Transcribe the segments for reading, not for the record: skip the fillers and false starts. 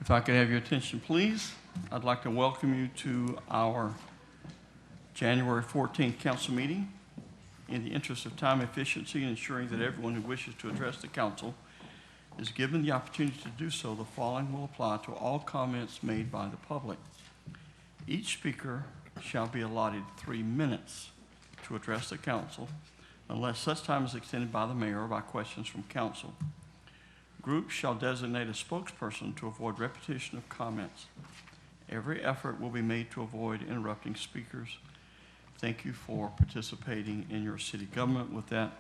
If I could have your attention, please. I'd like to welcome you to our January 14th council meeting. In the interest of time efficiency and ensuring that everyone who wishes to address the council is given the opportunity to do so, the following will apply to all comments made by the public. Each speaker shall be allotted 3 minutes to address the council, unless such time is extended by the mayor or by questions from council. Groups shall designate a spokesperson to avoid repetition of comments. Every effort will be made to avoid interrupting speakers. Thank you for participating in your city government. With that,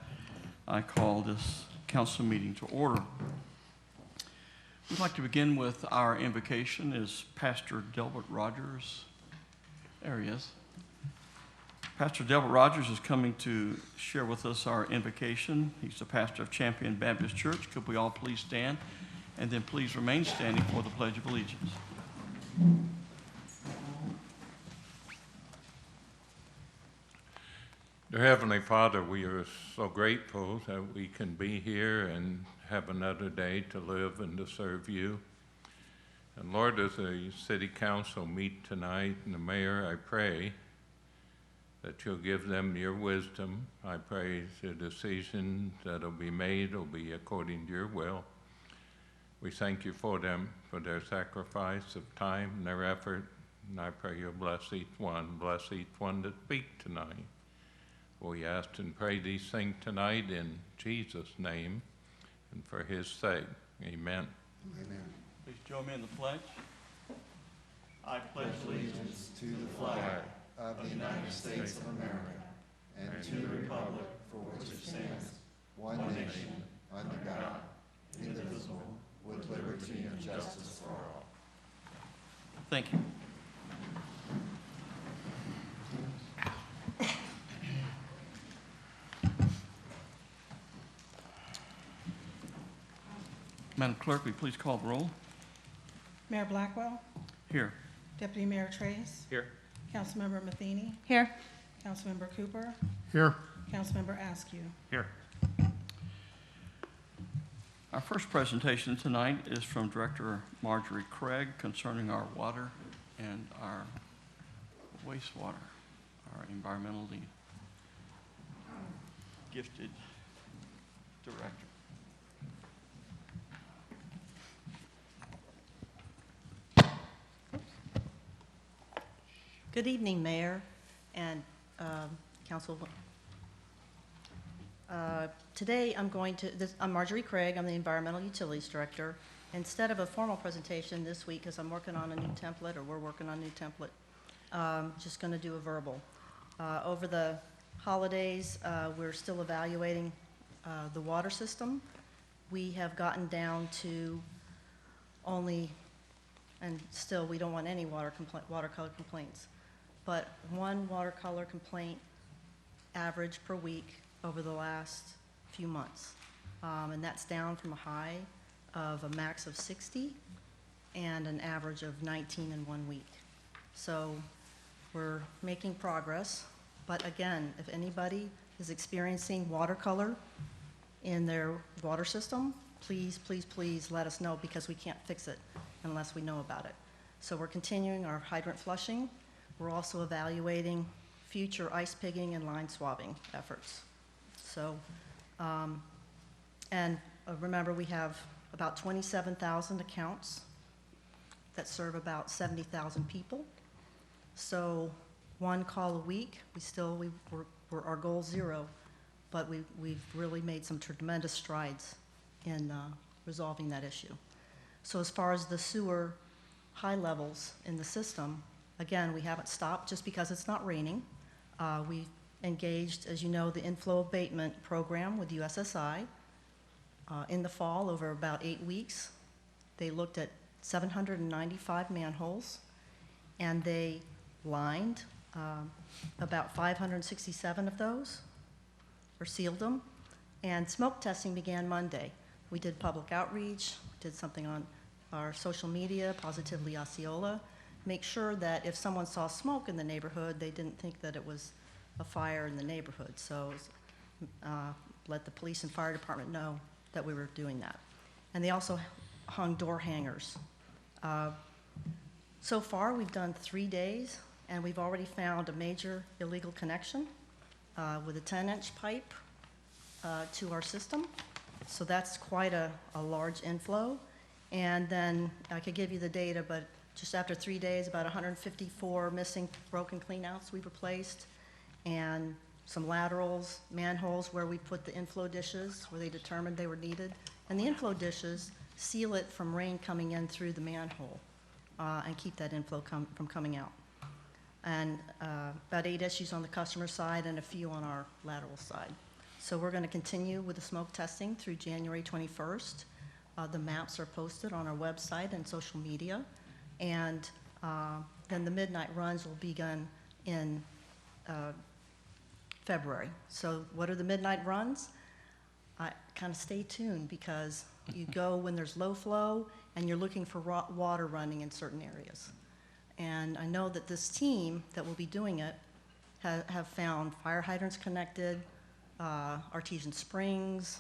I call this council meeting to order. We'd like to begin with our invocation. Is Pastor Delbert Rogers? There he is. Pastor Delbert Rogers is coming to share with us our invocation. He's the pastor of Champion Baptist Church. Could we all please stand? And then please remain standing for the Pledge of Allegiance. Dear Heavenly Father, we are so grateful that we can be here and have another day to live and to serve you. And Lord, as the city council meet tonight and the mayor, I pray that you'll give them your wisdom. I pray the decision that'll be made will be according to your will. We thank you for them, for their sacrifice of time and their effort. And I pray you'll bless each one that speak tonight. We ask and pray these things tonight in Jesus' name and for his sake. Amen. Amen. Please join me in the pledge. I pledge Allegiance to the flag of the United States of America and to the republic for which it stands, one nation, under God, indivisible, with liberty and justice for all. Thank you. Madam Clerk, will you please call the roll? Mayor Blackwell, Here. Deputy Mayor Trace, Here. Councilmember Matheny, Here. Councilmember Cooper, Here. Councilmember Askew. Here. Our first presentation tonight is from Director Marjorie Craig concerning our water and our wastewater, our environmental lead. Gifted director. Good evening, Mayor and Council. Today I'm Marjorie Craig, I'm the Environmental Utilities Director. Instead of a formal presentation this week, because I'm working on a new template, or we're working on a new template, just going to do a verbal. Over the holidays, we're still evaluating the water system. We have gotten down to only, and still we don't want any water color complaints, but one watercolor complaint average per week over the last few months. And that's down from a high of a max of 60 and an average of 19 in 1 week. So we're making progress, but again, if anybody is experiencing watercolor in their water system, please, please, please let us know, because we can't fix it unless we know about it. So we're continuing our hydrant flushing. We're also evaluating future ice pigging and line swabbing efforts. So, remember, we have about 27,000 accounts that serve about 70,000 people. So 1 call a week. We're our goal 0, but we've really made some tremendous strides in resolving that issue. So as far as the sewer high levels in the system, again, we haven't stopped just because it's not raining. We've engaged, as you know, the inflow abatement program with USSI. In the fall, over about 8 weeks, they looked at 795 manholes, and they lined about 567 of those, or sealed them, and smoke testing began Monday. We did public outreach, did something on our social media, Positively Osceola, make sure that if someone saw smoke in the neighborhood, they didn't think that it was a fire in the neighborhood. So let the police and fire department know that we were doing that. And they also hung door hangers So far, we've done 3 days, and we've already found a major illegal connection with a 10-inch pipe to our system. So that's quite a large inflow. And then I could give you the data, but just after 3 days, about 154 missing broken cleanouts we replaced, and some laterals, manholes where we put the inflow dishes, where they determined they were needed. And the inflow dishes seal it from rain coming in through the manhole and keep that inflow from coming out. And about 8 issues on the customer side and a few on our lateral side. So we're going to continue with the smoke testing through January 21st. The maps are posted on our website and social media. And then the midnight runs will begin in February. So what are the midnight runs? Kind of stay tuned, because you go when there's low flow and you're looking for water running in certain areas. And I know that this team that will be doing it have found fire hydrants connected, artesian springs,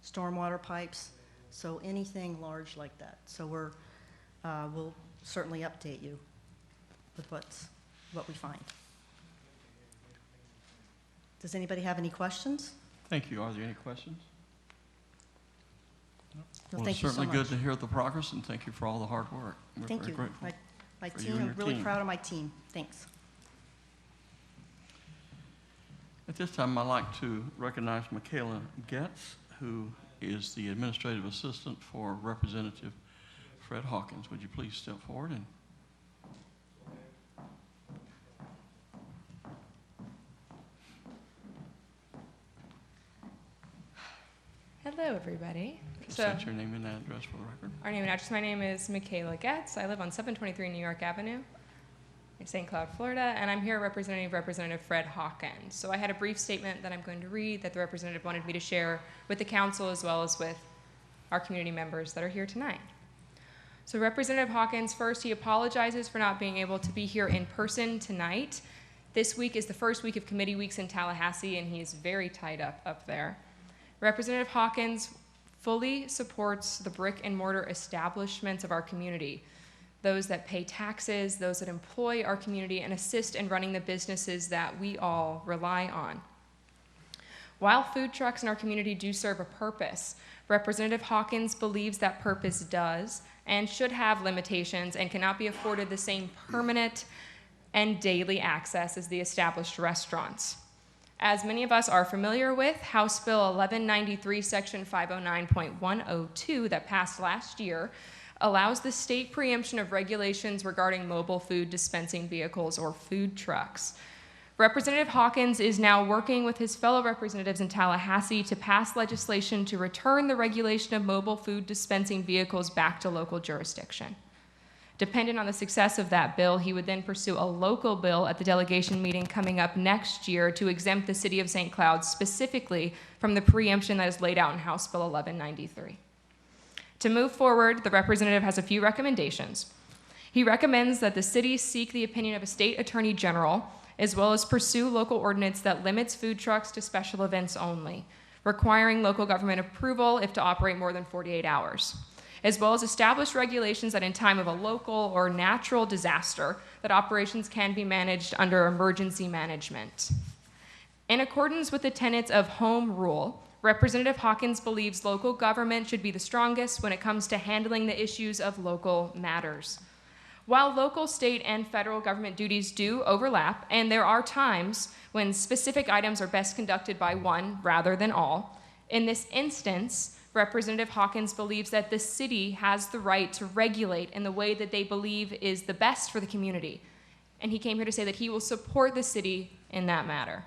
stormwater pipes, so anything large like that. So we'll certainly update you with what we find. Does anybody have any questions? Thank you. Are there any questions? No, Well, thank it's you so certainly good much. to hear the progress, and thank you for all the hard work. We're Thank very you. grateful. My for you team, and I'm your really team. proud of my team. Thanks. At this time, I'd like to recognize Michaela Getz, who is the administrative assistant for Representative Fred Hawkins. Would you please step forward and Hello, everybody. present your name and address for the record? Our name and address. My name is Michaela Getz. I live on 723 New York Avenue in St. Cloud, Florida, and I'm here representing Representative Fred Hawkins. So I had a brief statement that I'm going to read that the representative wanted me to share with the council as well as with our community members that are here tonight. So Representative Hawkins, first, he apologizes for not being able to be here in person tonight. This week is the first week of committee weeks in Tallahassee, and he's very tied up there. Representative Hawkins fully supports the brick and mortar establishments of our community, those that pay taxes, those that employ our community and assist in running the businesses that we all rely on. While food trucks in our community do serve a purpose, Representative Hawkins believes that purpose does and should have limitations and cannot be afforded the same permanent and daily access as the established restaurants. As many of us are familiar with, House Bill 1193, Section 509.102 that passed last year allows the state preemption of regulations regarding mobile food dispensing vehicles or food trucks. Representative Hawkins is now working with his fellow representatives in Tallahassee to pass legislation to return the regulation of mobile food dispensing vehicles back to local jurisdiction. Dependent on the success of that bill, he would then pursue a local bill at the delegation meeting coming up next year to exempt the city of St. Cloud specifically from the preemption that is laid out in House Bill 1193. To move forward, the representative has a few recommendations. He recommends that the city seek the opinion of a state attorney general, as well as pursue local ordinance that limits food trucks to special events only, requiring local government approval if to operate more than 48 hours, as well as establish regulations that in time of a local or natural disaster, that operations can be managed under emergency management. In accordance with the tenets of home rule, Representative Hawkins believes local government should be the strongest when it comes to handling the issues of local matters. While local, state, and federal government duties do overlap, and there are times when specific items are best conducted by one rather than all, in this instance, Representative Hawkins believes that the city has the right to regulate in the way that they believe is the best for the community. And he came here to say that he will support the city in that matter.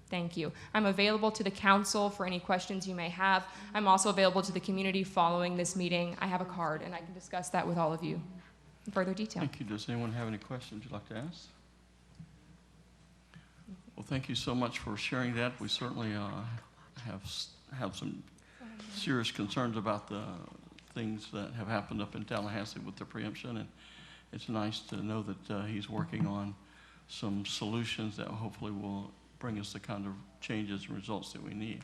Thank you. I'm available to the council for any questions you may have. I'm also available to the community following this meeting. I have a card, and I can discuss that with all of you in further detail. Thank you. Does anyone have any questions you'd like to ask? Well, thank you so much for sharing that. We certainly have some serious concerns about the things that have happened up in Tallahassee with the preemption, and it's nice to know that he's working on some solutions that hopefully will bring us the kind of changes and results that we need.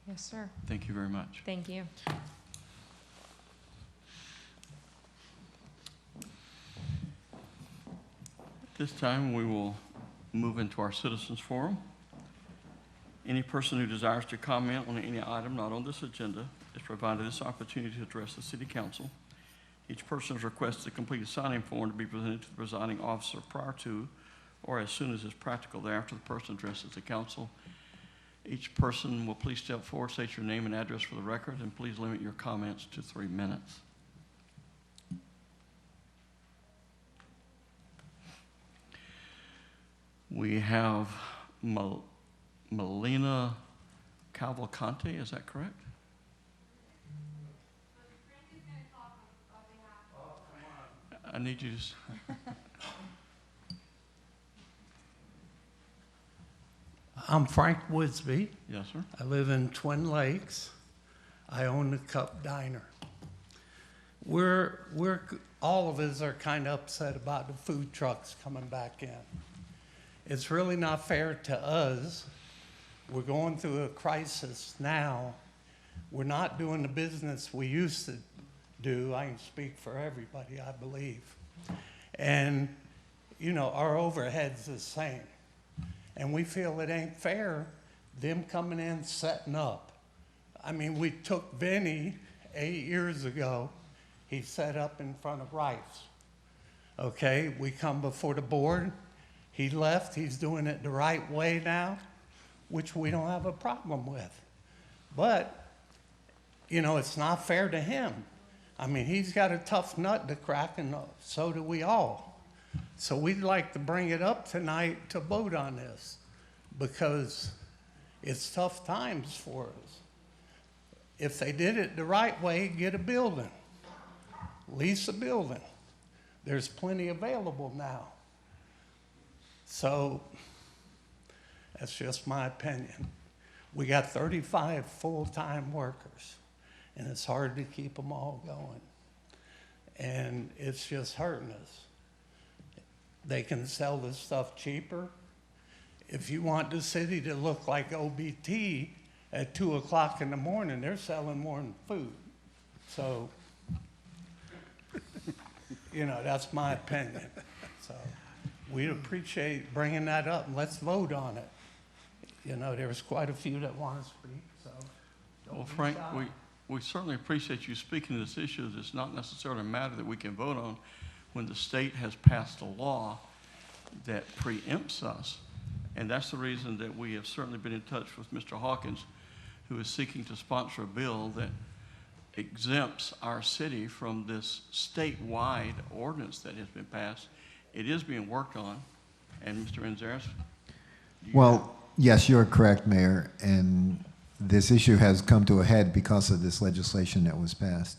Yes, sir. Thank you very much. Thank you. This time, we will move into our citizens forum. Any person who desires to comment on any item not on this agenda is provided this opportunity to address the city council. Each person is requested to complete a sign-in form to be presented to the presiding officer prior to or as soon as is practical thereafter the person addresses the council. Each person will please step forward, state your name and address for the record, and please limit your comments to 3 minutes. We have Melina Cavalcante, is that correct? I need you to. I'm Frank Woodsby. Yes, sir. I live in Twin Lakes. I own the Cup Diner. We're all of us are kind of upset about the food trucks coming back in. It's really not fair to us. We're going through a crisis now. We're not doing the business we used to do. I can speak for everybody, I believe. And, you know, our overhead's the same. And we feel it ain't fair, them coming in, setting up. I mean, we took Vinny 8 years ago. He set up in front of Rice. Okay, we come before the board. He left. He's doing it the right way now, which we don't have a problem with. But, you know, it's not fair to him. I mean, he's got a tough nut to crack, and so do we all. So we'd like to bring it up tonight to vote on this because it's tough times for us. If they did it the right way, get a building, lease a building. There's plenty available now. So that's just my opinion. We got 35 full-time workers, and it's hard to keep them all going. And it's just hurting us. They can sell this stuff cheaper. If you want the city to look like OBT at 2 o'clock in the morning, they're selling more than food. So, you know, that's my opinion. So we'd appreciate bringing that up, and let's vote on it. You know, there's quite a few that want to speak, so. Well, Frank, we certainly appreciate you speaking to this issue. It's not necessarily a matter that we can vote on when the state has passed a law that preempts us. And that's the reason that we have certainly been in touch with Mr. Hawkins, who is seeking to sponsor a bill that exempts our city from this statewide ordinance that has been passed. It is being worked on. And Mr. Enzares? Well, yes, you're correct, Mayor. And this issue has come to a head because of this legislation that was passed.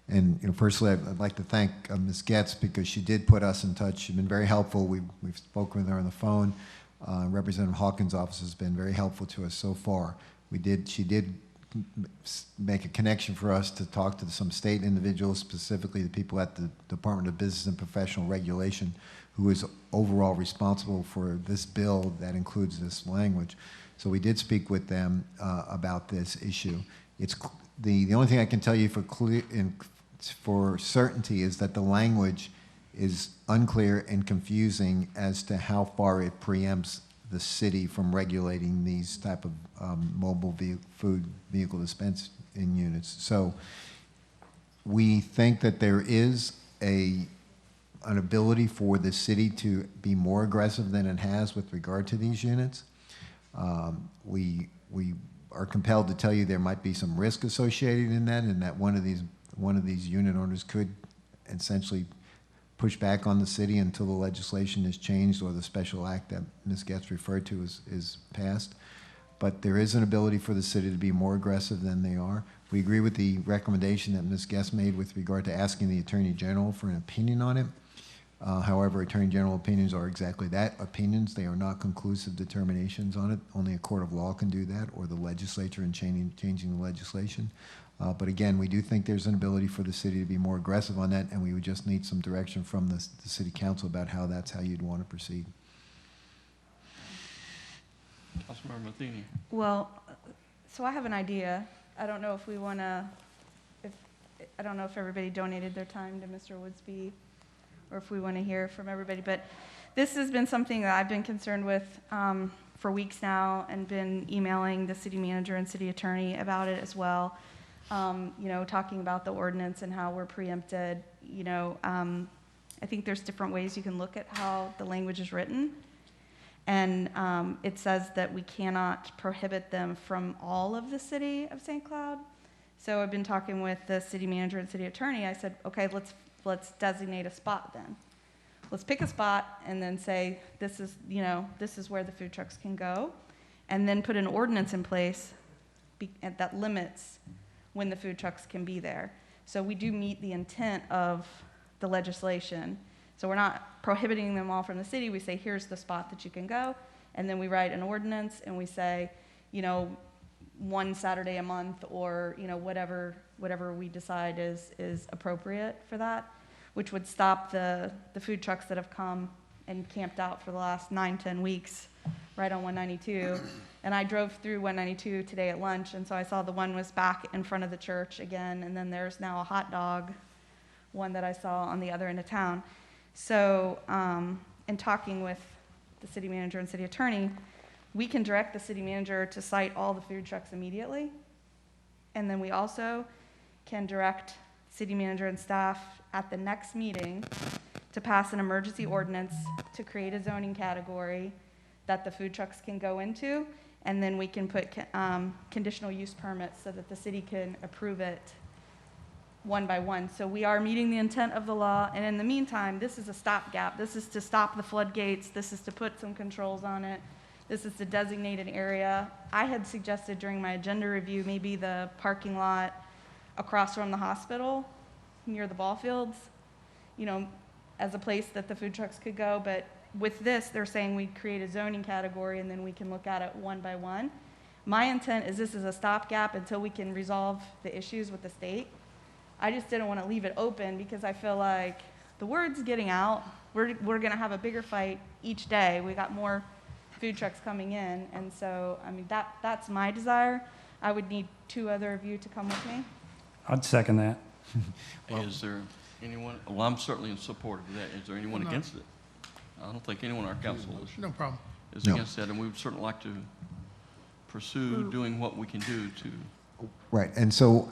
And you know, firstly, I'd like to thank Ms. Getz because she did put us in touch. She's been very helpful. We've spoken with her on the phone. Representative Hawkins' office has been very helpful to us so far. She did make a connection for us to talk to some state individuals, specifically the people at the Department of Business and Professional Regulation, who is overall responsible for this bill that includes this language. So we did speak with them about this issue. It's the only thing I can tell you for certainty is that the language is unclear and confusing as to how far it preempts the city from regulating these type of mobile food vehicle dispensing units. So we think that there is an ability for the city to be more aggressive than it has with regard to these units. We are compelled to tell you there might be some risk associated in that, and that one of these unit owners could essentially push back on the city until the legislation is changed or the special act that Ms. Getz referred to is passed. But there is an ability for the city to be more aggressive than they are. We agree with the recommendation that Ms. Getz made with regard to asking the Attorney General for an opinion on it. However, Attorney General opinions are exactly that, opinions. They are not conclusive determinations on it. Only a court of law can do that, or the legislature in changing the legislation. But again, we do think there's an ability for the city to be more aggressive on that, and we would just need some direction from the city council about how you'd want to proceed. Councilmember Matheny. Well, so I have an idea. I don't know if we want to, I don't know if everybody donated their time to Mr. Woodsby or if we want to hear from everybody, but this has been something that I've been concerned with for weeks now, and been emailing the city manager and city attorney about it as well. Talking about the ordinance and how we're preempted. I think there's different ways you can look at how the language is written. And it says that we cannot prohibit them from all of the city of St. Cloud. So I've been talking with the city manager and city attorney. I said, okay, let's designate a spot then. Let's pick a spot and then say, this is where the food trucks can go. And then put an ordinance in place that limits when the food trucks can be there. So we do meet the intent of the legislation. So we're not prohibiting them all from the city. We say, here's the spot that you can go. And then we write an ordinance and we say, one Saturday a month, or, whatever we decide is appropriate for that, which would stop the food trucks that have come and camped out for the last 9-10 weeks right on 192. And I drove through 192 today at lunch, and so I saw the one was back in front of the church again, and then there's now a hot dog one that I saw on the other end of town. So in talking with the city manager and city attorney, we can direct the city manager to cite all the food trucks immediately. And then we also can direct city manager and staff at the next meeting to pass an emergency ordinance to create a zoning category that the food trucks can go into. And then we can put conditional use permits so that the city can approve it one by one. So we are meeting the intent of the law, and in the meantime, this is a stopgap. This is to stop the floodgates. This is to put some controls on it. This is to designate an area. I had suggested during my agenda review maybe the parking lot across from the hospital near the ball fields, as a place that the food trucks could go. But with this, they're saying we create a zoning category and then we can look at it one by one. My intent is this is a stopgap until we can resolve the issues with the state. I just didn't want to leave it open because I feel like the word's getting out. We're going to have a bigger fight each day. We got more food trucks coming in, and so that's my desire. I would need 2 other of you to come with me. I'd second that. Is there anyone, well, I'm certainly in support of that. Is there anyone No. against it? I don't think anyone on our council No problem. is No. against that, and we would certainly like to pursue doing what we can do to. Right, and so,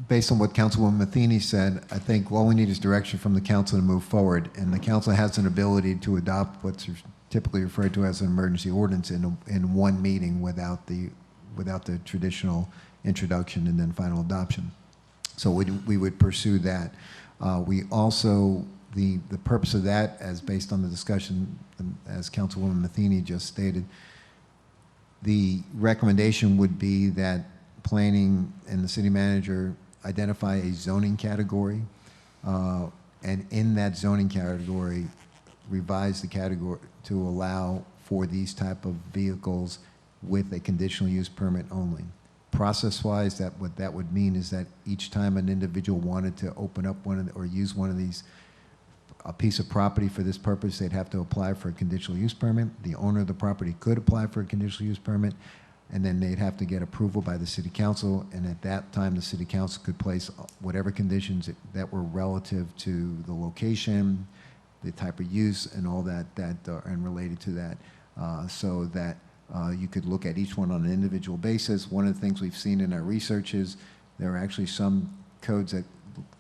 based on what Councilwoman Matheny said, I think all we need is direction from the council to move forward, and the council has an ability to adopt what's typically referred to as an emergency ordinance in one meeting without the traditional introduction and then final adoption. So we would pursue that. We also, the purpose of that, as based on the discussion, as Councilwoman Matheny just stated, the recommendation would be that planning and the city manager identify a zoning category, and in that zoning category, revise the category to allow for these type of vehicles with a conditional use permit only. Process-wise, what that would mean is that each time an individual wanted to open up or use one of these, a piece of property for this purpose, they'd have to apply for a conditional use permit. The owner of the property could apply for a conditional use permit, and then they'd have to get approval by the city council, and at that time, the city council could place whatever conditions that were relative to the location, the type of use, and all that and related to that, so that you could look at each one on an individual basis. One of the things we've seen in our research is there are actually some codes that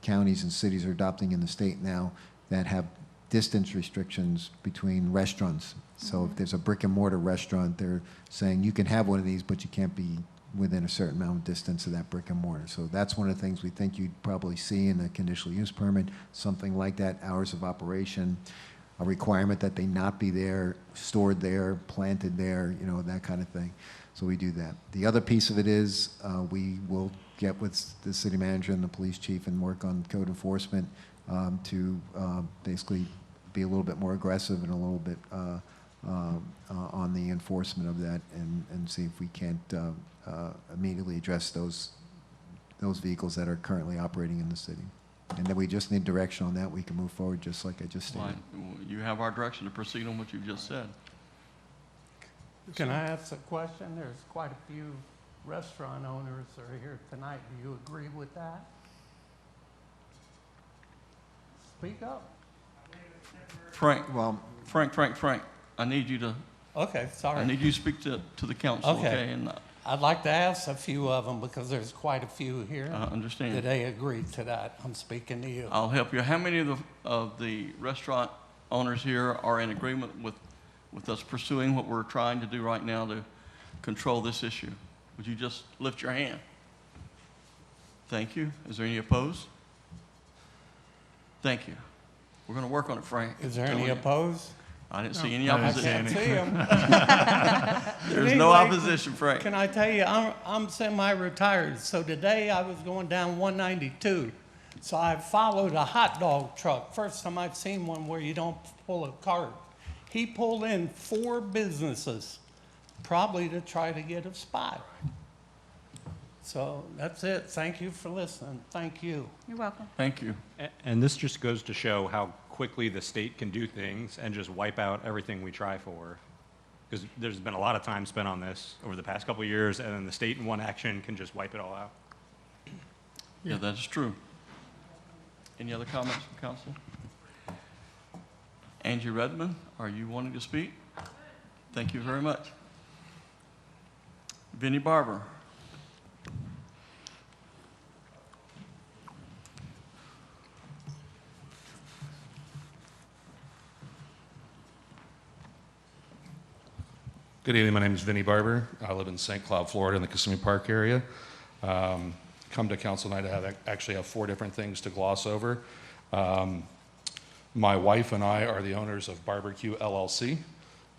counties and cities are adopting in the state now that have distance restrictions between restaurants. So if there's a brick and mortar restaurant, they're saying you can have one of these, but you can't be within a certain amount of distance of that brick and mortar. So that's one of the things we think you'd probably see in a conditional use permit, something like that, hours of operation, a requirement that they not be there, stored there, planted there, that kind of thing. So we do that. The other piece of it is we will get with the city manager and the police chief and work on code enforcement to basically be a little bit more aggressive and a little bit on the enforcement of that, and see if we can't immediately address those vehicles that are currently operating in the city. And then we just need direction on that. We can move forward just like I just stated. Fine. You have our direction to proceed on what you've just said. Can I ask a question? There's quite a few restaurant owners that are here tonight. Do you agree with that? Speak up. Frank, Well, Frank, I need you to, Okay, sorry. I need you to speak to the council, Okay. okay? And I'd like to ask a few of them because there's quite a few here. I understand. Did they agree to that? I'm speaking to you. I'll help you. How many of the restaurant owners here are in agreement with us pursuing what we're trying to do right now to control this issue? Would you just lift your hand? Thank you. Is there any opposed? Thank you. We're going to work on it, Frank. Is there Telling any you. opposed? I didn't see any I opposition. can't see them. There's no opposition, Frank. Can I tell you, I'm semi-retired, so today I was going down 192. So I followed a hot dog truck. First time I've seen one where you don't pull a cart. He pulled in 4 businesses, probably to try to get a spot. So that's it. Thank you for listening. Thank you. You're welcome. Thank you. And this just goes to show how quickly the state can do things and just wipe out everything we try for. Because there's been a lot of time spent on this over the past couple of years, and then the state in one action can just wipe it all out. Yeah, that's true. Any other comments from council? Angie Redmond, are you wanting to speak? Thank you very much. Vinnie Barber. Good evening, my name is Vinnie Barber. I live in St. Cloud, Florida in the Kissimmee Park area. Come to council tonight to actually have 4 different things to gloss over. My wife and I are the owners of Barbecue LLC.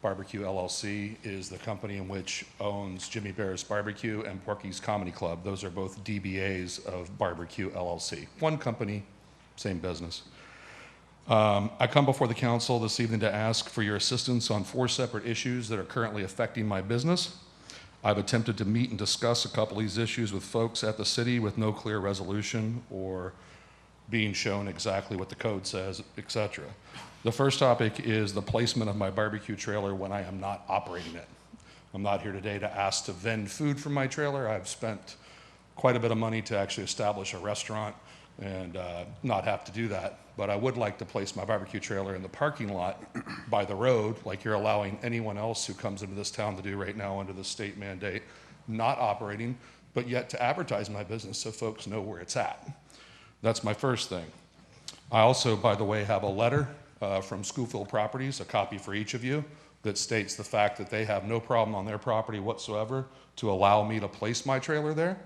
Barbecue LLC is the company in which owns Jimmy Bear's Barbecue and Porky's Comedy Club. Those are both DBAs of Barbecue LLC. One company, same business. I come before the council this evening to ask for your assistance on 4 separate issues that are currently affecting my business. I've attempted to meet and discuss a couple of these issues with folks at the city with no clear resolution or being shown exactly what the code says, etc. The first topic is the placement of my barbecue trailer when I am not operating it. I'm not here today to ask to vend food from my trailer. I've spent quite a bit of money to actually establish a restaurant and not have to do that. But I would like to place my barbecue trailer in the parking lot by the road, like you're allowing anyone else who comes into this town to do right now under the state mandate, not operating, but yet to advertise my business so folks know where it's at. That's my first thing. I also, by the way, have a letter from Schofield Properties, a copy for each of you, that states the fact that they have no problem on their property whatsoever to allow me to place my trailer there.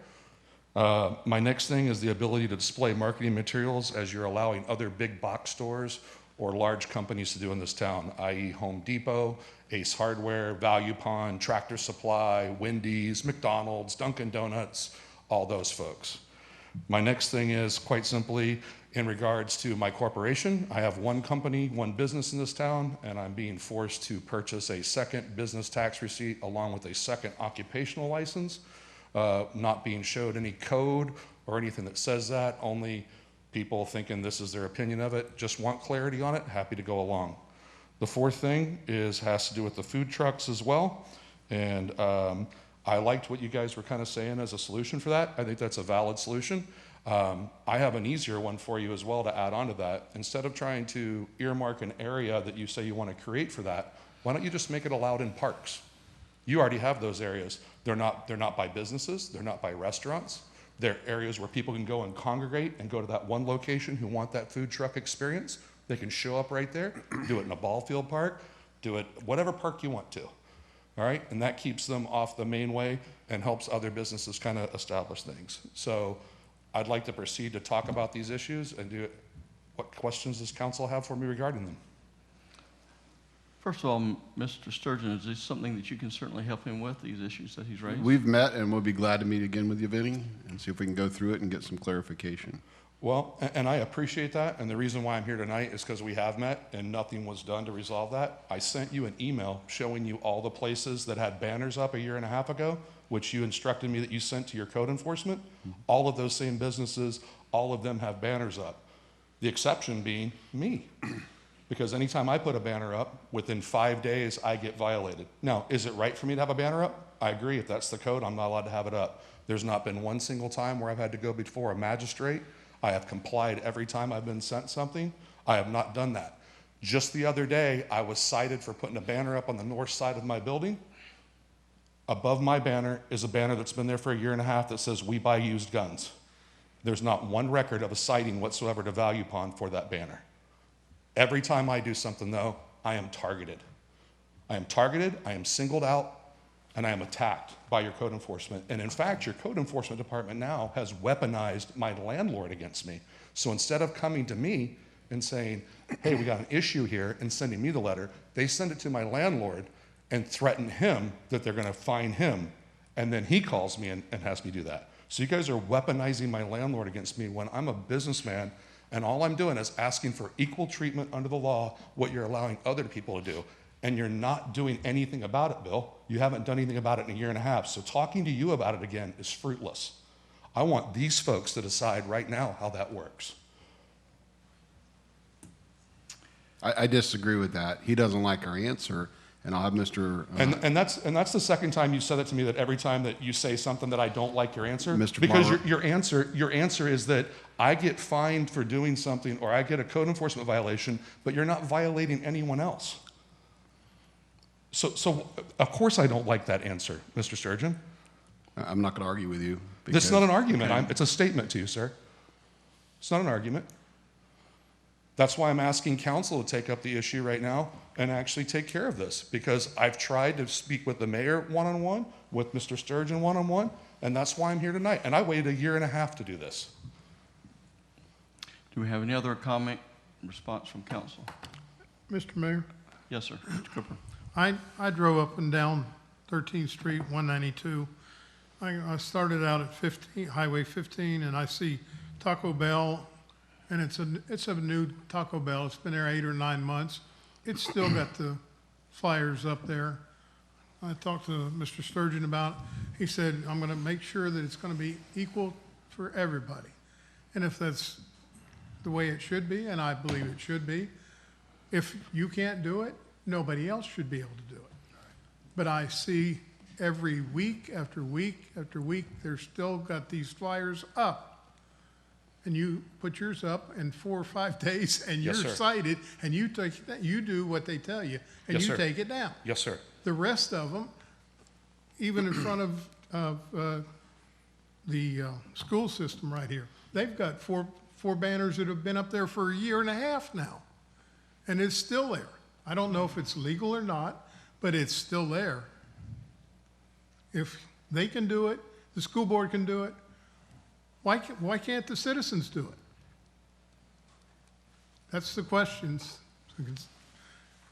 My next thing is the ability to display marketing materials as you're allowing other big box stores or large companies to do in this town, i.e. Home Depot, Ace Hardware, Value Pond, Tractor Supply, Wendy's, McDonald's, Dunkin' Donuts, all those folks. My next thing is quite simply in regards to my corporation. I have one company, one business in this town, and I'm being forced to purchase a second business tax receipt along with a second occupational license. Not being showed any code or anything that says that, only people thinking this is their opinion of it, just want clarity on it, happy to go along. The 4th thing has to do with the food trucks as well, and I liked what you guys were kind of saying as a solution for that. I think that's a valid solution. I have an easier one for you as well to add on to that. Instead of trying to earmark an area that you say you want to create for that, why don't you just make it allowed in parks? You already have those areas. They're not by businesses, they're not by restaurants. They're areas where people can go and congregate and go to that one location who want that food truck experience. They can show up right there, do it in a ball field park, do it whatever park you want to. All right, and that keeps them off the main way and helps other businesses kind of establish things. So I'd like to proceed to talk about these issues and do it. What questions does council have for me regarding them? First of all, Mr. Sturgeon, is this something that you can certainly help him with, these issues that he's raised? We've met and we'll be glad to meet again with you, Vinnie, and see if we can go through it and get some clarification. Well, and I appreciate that, and the reason why I'm here tonight is because we have met and nothing was done to resolve that. I sent you an email showing you all the places that had banners up 1.5 years ago, which you instructed me that you sent to your code enforcement. All of those same businesses, all of them have banners up. The exception being me. Because anytime I put a banner up, within 5 days, I get violated. Now, is it right for me to have a banner up? I agree. If that's the code, I'm not allowed to have it up. There's not been one single time where I've had to go before a magistrate. I have complied every time I've been sent something. I have not done that. Just the other day, I was cited for putting a banner up on the north side of my building. Above my banner is a banner that's been there for a year and a half that says, "We buy used guns." There's not one record of a citing whatsoever to value upon for that banner. Every time I do something, though, I am targeted. I am targeted, I am singled out, and I am attacked by your code enforcement. And in fact, your code enforcement department now has weaponized my landlord against me. So instead of coming to me and saying, "Hey, we got an issue here," and sending me the letter, they send it to my landlord and threaten him that they're gonna fine him. And then he calls me and has me do that. So you guys are weaponizing my landlord against me when I'm a businessman, and all I'm doing is asking for equal treatment under the law, what you're allowing other people to do. And you're not doing anything about it, Bill. You haven't done anything about it in a year and a half. So talking to you about it again is fruitless. I want these folks to decide right now how that works. I disagree with that. He doesn't like our answer, and I'll have Mr. And that's the second time you said that to me, that every time that you say something that I don't like your answer, Mr. because Barber. your answer is that I get fined for doing something, or I get a code enforcement violation, but you're not violating anyone else. So of course I don't like that answer, Mr. Sturgeon. I'm not going to argue with you. This is not an argument. Okay. It's a statement to you, sir. It's not an argument. That's why I'm asking council to take up the issue right now and actually take care of this, because I've tried to speak with the mayor one-on-one, with Mr. Sturgeon one-on-one, and that's why I'm here tonight. And I waited a year and a half to do this. Do we have any other comment, response from council? Mr. Mayor, Yes, sir. Mr. Cooper. I drove up and down 13th Street, 192. I started out at Highway 15, and I see Taco Bell, and it's a new Taco Bell. It's been there 8 or 9 months. It's still got the flyers up there. I talked to Mr. Sturgeon about it. He said, "I'm going to make sure that it's going to be equal for everybody." And if that's the way it should be, and I believe it should be, if you can't do it, nobody else should be able to do it. But I see every week after week after week, they're still got these flyers up. And you put yours up in 4 or 5 days, and you're Yes, sir. cited, and you do what they tell you, and Yes, you sir. take it down. Yes, sir. The rest of them, even in front of the school system right here, they've got four banners that have been up there for a year and a half now, and it's still there. I don't know if it's legal or not, but it's still there. If they can do it, the school board can do it, why can't the citizens do it? That's the questions.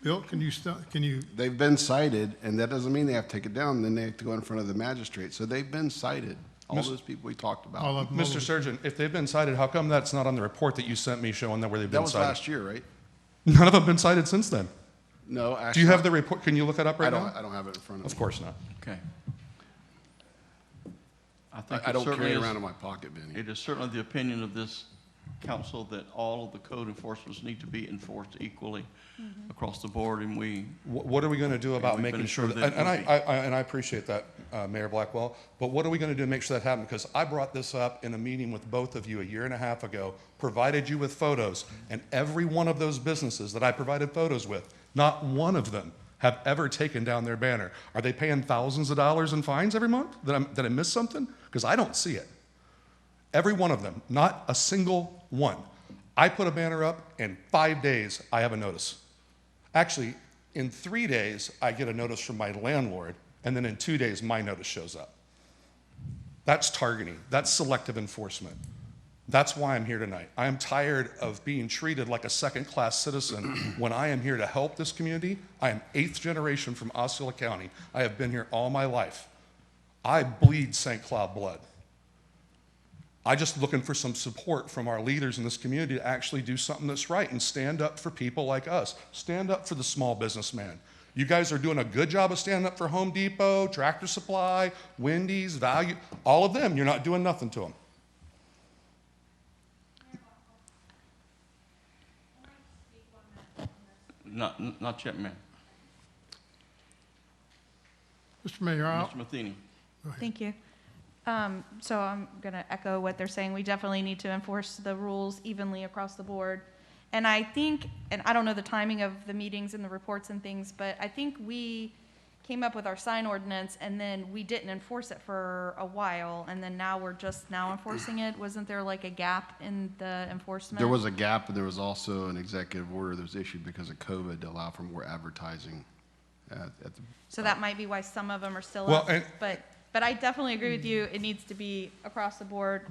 Bill, can you? They've been cited, and that doesn't mean they have to take it down. Then they have to go in front of the magistrate. So they've been cited. All those people we talked about. All of them. Mr. Sturgeon, if they've been cited, how come that's not on the report that you sent me showing that where they've That been was cited? last year, right? None of them have been cited since then. No, Do actually. you have the report? Can you look it up right now? I don't have it in front of me. Of course not. Okay. I think I it don't certainly carry it is- around in my pocket, Benny. It is certainly the opinion of this council that all of the code enforcements need to be enforced equally across the board, and What are we going to do about we've been making sure assured that, that it and would be. I appreciate that, Mayor Blackwell, but what are we going to do to make sure that happens? Because I brought this up in a meeting with both of you a year and a half ago, provided you with photos, and every one of those businesses that I provided photos with, not one of them have ever taken down their banner. Are they paying thousands of dollars in fines every month? Did I miss something? Because I don't see it. Every one of them, not a single one. I put a banner up, in 5 days, I have a notice. Actually, in 3 days, I get a notice from my landlord, and then in 2 days, my notice shows up. That's targeting. That's selective enforcement. That's why I'm here tonight. I am tired of being treated like a second-class citizen when I am here to help this community. I am 8th generation from Osceola County. I have been here all my life. I bleed St. Cloud blood. I'm just looking for some support from our leaders in this community to actually do something that's right and stand up for people like us. Stand up for the small businessman. You guys are doing a good job of standing up for Home Depot, Tractor Supply, Wendy's, Value, all of them. You're not doing nothing to them. Not yet, ma'am. Mr. Mayor, Mr. Matheny. Thank you. So I'm going to echo what they're saying. We definitely need to enforce the rules evenly across the board. And I think, and I don't know the timing of the meetings and the reports and things, but I think we came up with our sign ordinance and then we didn't enforce it for a while, and then now we're just now enforcing it. Wasn't there like a gap in the enforcement? There was a gap, and there was also an executive order that was issued because of COVID to allow for more advertising at the. So that might be why some of them are still Well, up. and- But I definitely agree with you. It needs to be across the board.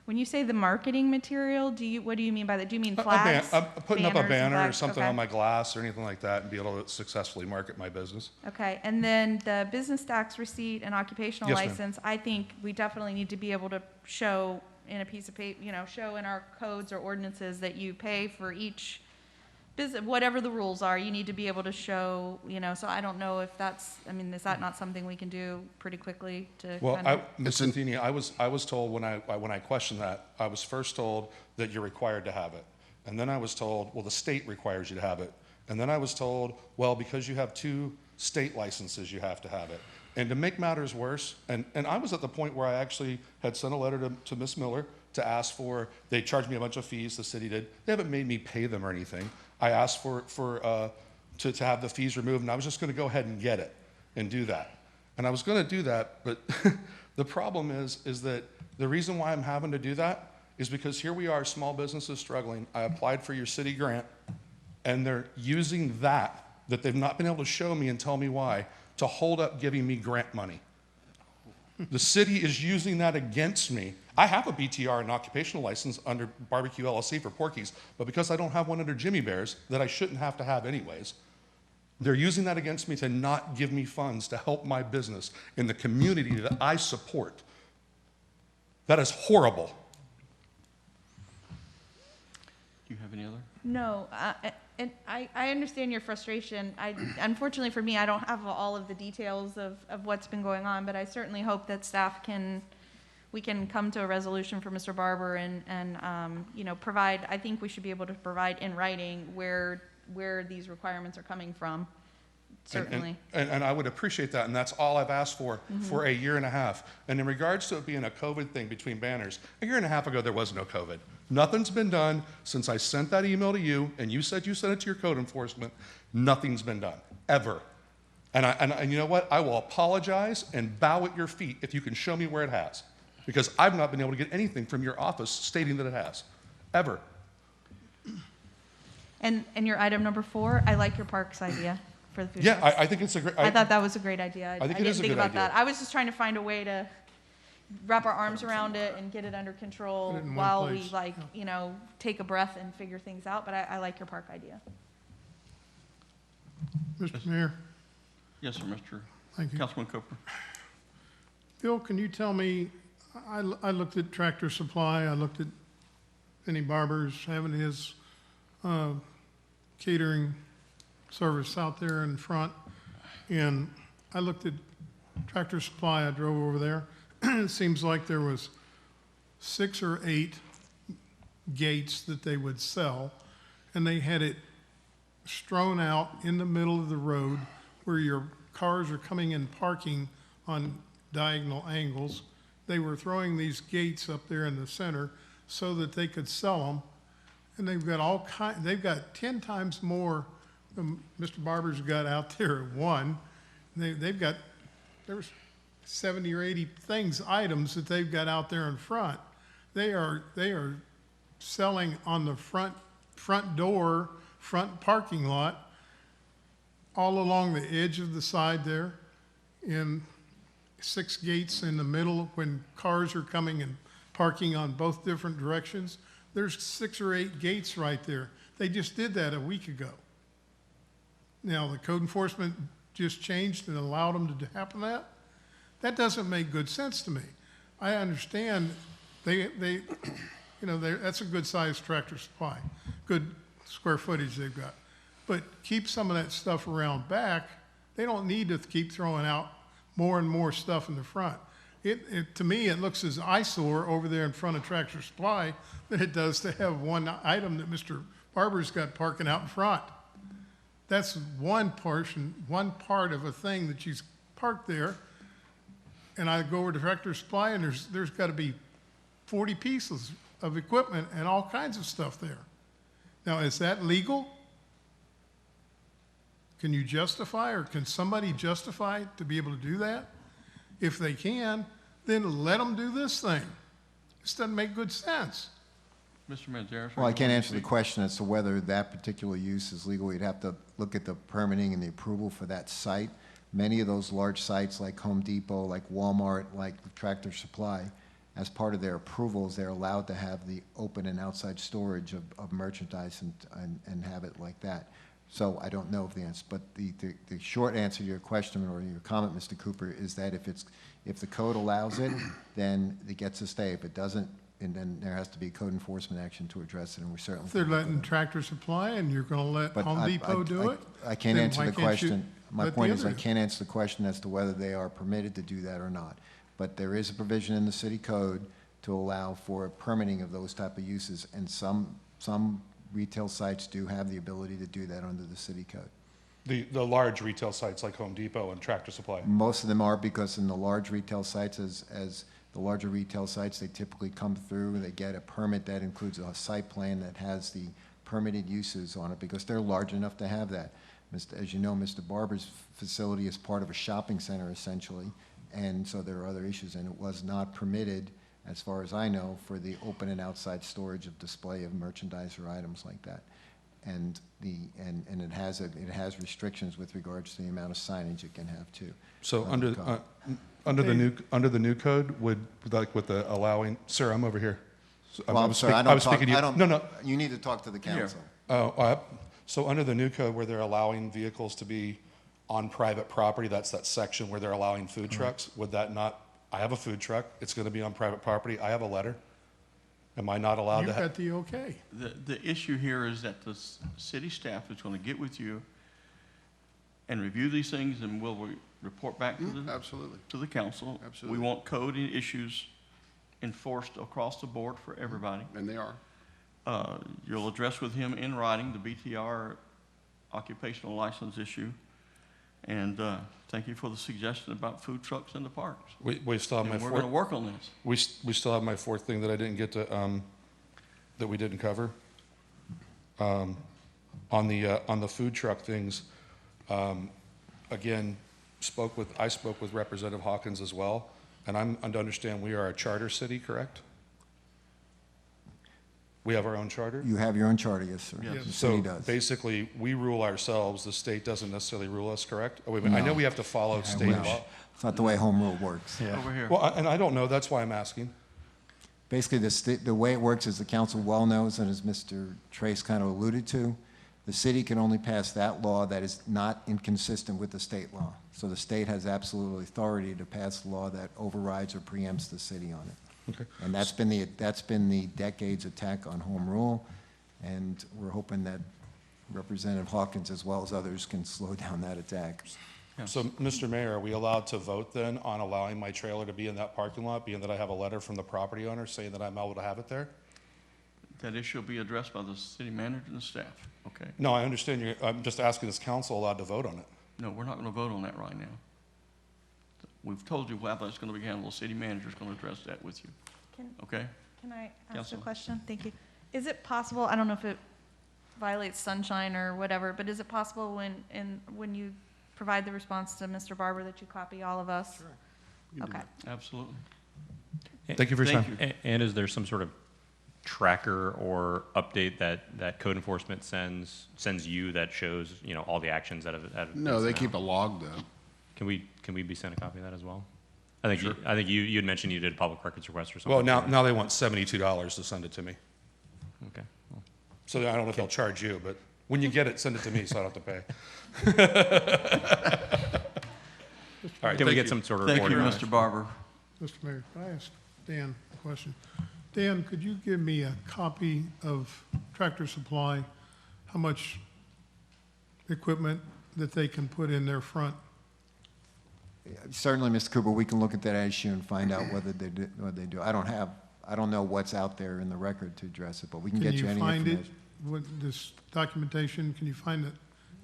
When you say the marketing material, what do you mean by that? Do you mean flags? Putting up a Banners and banner or flags? something Okay. on my glass or anything like that and be able to successfully market my business. Okay, and then the business tax receipt and occupational Yes, ma'am. license, I think we definitely need to be able to show in a piece of paper, show in our codes or ordinances that you pay for each business, whatever the rules are, you need to be able to show, so I don't know if that's, is that not something we can do pretty quickly to Well, kind of? Ms. Matheny, I was told when I questioned that, I was first told that you're required to have it. And then I was told, well, the state requires you to have it. And then I was told, well, because you have 2 state licenses, you have to have it. And to make matters worse, and I was at the point where I actually had sent a letter to Ms. Miller to ask for, they charged me a bunch of fees, the city did. They haven't made me pay them or anything. I asked to have the fees removed, and I was just gonna go ahead and get it and do that. And I was gonna do that, but the problem is that the reason why I'm having to do that is because here we are, small businesses struggling. I applied for your city grant, and they're using that they've not been able to show me and tell me why, to hold up giving me grant money. The city is using that against me. I have a BTR and occupational license under Barbecue LLC for Porky's, but because I don't have one under Jimmy Bear's that I shouldn't have to have anyways, they're using that against me to not give me funds to help my business in the community that I support. That is horrible. Do you have any other? No, and I understand your frustration. Unfortunately for me, I don't have all of the details of what's been going on, but I certainly hope that staff we can come to a resolution for Mr. Barber and provide, I think we should be able to provide in writing where these requirements are coming from, certainly. And I would appreciate that, and that's all I've asked for a year and a half. And in regards to it being a COVID thing between banners, a year and a half ago, there was no COVID. Nothing's been done since I sent that email to you, and you said you sent it to your code enforcement. Nothing's been done, ever. And you know what? I will apologize and bow at your feet if you can show me where it has, because I've not been able to get anything from your office stating that it has, ever. And your item number 4, I like your parks idea for the food Yeah, trucks. I think it's a great. I thought that was a great idea. I think it is a didn't think good about idea. that. I was just trying to find a way to wrap our arms around it and get it under control Put it in one while we place. take a breath and figure things out. But I like your park idea. Mr. Mayor, Yes, sir, Mr. thank you. Councilman Cooper. Bill, can you tell me, I looked at Tractor Supply, I looked at Benny Barber's having his catering service out there in front, and I looked at Tractor Supply, I drove over there. It seems like there was 6 or 8 gates that they would sell, and they had it strewn out in the middle of the road where your cars are coming in parking on diagonal angles. They were throwing these gates up there in the center so that they could sell them. And they've got 10 times more than Mr. Barber's got out there at one. There's 70 or 80 items that they've got out there in front. They are selling on the front door, front parking lot, all along the edge of the side there, in 6 gates in the middle when cars are coming and parking on both different directions. There's 6 or 8 gates right there. They just did that a week ago. Now, the code enforcement just changed and allowed them to happen that. That doesn't make good sense to me. I understand that's a good sized Tractor Supply, good square footage they've got. But keep some of that stuff around back. They don't need to keep throwing out more and more stuff in the front. To me, it looks as eyesore over there in front of Tractor Supply than it does to have one item that Mr. Barber's got parking out in front. That's one part of a thing that she's parked there. And I go over to Tractor Supply, and there's got to be 40 pieces of equipment and all kinds of stuff there. Now, is that legal? Can you justify, or can somebody justify to be able to do that? If they can, then let them do this thing. This doesn't make good sense. Mr. Manzares? Well, I can't answer the question as to whether that particular use is legal. You'd have to look at the permitting and the approval for that site. Many of those large sites like Home Depot, like Walmart, like Tractor Supply, as part of their approvals, they're allowed to have the open and outside storage of merchandise and have it like that. So I don't know if the answer, but the short answer to your question or your comment, Mr. Cooper, is that if the code allows it, then it gets a stay. If it doesn't, and then there has to be code enforcement action to address it, and we certainly. If they're letting Tractor Supply and you're gonna let But Home Depot do it? I can't then answer why the can't you question. My let the point is, I others? can't answer the question as to whether they are permitted to do that or not. But there is a provision in the city code to allow for permitting of those type of uses, and some retail sites do have the ability to do that under the city code. The large retail sites like Home Depot and Tractor Supply. Most of them are, because in the large retail sites, as the larger retail sites, they typically come through, they get a permit that includes a site plan that has the permitted uses on it, because they're large enough to have that. As you know, Mr. Barber's facility is part of a shopping center essentially, and so there are other issues, and it was not permitted, as far as I know, for the open and outside storage of display of merchandise or items like that. And it has restrictions with regards to the amount of signage it can have too. So Under the code. under the new code, would, like with the allowing, sir, I'm over here. So Well, I'm was sorry, speak- I was speaking to you. No. you need to talk to the council. So under the new code where they're allowing vehicles to be on private property, that's that section where they're allowing food trucks, would that not, I have a food truck, it's gonna be on private property, I have a letter. Am I not allowed You to have? got the okay. The issue here is that the city staff is going to get with you and review these things, and we'll report back to Absolutely. the council. Absolutely. We want code issues enforced across the board for everybody. And they are. You'll address with him in writing the BTR occupational license issue. And thank you for the suggestion about food trucks in the parks. We still have my And we're going to fourth, work on this. we still have my fourth thing that I didn't get to, that we didn't cover. On the food truck things, again, I spoke with Representative Hawkins as well, and I'm to understand we are a charter city, correct? We have our own charter? You have your own charter, yes, sir. Yes. The So city does. basically, we rule ourselves, the state doesn't necessarily rule us, correct? Oh, wait a minute, I know No. we have to follow state wish. law. It's not the way home rule works. Over here. Well, and I don't know, that's why I'm asking. Basically, the way it works, as the council well knows, and as Mr. Trace kind of alluded to, the city can only pass that law that is not inconsistent with the state law. So the state has absolute authority to pass a law that overrides or preempts the city on it. Okay. And that's been the decades attack on home rule, and we're hoping that Representative Hawkins, as well as others, can slow down that attack. So, Mr. Mayor, are we allowed to vote then on allowing my trailer to be in that parking lot, being that I have a letter from the property owner saying that I'm able to have it there? That issue will be addressed by the city manager and the staff, okay? No, I understand you, I'm just asking, is council allowed to vote on it? No, we're not going to vote on that right now. We've told you how that's going to be handled. The city manager's going to address that with you, okay? Can I ask Council. a question? Thank you. Is it possible, I don't know if it violates sunshine or whatever, but is it possible when you provide the response to Mr. Barber that you copy all of us? Sure. Okay. Absolutely. Thank you for your Thank time. you. And is there some sort of tracker or update that code enforcement sends you that shows, you know, all the actions that have No, they keep a log though. Can we be sent a copy of that as well? I think you had mentioned you did a public records request or something. Well, now they want $72 to send it to me. Okay. Well, So I don't know if they'll charge you, but when you get it, send it to me so I don't have to pay. all right, can we get some sort of Thank report you, on Mr. it? Barber. Mr. Mayor, can I ask Dan a question? Dan, could you give me a copy of Tractor Supply, how much equipment that they can put in their front? Certainly, Mr. Cooper, we can look at that issue and find out whether what they do. I don't know what's out there in the record to address it, but we can get you any Can you information. find it, with this documentation, can you find it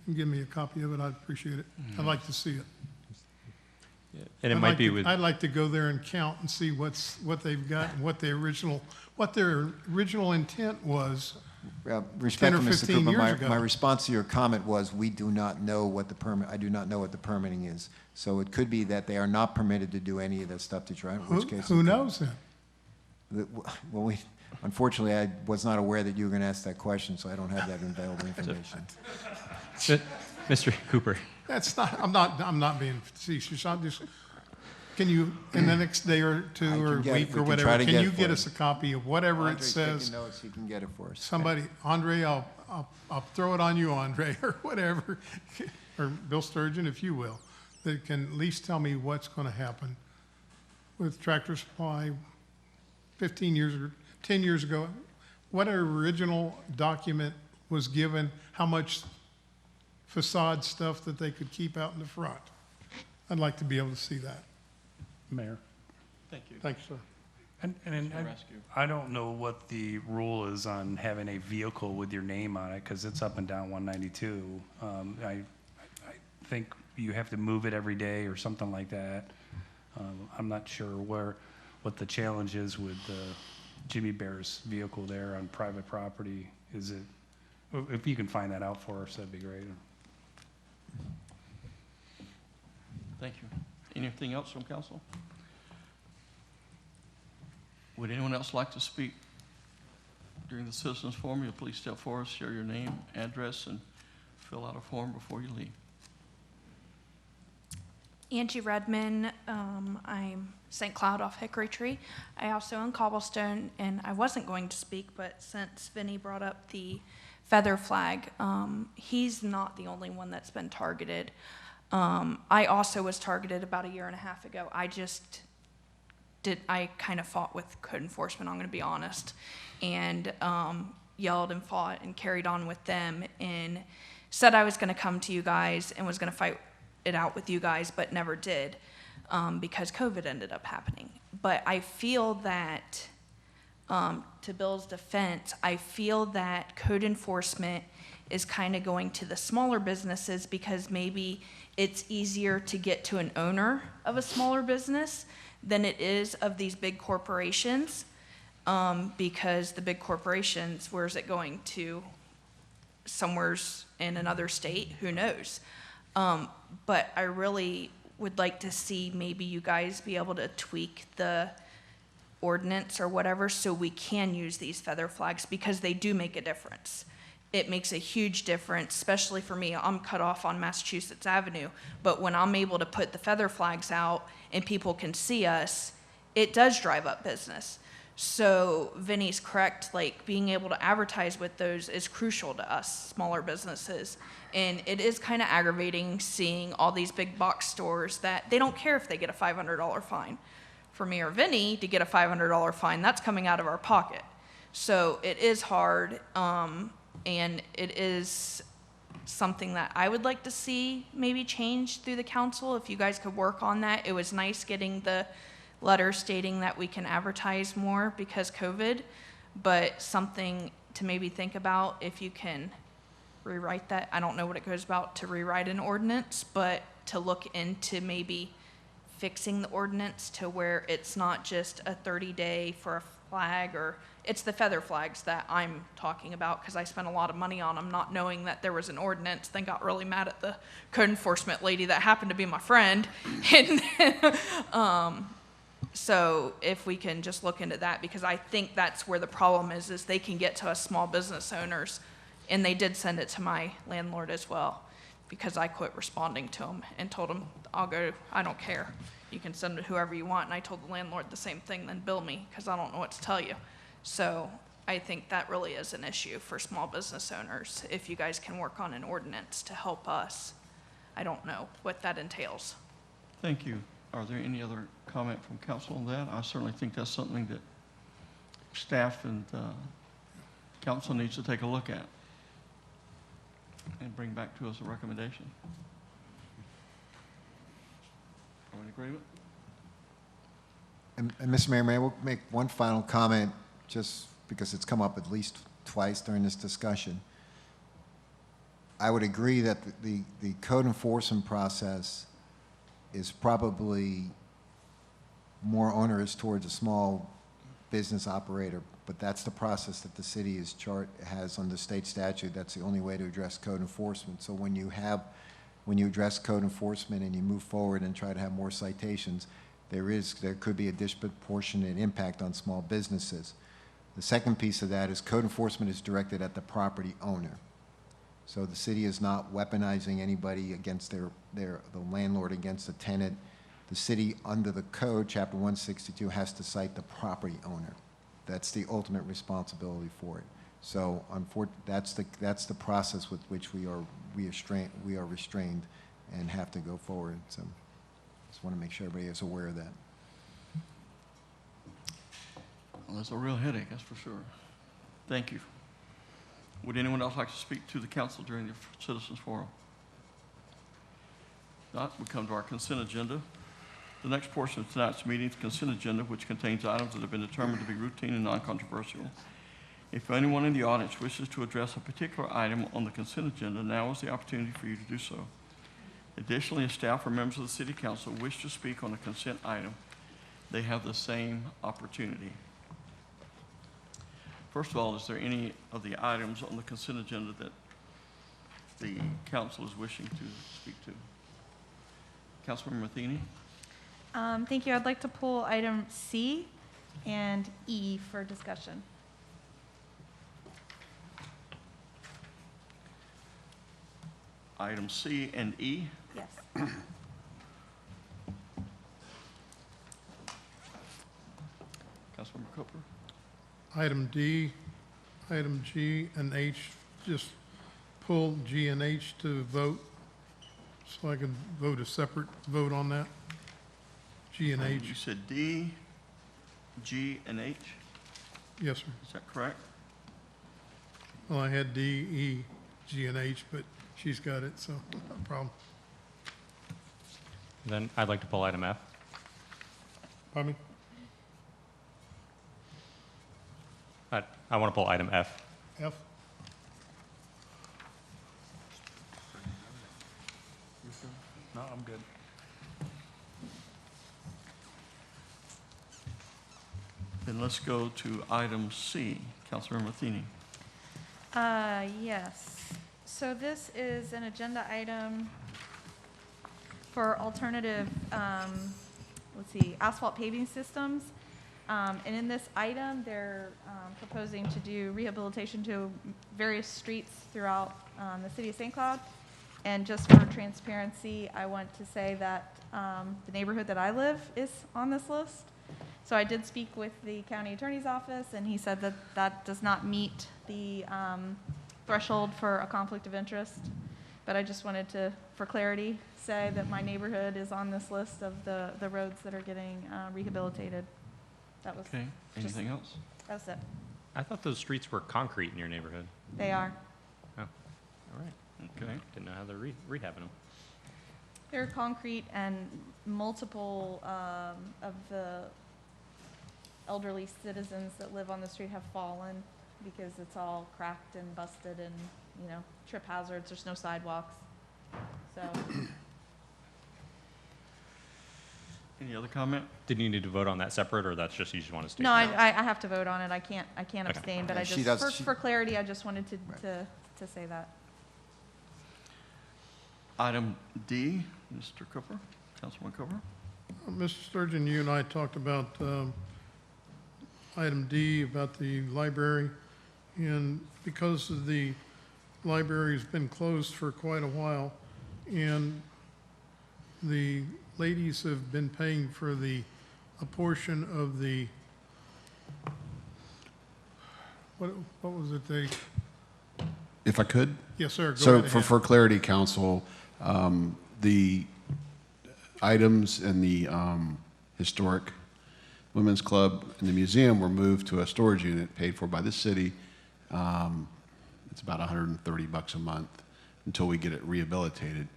and give me a copy of it? I'd appreciate it. I'd like to see it. And it I'd might like be to- with, I'd like to go there and count and see what they've got and what their original intent was Respectfully, Mr. 15 Cooper, years ago. my response to your comment was, we do not know what the permit, I do not know what the permitting is. So it could be that they are not permitted to do any of that stuff that you're, in which case. Who knows then? Well, unfortunately, I was not aware that you were going to ask that question, so I don't have that available information. Mr. Cooper. That's not, I'm not being facetious. I'm just, can you, in the next day or two I can or get it. week We or can try whatever, to can get you it for get you. us a copy of whatever it Andre's says? taking notes, he can get it for us. Somebody, Andre, I'll throw it on you, Andre, or whatever, or Bill Sturgeon, if you will, that can at least tell me what's going to happen with Tractor Supply 15 years or 10 years ago. What original document was given, how much facade stuff that they could keep out in the front? I'd like to be able to see that. Mayor. Thank you. Thanks, sir. And Mr. Rescue. I don't know what the rule is on having a vehicle with your name on it, because it's up and down 192. I think you have to move it every day or something like that. I'm not sure what the challenge is with Jimmy Bear's vehicle there on private property. Is it, if you can find that out for us, that'd be great. Thank you. Anything else from council? Would anyone else like to speak during the citizens forum? You'll please step forward, share your name, address, and fill out a form before you leave. Angie Redman, I'm St. Cloud off Hickory Tree. I also own Cobblestone, and I wasn't going to speak, but since Vinny brought up the feather flag, he's not the only one that's been targeted. I also was targeted about a year and a half ago. I kind of fought with code enforcement, I'm going to be honest, and yelled and fought and carried on with them and said I was going to come to you guys and was going to fight it out with you guys, but never did because COVID ended up happening. But I feel that, to Bill's defense, I feel that code enforcement is kind of going to the smaller businesses because maybe it's easier to get to an owner of a smaller business than it is of these big corporations, because the big corporations, where's it going to? Somewhere's in another state, who knows? But I really would like to see maybe you guys be able to tweak the ordinance or whatever so we can use these feather flags because they do make a difference. It makes a huge difference, especially for me. I'm cut off on Massachusetts Avenue, but when I'm able to put the feather flags out and people can see us, it does drive up business. So Vinny's correct, like being able to advertise with those is crucial to us, smaller businesses. And it is kind of aggravating seeing all these big box stores that they don't care if they get a $500 fine. For me or Vinny to get a $500 fine, that's coming out of our pocket. So it is hard. And it is something that I would like to see maybe change through the council. If you guys could work on that. It was nice getting the letter stating that we can advertise more because COVID, but something to maybe think about if you can rewrite that. I don't know what it goes about to rewrite an ordinance, but to look into maybe fixing the ordinance to where it's not just a 30-day for a flag, or it's the feather flags that I'm talking about because I spent a lot of money on them not knowing that there was an ordinance, then got really mad at the code enforcement lady that happened to be my friend. And so if we can just look into that, because I think that's where the problem is they can get to us small business owners, and they did send it to my landlord as well because I quit responding to him and told him, I don't care. You can send it to whoever you want. And I told the landlord the same thing, then bill me because I don't know what to tell you. So I think that really is an issue for small business owners. If you guys can work on an ordinance to help us, I don't know what that entails. Thank you. Are there any other comment from council on that? I certainly think that's something that staff and council needs to take a look at and bring back to us a recommendation. Are we in agreement? And Mr. Mayor, may I make one final comment, just because it's come up at least twice during this discussion? I would agree that the code enforcement process is probably more onerous towards a small business operator But that's the process that the city has under state statute. That's the only way to address code enforcement. So when you address code enforcement and you move forward and try to have more citations, there could be a disproportionate impact on small businesses. The second piece of that is code enforcement is directed at the property owner. So the city is not weaponizing anybody against the landlord against the tenant. The city, under the code, Chapter 162, has to cite the property owner. That's the ultimate responsibility for it. So that's the process with which we are restrained and have to go forward. So just want to make sure everybody is aware of that. Well, that's a real headache, that's for sure. Thank you. Would anyone else like to speak to the council during the citizens forum? Not, we come to our consent agenda. The next portion of tonight's meeting is the consent agenda, which contains items that have been determined to be routine and non-controversial. If anyone in the audience wishes to address a particular item on the consent agenda, now is the opportunity for you to do so. Additionally, if staff or members of the City Council wish to speak on a consent item, they have the same opportunity. First of all, is there any of the items on the consent agenda that the council is wishing to speak to? Councilmember Matheny? Thank you. I'd like to pull item C and E for discussion. Item C and E? Yes. Councilmember Cooper? Item D, item G and H, just pull G and H to vote, so I can vote a separate vote on that. G and H. You said D, G, and H? Yes, sir. Is that correct? Well, I had D, E, G, and H, but she's got it, so no problem. Then I'd like to pull item F. Pardon me? I want to pull item F. F? No, I'm good. Then let's go to item C. Councilmember Matheny. Yes. So this is an agenda item for alternative, asphalt paving systems. And in this item, they're proposing to do rehabilitation to various streets throughout the city of St. Cloud. And just for transparency, I want to say that the neighborhood that I live is on this list. So I did speak with the county attorney's office, and he said that that does not meet the threshold for a conflict of interest. But I just wanted to, for clarity, say that my neighborhood is on this list of the roads that are getting rehabilitated. That was Okay. Anything else? That's it. I thought those streets were concrete in your neighborhood. They are. Oh, all right. Okay. Didn't know how they're rehabbing them. They're concrete, and multiple of the elderly citizens that live on the street have fallen because it's all cracked and busted and, trip hazards. There's no sidewalks. So, Any other comment? Did you need to vote on that separate, or that's just you just want to state? no, that? I have to vote on it. I can't Okay. abstain, but Yeah, I she just, does- for clarity, I just wanted to say that. Item D, Mr. Cooper, Councilman Cooper. Mr. Sturgeon, you and I talked about item D, about the library, and because of the library's been closed for quite a while, and the ladies have been paying for a portion of the, what was it, If I could? yes, sir, go So right ahead. for clarity, council, the items in the historic women's club and the museum were moved to a storage unit paid for by the city. It's about $130 a month until we get it rehabilitated.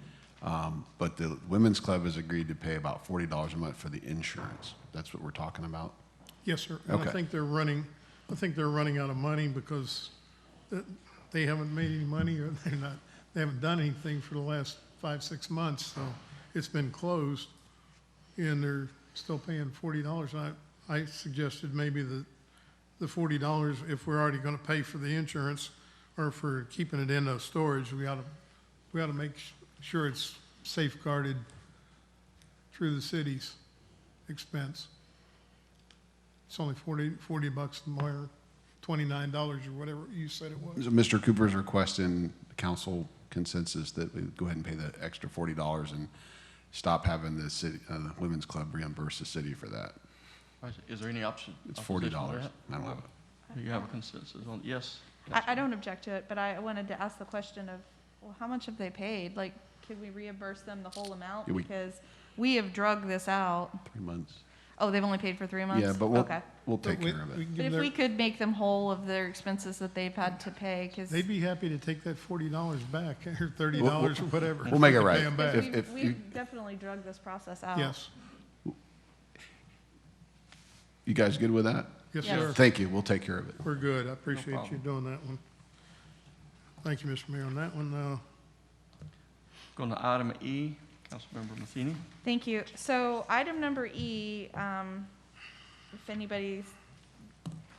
But the women's club has agreed to pay about $40 a month for the insurance. That's what we're talking about. Yes, sir. And I Okay. think they're running out of money because they haven't made any money, or they haven't done anything for the last 5-6 months. So it's been closed, and they're still paying $40. I suggested maybe that the $40 if we're already gonna pay for the insurance or for keeping it in a storage. We oughta make sure it's safeguarded through the city's expense. It's only $40 more, $29 or whatever you said it was. So Mr. Cooper's requesting council consensus that we go ahead and pay the extra $40 and stop having the city, the women's club reimburse the city for that. Is there any option? It's opposition to $40. that? I don't know. Do you have a consensus on, yes? I don't object to it, but I wanted to ask the question of, well, how much have they paid? Like, can we reimburse them the whole amount? Yeah, Because we have drug this out. 3 months. Oh, they've only paid for 3 months? Yeah, but Okay. we'll take care of it. But if we could make them whole of their expenses that they've had to pay, because. They'd be happy to take that $40 back, or $30 or whatever. We'll make it Pay right. 'em back. We've definitely drugged this process out. Yes, You guys good with that? yes, Yes. sir. Thank you. We'll take care of it. We're good. I appreciate you problem. doing that one. Thank you, Mr. Mayor, on that one. Going to item E, Councilmember Matheny. Thank you. So item number E, if anybody's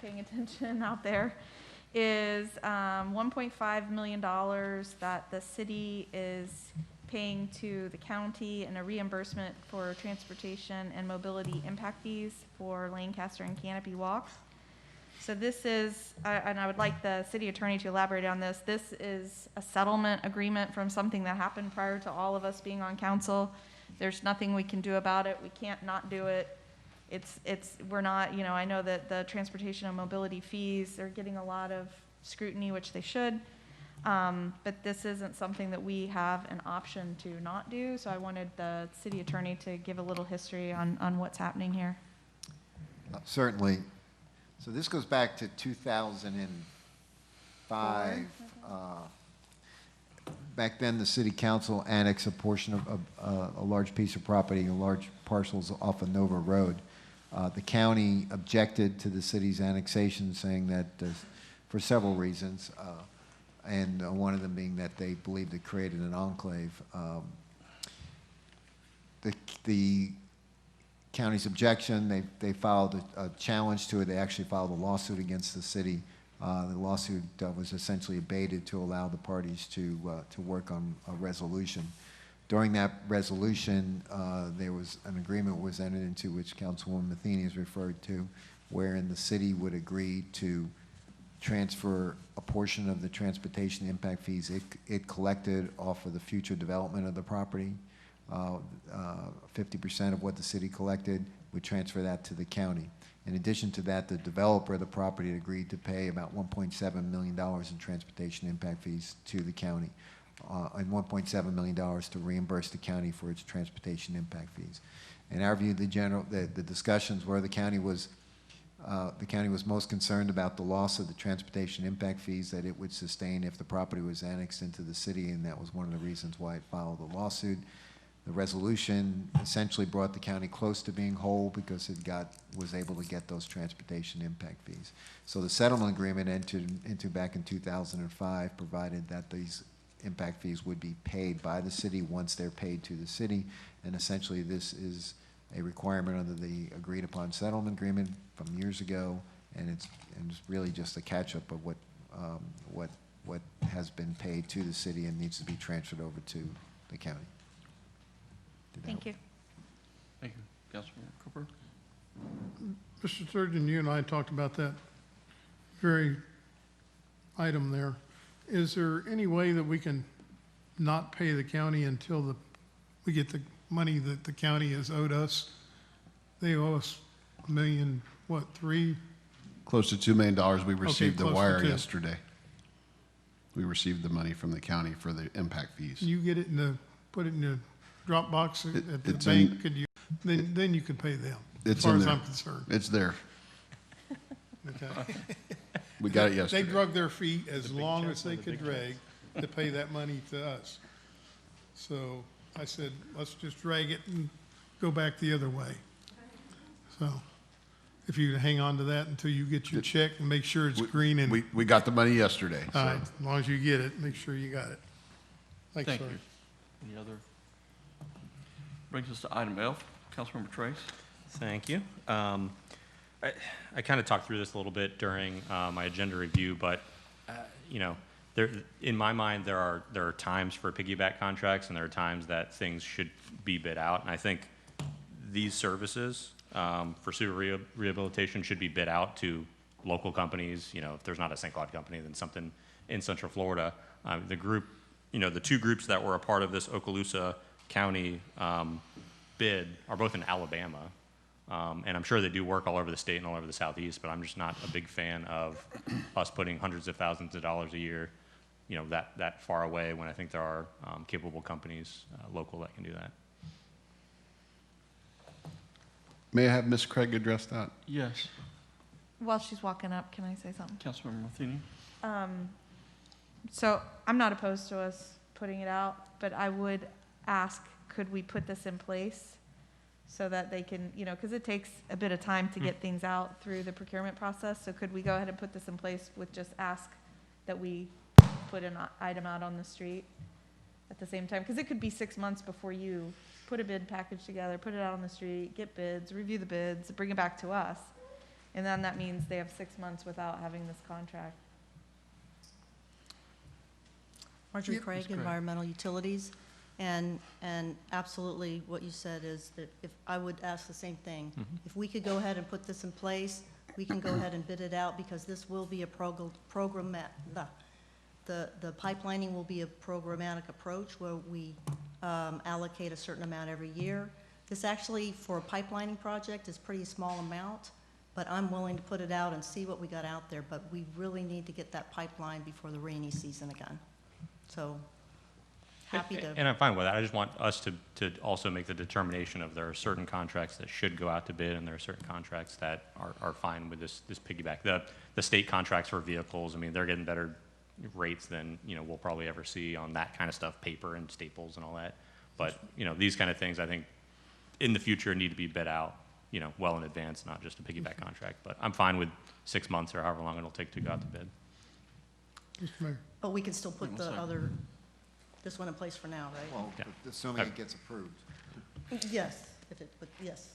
paying attention out there, is $1.5 million that the city is paying to the county in a reimbursement for transportation and mobility impact fees for Lancaster and Canopy Walk. So this is, and I would like the city attorney to elaborate on this, this is a settlement agreement from something that happened prior to all of us being on council. There's nothing we can do about it. We can't not do it. We're not, you know, I know that the transportation and mobility fees, they're getting a lot of scrutiny, which they should. But this isn't something that we have an option to not do. So I wanted the city attorney to give a little history on what's happening here. Certainly. So this goes back to 2005. Back then, the city council annexed a portion of a large piece of property, large parcels off of Nova Road. The county objected to the city's annexation, saying that for several reasons, and one of them being that they believed it created an enclave. The county's objection, they filed a challenge to it. They actually filed a lawsuit against the city. The lawsuit was essentially abated to allow the parties to work on a resolution. During that resolution, there was an agreement was entered into, which Councilwoman Matheny has referred to, wherein the city would agree to transfer a portion of the transportation impact fees it collected off of the future development of the property. 50% of what the city collected would transfer that to the county. In addition to that, the developer of the property had agreed to pay about $1.7 million in transportation impact fees to the county, and $1.7 million to reimburse the county for its transportation impact fees. In our view, the discussions were the county was most concerned about the loss of the transportation impact fees that it would sustain if the property was annexed into the city, and that was one of the reasons why it filed the lawsuit. The resolution essentially brought the county close to being whole because it was able to get those transportation impact fees. So the settlement agreement entered into back in 2005 provided that these impact fees would be paid by the city once they're paid to the city, and essentially this is a requirement under the agreed upon settlement agreement from years ago, and it's really just a catch-up of what has been paid to the city and needs to be transferred over to the county. Thank you. Thank you. Councilmember Cooper? Mr. Surgeon, you and I talked about that very item there. Is there any way that we can not pay the county until we get the money that the county has owed us? They owe us $1 million, what, 3? Close to $2 million. We received the close to wire 2. yesterday. We received the money from the county for the impact fees. Can you get it put it in the Dropbox at the It's bank? in- Could you, then you could pay them, as It's far in as there. I'm concerned. It's there. Okay. We got it They yesterday. drug their feet as long as they could drag to pay that money to us. So I said, let's just drag it and go back the other way. So if you hang on to that until you get your check and make sure it's green and, We got the money yesterday. all so. right, as long as you get it, make sure you got it. Thanks, Thank sir. you. Any other? Brings us to item F. Councilmember Trace? Thank you. I kind of talked through this a little bit during my agenda review, but you know, in my mind, there are times for piggyback contracts, and there are times that things should be bid out. And I think these services for sewer rehabilitation should be bid out to local companies. You know, if there's not a St. Cloud company, then something in Central Florida. The group, you know, the two groups that were a part of this Okaloosa County bid are both in Alabama. And I'm sure they do work all over the state and all over the Southeast, but I'm just not a big fan of us putting hundreds of thousands of dollars a year, you know, that far away, when I think there are capable companies local that can do that. May I have Ms. Craig address that? Yes, While she's walking up, can I say something? Councilmember Matheny. So I'm not opposed to us putting it out, but I would ask, could we put this in place so that they can, you know, because it takes a bit of time to get things out through the procurement process. So could we go ahead and put this in place with just ask that we put an item out on the street at the same time? Because it could be 6 months before you put a bid package together, put it out on the street, get bids, review the bids, bring it back to us. And then that means they have 6 months without having this contract. Marjorie Yep, Craig, Ms. Craig. Environmental Utilities, and absolutely what you said is that if, I would ask the same thing. If we could go ahead and put this in place, we can go ahead and bid it out, because this will be a program, the pipelining will be a programmatic approach where we allocate a certain amount every year. This actually, for a pipelining project, is pretty small amount, but I'm willing to put it out and see what we got out there, but we really need to get that pipeline before the rainy season again. So, happy to. And I'm fine with that. I just want us to also make the determination of there are certain contracts that should go out to bid, and there are certain contracts that are fine with this piggyback. The state contracts for vehicles, I mean, they're getting better rates than, you know, we'll probably ever see on that kind of stuff, paper and staples and all that. But, you know, these kind of things, I think, in the future need to be bid out, you know, well in advance, not just a piggyback contract. But I'm fine with 6 months or however long it'll take to go out to bid. Mr. Mayor. But we can still put Wait the one second. other, this one in place for now, right? Well, Yeah. assuming it gets approved. Yes, if it, but yes.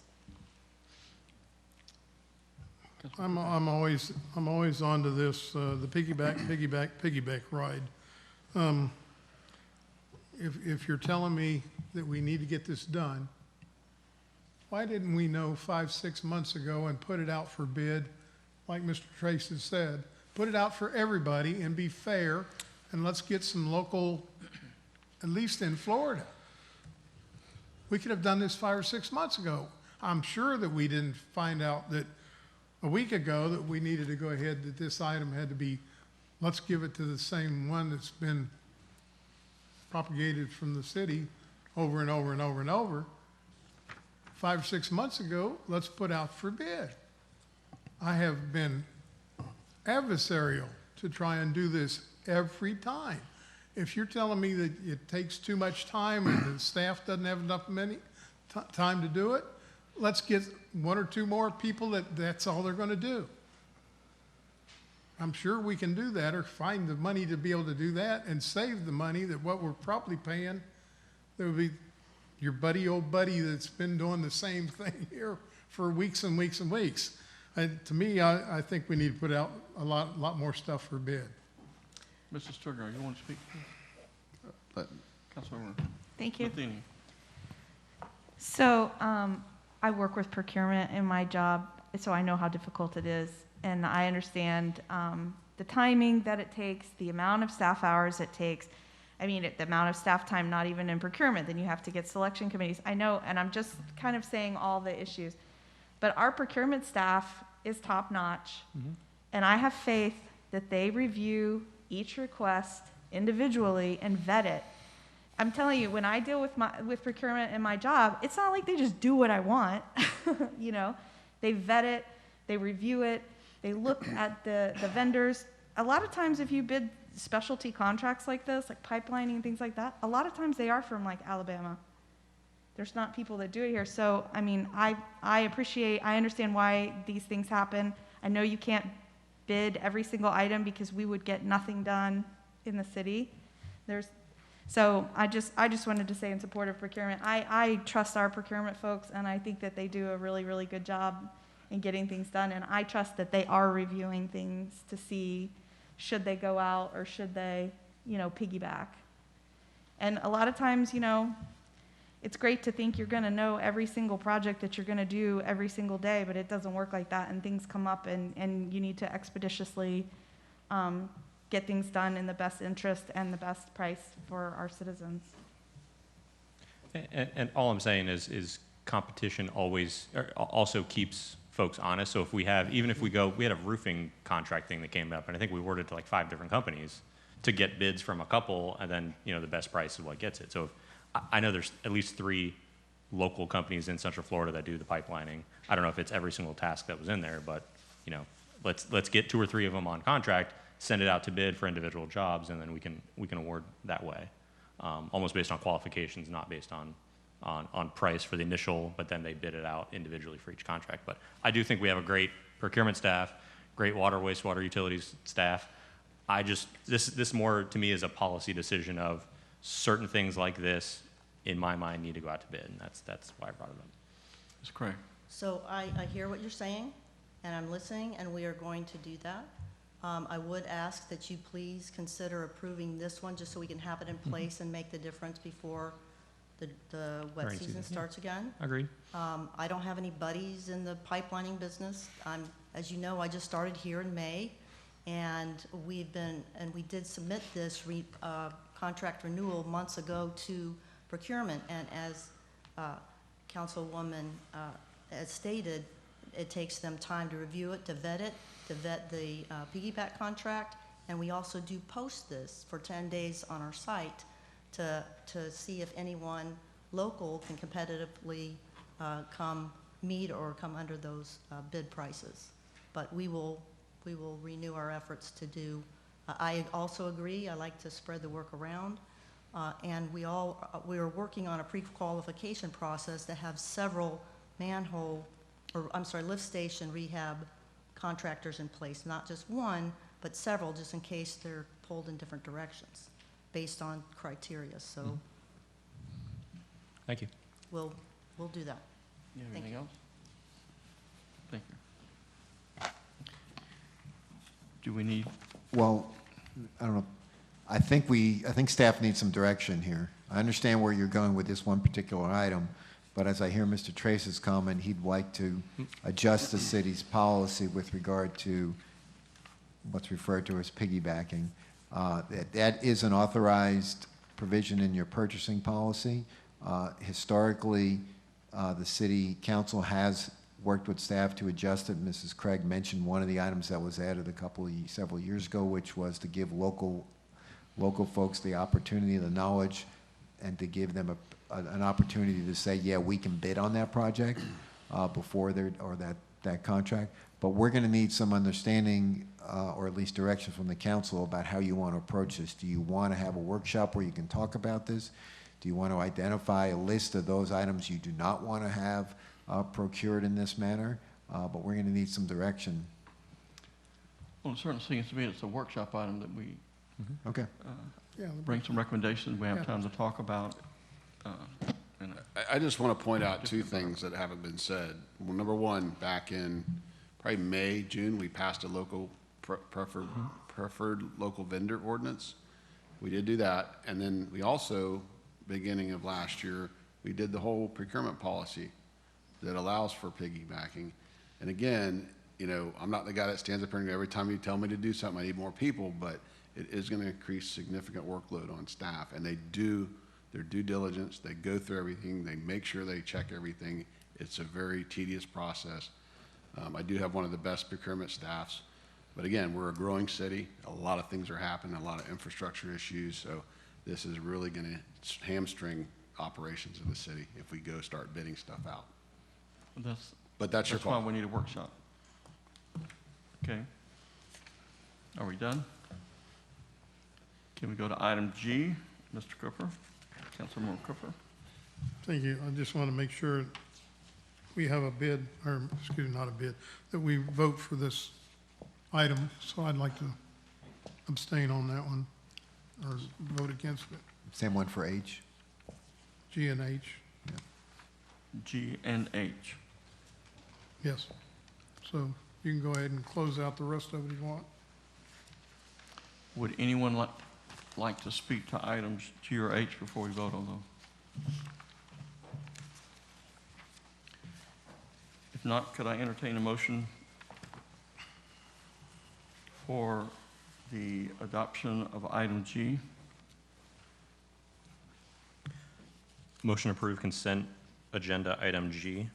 I'm always onto this, the piggyback ride. If you're telling me that we need to get this done, why didn't we know 5, 6 months ago and put it out for bid, like Mr. Trace has said? Put it out for everybody and be fair, and let's get some local, at least in Florida. We could have done this 5 or 6 months ago. I'm sure that we didn't find out that a week ago that we needed to go ahead, that this item had to be, let's give it to the same one that's been propagated from the city over and over and over and over. 5 or 6 months ago, let's put out for bid. I have been adversarial to try and do this every time. If you're telling me that it takes too much time and the staff doesn't have enough time to do it, let's get 1 or 2 more people that's all they're going to do. I'm sure we can do that, or find the money to be able to do that and save the money that what we're probably paying. There would be your old buddy that's been doing the same thing here for weeks and weeks and weeks. And to me, I think we need to put out a lot more stuff for bid. Mr. Sturgeon, you want to speak? Councilmember Thank you. Matheny. So I work with procurement in my job, so I know how difficult it is. And I understand the timing that it takes, the amount of staff hours it takes. I mean, the amount of staff time, not even in procurement, then you have to get selection committees. I know, and I'm just kind of saying all the issues. But our procurement staff is top-notch. And I have faith that they review each request individually and vet it. I'm telling you, when I deal with procurement in my job, it's not like they just do what I want. You know, they vet it, they review it, they look at the vendors. A lot of times if you bid specialty contracts like this, like pipelining and things like that, a lot of times they are from like Alabama. There's not people that do it here. So, I mean, I understand why these things happen. I know you can't bid every single item because we would get nothing done in the city. So I just wanted to say in support of procurement, I trust our procurement folks, and I think that they do a really, really good job. and getting things done. And I trust that they are reviewing things to see should they go out or should they, piggyback. And a lot of times, it's great to think you're going to know every single project that you're going to do every single day, but it doesn't work like that, and things come up, and you need to expeditiously get things done in the best interest and the best price for our citizens. And all I'm saying is competition also keeps folks honest. So if we had a roofing contract thing that came up, and I think we awarded to like 5 different companies to get bids from a couple, and then, the best price is what gets it. So I know there's at least 3 local companies in Central Florida that do the pipelining. I don't know if it's every single task that was in there, but, let's get 2 or 3 of them on contract, send it out to bid for individual jobs, and then we can award that way. Almost based on qualifications, not based on price for the initial, but then they bid it out individually for each contract. But I do think we have a great procurement staff, great water, wastewater, utilities staff. This more to me is a policy decision of certain things like this, in my mind, need to go out to bid, and that's why I brought it up. That's correct. So I hear what you're saying, and I'm listening, and we are going to do that. I would ask that you please consider approving this one, just so we can have it in place and make the difference before the wet Rain season season, starts again. Agreed. I don't have any buddies in the pipelining business. As you know, I just started here in May, and we did submit this contract renewal months ago to procurement, and as Councilwoman has stated, it takes them time to review it, to vet the piggyback contract, and we also do post this for 10 days on our site to see if anyone local can competitively come meet or come under those bid prices. But we will renew our efforts to do. I also agree. I like to spread the work around, and we are working on a pre-qualification process to have several lift station rehab contractors in place, not just one, but several, just in case they're pulled in different directions based on criteria. So Thank you. we'll do that. You have Thank anything you. else? Thank you. Do we need, Well, I don't know. I think staff needs some direction here. I understand where you're going with this one particular item, but as I hear Mr. Trace's comment, he'd like to adjust the city's policy with regard to what's referred to as piggybacking. That is an authorized provision in your purchasing policy. Historically, the city council has worked with staff to adjust it. Mrs. Craig mentioned one of the items that was added several years ago, which was to give local folks the opportunity, the knowledge, and to give them an opportunity to say, yeah, we can bid on that project before that contract. But we're going to need some understanding or at least direction from the council about how you want to approach this. Do you want to have a workshop where you can talk about this? Do you want to identify a list of those items you do not want to have procured in this manner? But we're going to need some direction. well, it certainly seems to me it's a workshop item that we Okay. bring some recommendations we have time to talk about. I just want to point out 2 things that haven't been said. Well, number one, back in probably May, June, we passed a local preferred local vendor ordinance. We did do that. And then we also, beginning of last year, we did the whole procurement policy that allows for piggybacking. And again, I'm not the guy that stands up here and every time you tell me to do something, I need more people, but it is going to increase significant workload on staff. And they do their due diligence. They go through everything. They make sure they check everything. It's a very tedious process. I do have one of the best procurement staffs. But again, we're a growing city. A lot of things are happening, a lot of infrastructure issues. So this is really going to hamstring operations of the city if we go start bidding stuff out. But that's your why call. we need a workshop. Okay. Are we done? Can we go to item G, Mr. Cooper? Councilman Cooper? Thank you. I just want to make sure we have a bid, or excuse me, not a bid, that we vote for this item. So I'd like to abstain on that one or vote against it. Same one for H. G and H. G and H. Yes. so you can go ahead and close out the rest of it if you want. Would anyone like to speak to items G or H before we vote on them? If not, could I entertain a motion for the adoption of item G? Motion to approve consent agenda item G.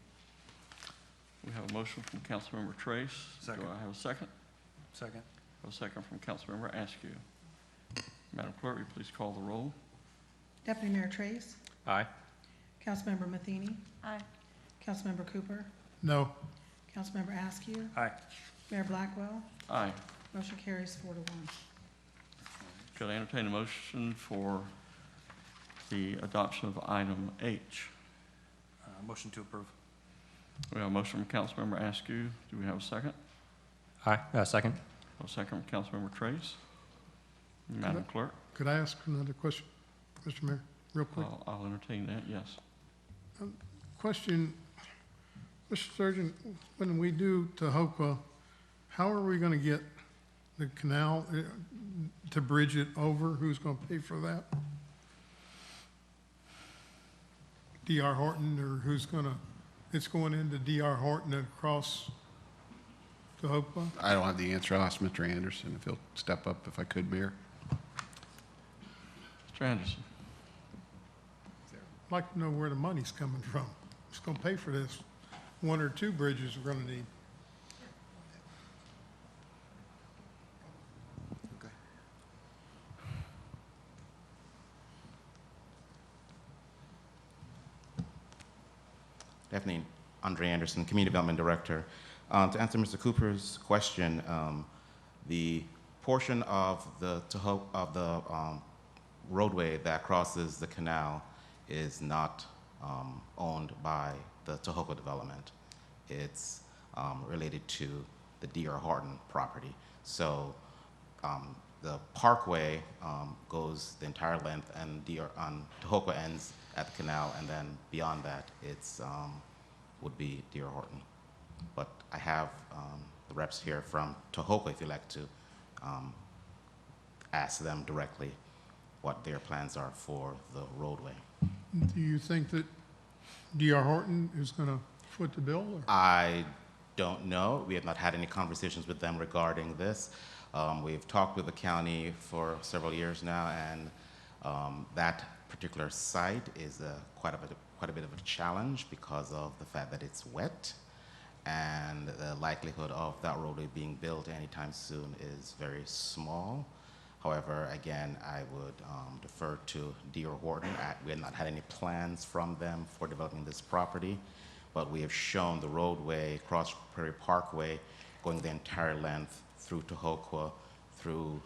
We have a motion from Councilmember Trace. Second. Do I have a second? Second. A second from Councilmember Askew. Madam Clerk, will you please call the roll? Deputy Mayor Trace, Aye. Councilmember Matheny, Aye. Councilmember Cooper, No, Councilmember Askew, Aye. Mayor Blackwell, Aye. motion carries 4 to 1. Could I entertain a motion for the adoption of item H? Motion to approve. We have a motion from Councilmember Askew. Do we have a second? Aye. Second. A second from Councilmember Trace. Madam Clerk, could I ask another question, Mr. Mayor, real quick? I'll entertain that, yes. Question, Mr. Surgeon, when we do Tohoku, how are we going to get the canal to bridge it over? Who's going to pay for that? D.R. Horton, or who's going to, it's going into D.R. Horton and across Tohoku? I don't have the answer. I'll ask Mr. Anderson if he'll step up if I could, Mayor. Mr. Anderson. I'd like to know where the money's coming from. Who's going to pay for this? 1 or 2 bridges we're going to need. Definitely, Andre Anderson, Community Development Director. To answer Mr. Cooper's question, the portion of the roadway that crosses the canal is not owned by the Tohoku development. It's related to the D.R. Horton property. So the parkway goes the entire length, and Tohoku ends at the canal, and then beyond that, it's would be D.R. Horton. But I have the reps here from Tohoku if you'd like to ask them directly what their plans are for the roadway. Do you think that D.R. Horton is going to foot the bill? Or? I don't know. We have not had any conversations with them regarding this. We've talked with the county for several years now, and that particular site is quite a bit of a challenge because of the fact that it's wet, and the likelihood of that roadway being built anytime soon is very small. However, again, I would defer to D.R. Horton. We have not had any plans from them for developing this property, but we have shown the roadway, Cross Prairie Parkway, going the entire length through Tohoku, through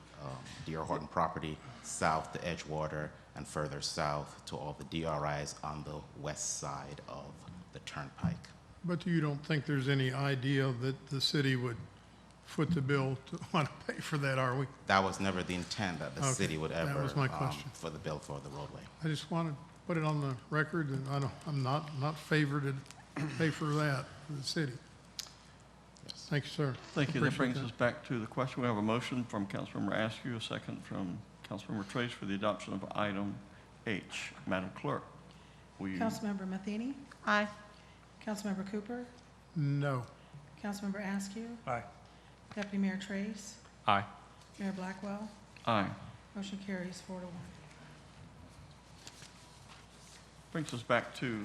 D.R. Horton property, south to Edgewater, and further south to all the DRIs on the west side of the turnpike. But you don't think there's any idea that the city would foot the bill to want to pay for that, are we? That was never the intent that the Okay, city would ever that was my question. for the bill for the roadway. I just want to put it on the record, and I'm not favored to pay for that for the city. Yes. Thank you, sir. Thank you. That Appreciate brings us back to the question. We have a motion from Councilmember Askew, a second from Councilmember Trace for the adoption of item H. Madam Clerk, will you? Councilmember Matheny, Aye. Councilmember Cooper, No. Councilmember Askew, Aye. Deputy Mayor Trace, Aye. Mayor Blackwell, Aye. motion carries 4 to 1. Brings us back to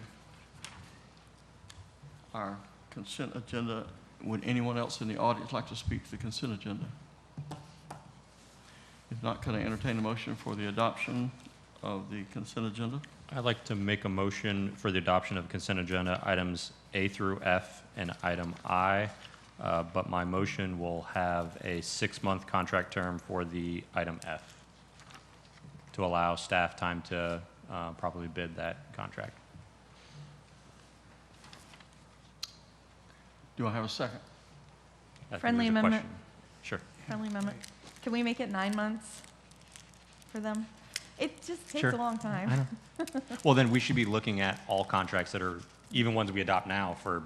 our consent agenda. Would anyone else in the audience like to speak to the consent agenda? If not, could I entertain a motion for the adoption of the consent agenda? I'd like to make a motion for the adoption of consent agenda items A through F and item I, but my motion will have a 6-month contract term for the item F to allow staff time to properly bid that contract. Do I have a second? I think Friendly there's a amendment. question. Sure. Friendly amendment. Can we make it 9 months for them? It just takes Sure. a long time. I know. Well, then we should be looking at all contracts that are, even ones we adopt now for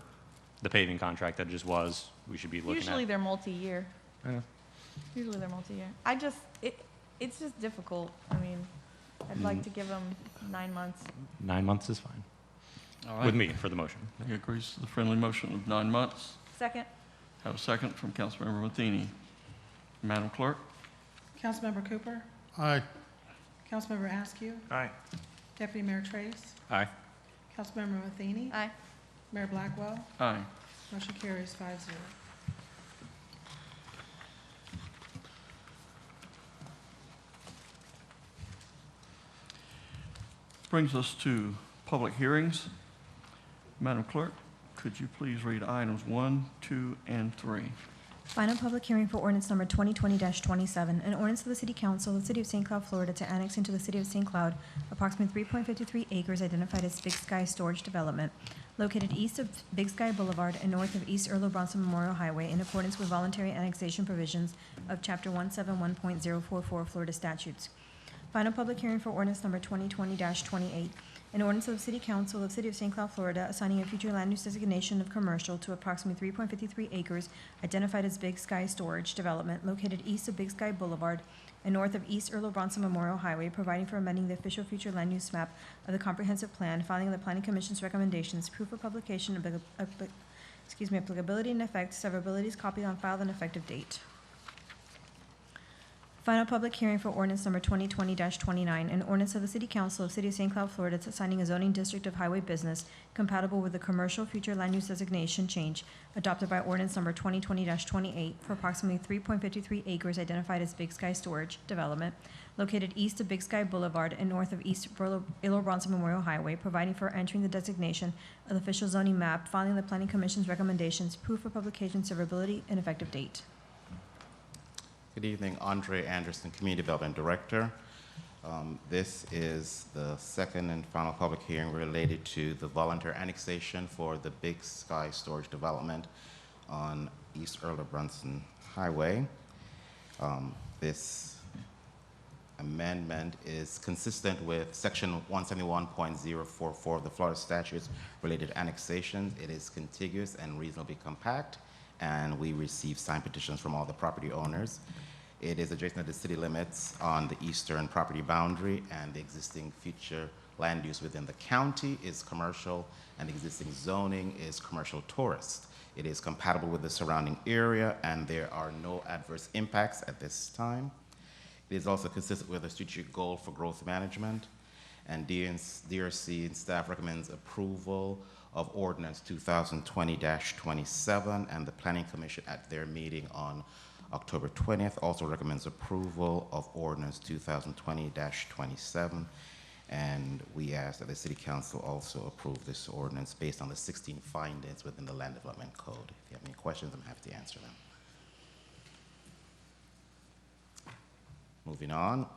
the paving contract that just was, we should be looking Usually at. they're multi-year. Yeah. Usually they're multi-year. It's just difficult. I mean, I'd like to give them 9 months. 9 months is fine. All right. With me for the motion. He agrees to the friendly motion of 9 months. Second. Have a second from Councilmember Matheny. Madam Clerk? Councilmember Cooper? Aye. Councilmember Askew? Aye. Deputy Mayor Trace? Aye. Councilmember Matheny? Aye. Mayor Blackwell? Aye. Motion carries 5-0. Brings us to public hearings. Madam Clerk, could you please read items 1, 2, and 3? Final public hearing for ordinance number 2020-27, an ordinance of the City Council of the City of St. Cloud, Florida to annex into the City of St. Cloud approximately 3.53 acres identified as Big Sky Storage Development located east of Big Sky Boulevard and north of East Earl Bronson Memorial Highway in accordance with voluntary annexation provisions of Chapter 171.044 Florida statutes. Final public hearing for ordinance number 2020-28, an ordinance of the City Council of the City of St. Cloud, Florida, assigning a future land use designation of commercial to approximately 3.53 acres identified as Big Sky Storage Development located east of Big Sky Boulevard and north of East Earl Bronson Memorial Highway, providing for amending the official future land use map of the comprehensive plan, filing the Planning Commission's recommendations, proof of publication, applicability and effect, severability is copied on file and effective date. Final public hearing for ordinance number 2020-29, an ordinance of the City Council of City of St. Cloud, Florida, assigning a zoning district of highway business compatible with the commercial future land use designation change adopted by ordinance number 2020-28 for approximately 3.53 acres identified as Big Sky Storage Development located east of Big Sky Boulevard and north of East Earl Bronson Memorial Highway, providing for entering the designation of the official zoning map, filing the Planning Commission's recommendations, proof of publication, severability, and effective date. Good evening, Andre Anderson, Community Development Director. This is the second and final public hearing related to the voluntary annexation for the Big Sky Storage Development on East Earl Brunson Highway. This amendment is consistent with Section 171.044 of the Florida statutes related to annexations. It is contiguous and reasonably compact, and we received signed petitions from all the property owners. It is adjacent to the city limits on the eastern property boundary, and the existing future land use within the county is commercial, and the existing zoning is commercial tourist. It is compatible with the surrounding area, and there are no adverse impacts at this time. It is also consistent with a strategic goal for growth management, and DRC and staff recommends approval of Ordinance 2020-27, and the Planning Commission at their meeting on October 20th also recommends approval of Ordinance 2020-27, and we ask that the City Council also approve this ordinance based on the 16 findings within the Land Development Code. If you have any questions, I'm happy to answer them. Moving on,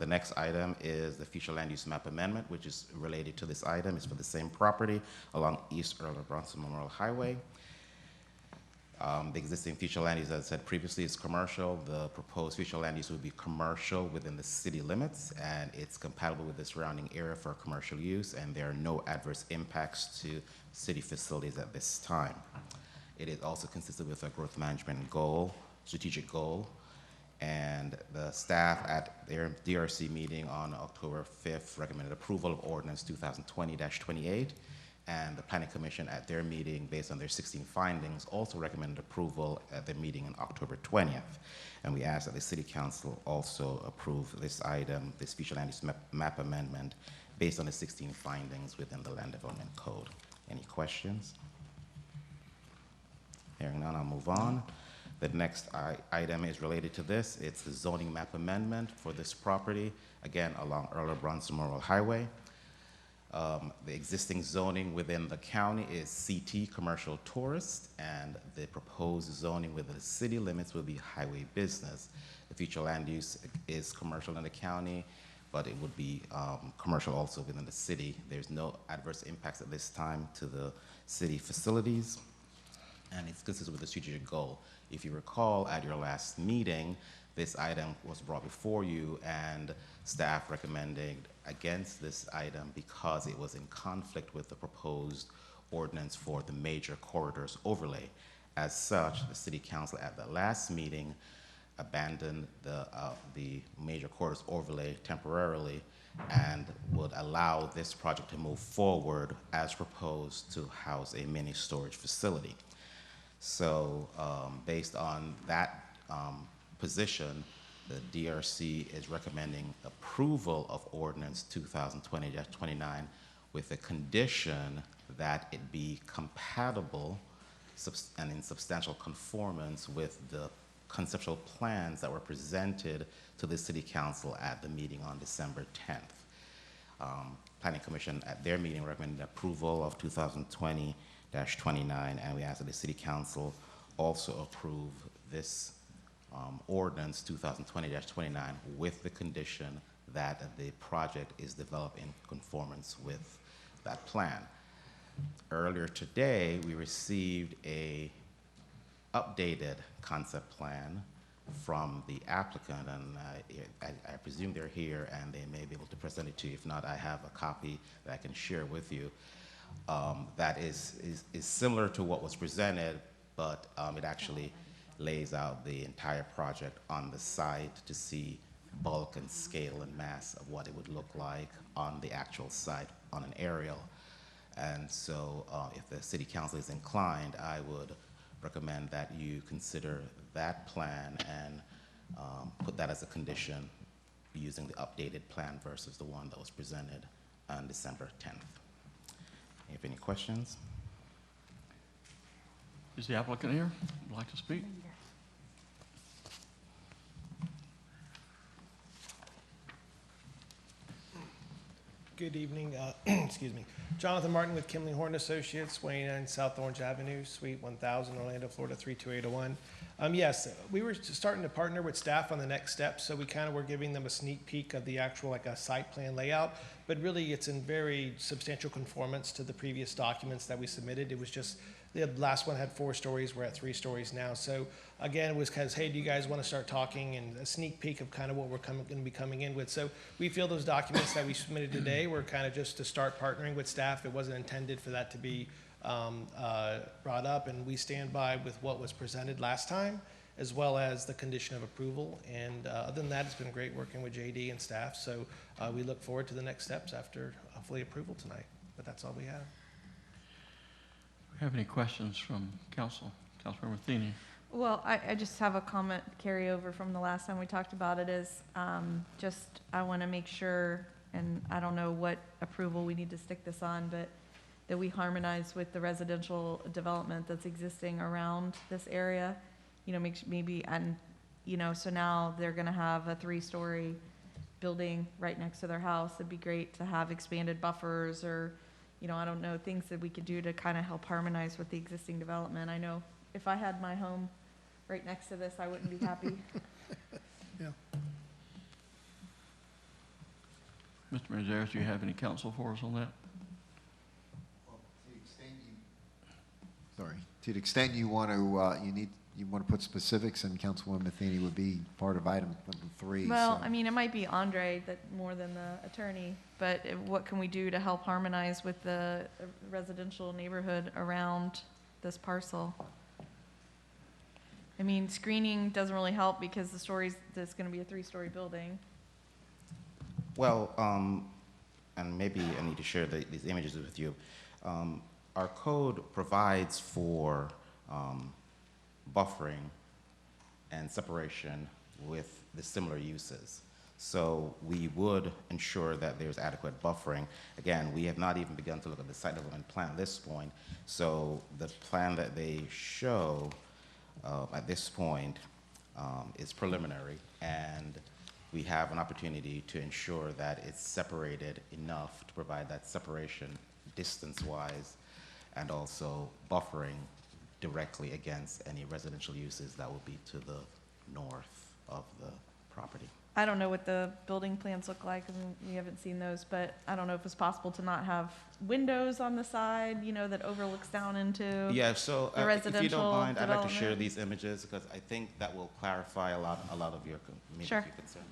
the next item is the future land use map amendment, which is related to this item. It's for the same property along East Earl Bronson Memorial Highway. The existing future land use, as I said previously, is commercial. The proposed future land use would be commercial within the city limits, and it's compatible with the surrounding area for commercial use, and there are no adverse impacts to city facilities at this time. It is also consistent with a growth management goal, strategic goal, and the staff at their DRC meeting on October 5th recommended approval of Ordinance 2020-28, and the Planning Commission at their meeting, based on their 16 findings, also recommended approval at their meeting on October 20th. And we ask that the City Council also approve this item, this future land use map amendment, based on the 16 findings within the Land Development Code. Any questions? Hearing none, I'll move on. The next item is related to this. It's the zoning map amendment for this property, again, along Earl Bronson Memorial Highway. The existing zoning within the county is CT, commercial tourist, and the proposed zoning within the city limits will be highway business. The future land use is commercial in the county, but it would be commercial also within the city. There's no adverse impacts at this time to the city facilities, and it's consistent with the strategic goal. If you recall, at your last meeting, this item was brought before you, and staff recommended against this item because it was in conflict with the proposed ordinance for the major corridors overlay. As such, the City Council at the last meeting abandoned the major corridors overlay temporarily and would allow this project to move forward as proposed to house a mini storage facility. So based on that position, the DRC is recommending approval of Ordinance 2020-29 with the condition that it be compatible and in substantial conformance with the conceptual plans that were presented to the City Council at the meeting on December 10th. Planning Commission at their meeting recommended approval of 2020-29, and we ask that the City Council also approve this Ordinance 2020-29 with the condition that the project is developed in conformance with that plan. Earlier today, we received a updated concept plan from the applicant, and I presume they're here and they may be able to present it to you. If not, I have a copy that I can share with you. That is similar to what was presented, but it actually lays out the entire project on the site to see bulk and scale and mass of what it would look like on the actual site on an aerial. And so if the City Council is inclined, I would recommend that you consider that plan and put that as a condition using the updated plan versus the one that was presented on December 10th. If any questions? Is the applicant here? Would like to speak? Good evening. Excuse me. Jonathan Martin with Kimley Horn Associates, 29 South Orange Avenue, Suite 1000, Orlando, Florida 32801. Yes, we were starting to partner with staff on the next steps, so we kind of were giving them a sneak peek of the actual like a site plan layout, but really it's in very substantial conformance to the previous documents that we submitted. It was just the last one had 4 stories. We're at 3 stories now. So again, it was kind of, hey, do you guys want to start talking, and a sneak peek of kind of what we're going to be coming in with. So we feel those documents that we submitted today were kind of just to start partnering with staff. It wasn't intended for that to be brought up, and we stand by with what was presented last time, as well as the condition of approval. And other than that, it's been great working with JD and staff. So we look forward to the next steps after hopefully approval tonight. But that's all we have. Have any questions from council? Councilmember Matheny. Well, I just have a comment carryover from the last time we talked about it is just I want to make sure, and I don't know what approval we need to stick this on, but that we harmonize with the residential development that's existing around this area. You know, maybe, and, you know, so now they're going to have a 3-story building right next to their house. It'd be great to have expanded buffers or, you know, I don't know, things that we could do to kind of help harmonize with the existing development. I know if I had my home right next to this, I wouldn't be happy. Yeah. Mr. Mazares, do you have any counsel for us on that? Well, to the extent you want to, you want to put specifics, and Councilwoman Matheny would be part of item number 3. Well, so. I mean, it might be Andre that more than the attorney, but what can we do to help harmonize with the residential neighborhood around this parcel? I mean, screening doesn't really help because there's going to be a 3-story building. Well, and maybe I need to share these images with you. Our code provides for buffering and separation with the similar uses. So we would ensure that there's adequate buffering. Again, we have not even begun to look at the site development plan at this point. So the plan that they show at this point is preliminary, and we have an opportunity to ensure that it's separated enough to provide that separation distance-wise and also buffering directly against any residential uses that would be to the north of the property. I don't know what the building plans look like, and we haven't seen those, but I don't know if it's possible to not have windows on the side, you know, that overlooks down into Yeah, so the residential if you don't mind, I'd like to share development. these images because I think that will clarify a lot of your maybe Sure. your concern.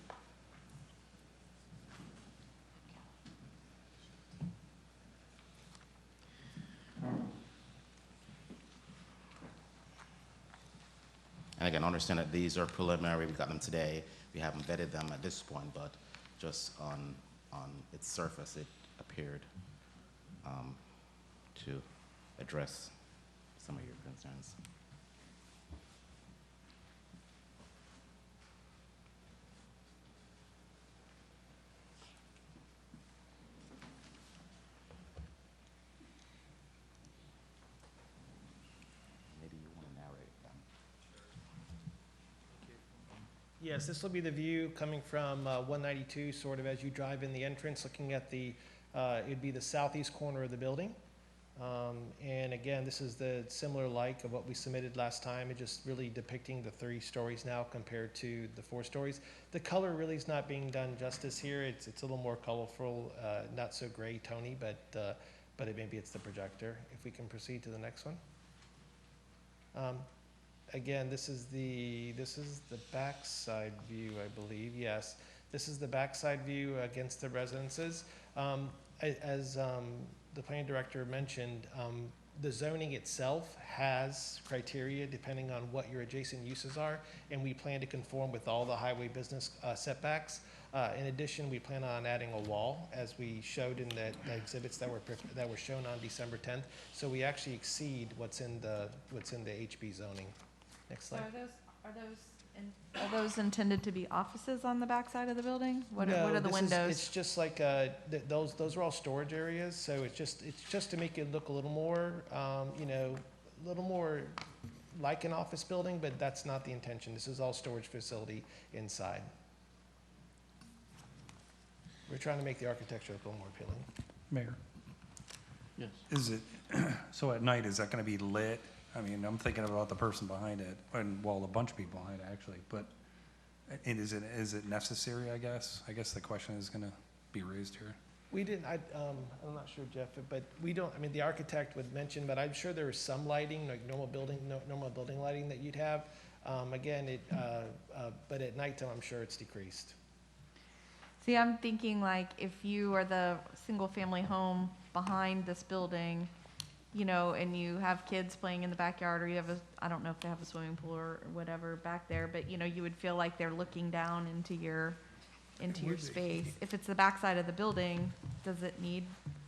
And again, understand that these are preliminary. We got them today. We haven't vetted them at this point, but just on its surface, it appeared to address some of your concerns. Maybe you want to narrate them. Yes, this will be the view coming from 192, sort of as you drive in the entrance, looking at the, it'd be the southeast corner of the building. And again, this is the similar like of what we submitted last time. It just really depicting the 3 stories now compared to the 4 stories. The color really is not being done justice here. It's a little more colorful, not so gray tony, but maybe it's the projector. If we can proceed to the next one. Again, this is the backside view, I believe. Yes, this is the backside view against the residences. As the planning director mentioned, the zoning itself has criteria depending on what your adjacent uses are, and we plan to conform with all the highway business setbacks. In addition, we plan on adding a wall, as we showed in the exhibits that were shown on December 10th. So we actually exceed what's in the HB zoning. Next So slide. are those intended to be offices on the backside of the building? What No, are the this windows? It's just like, those are all storage areas, so it's just to make it look a little more, a little more like an office building, but that's not the intention. This is all storage facility inside. We're trying to make the architecture look a little more appealing. Mayor, Yes. is it, so at night, is that gonna be lit? I mean, I'm thinking about the person behind it, and, well, a bunch of people behind it, actually, but is it necessary, I guess? I guess the question is gonna be raised here. We didn't, I'm not sure, Jeff, but we don't, I mean, the architect would mention, but I'm sure there is some lighting, like normal building lighting that you'd have. Again, but at nighttime, I'm sure it's decreased. See, I'm thinking like if you are the single-family home behind this building, and you have kids playing in the backyard, or you have I don't know if they have a swimming pool or whatever back there, but you would feel like they're looking down into your space. If it's the backside of the building, does it need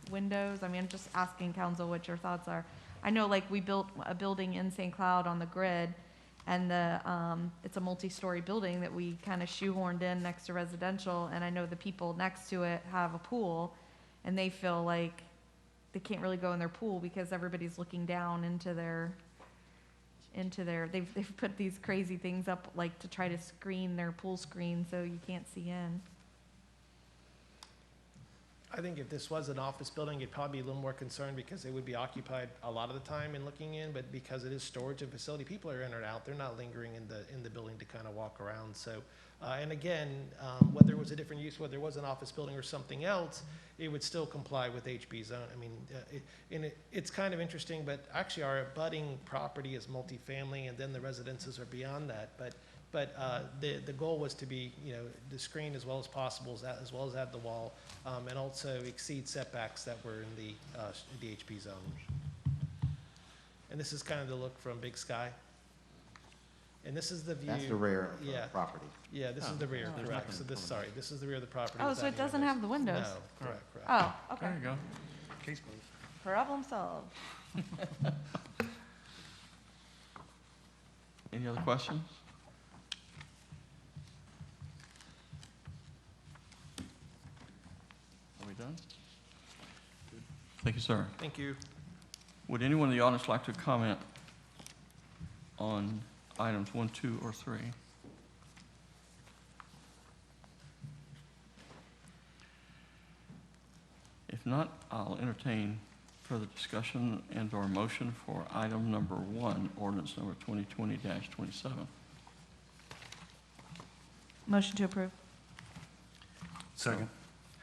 windows? I mean, I'm just asking council what your thoughts are. I know like we built a building in St. Cloud on the grid, and it's a multi-story building that we kind of shoehorned in next to residential, and I know the people next to it have a pool, and they feel like they can't really go in their pool because everybody's looking down into their, they've put these crazy things up like to try to screen their pool screen so you can't see in. I think if this was an office building, you'd probably be a little more concerned because it would be occupied a lot of the time in looking in, but because it is storage and facility, people are in and out. They're not lingering in the building to kind of walk around. So, and again, whether it was a different use, whether it was an office building or something else, it would still comply with HB zone. I mean, it's kind of interesting, but actually our abutting property is multifamily, and then the residences are beyond that. But the goal was to be, the screen as well as possible, as well as add the wall, and also exceed setbacks that were in the HP zone. And this is kind of the look from Big Sky. And this is the view. That's the rear of the property. Yeah, this is the rear, correct. So this is the rear of the property. Oh, so it doesn't have the windows? No, correct. Oh, okay. There you go. Case closed. Problem solved. Any other questions? Are we done? Thank you, sir. Thank you. Would anyone in the audience like to comment on items 1, 2, or 3? If not, I'll entertain further discussion and/or motion for item number 1, ordinance number 2020-27. Motion to approve. Second.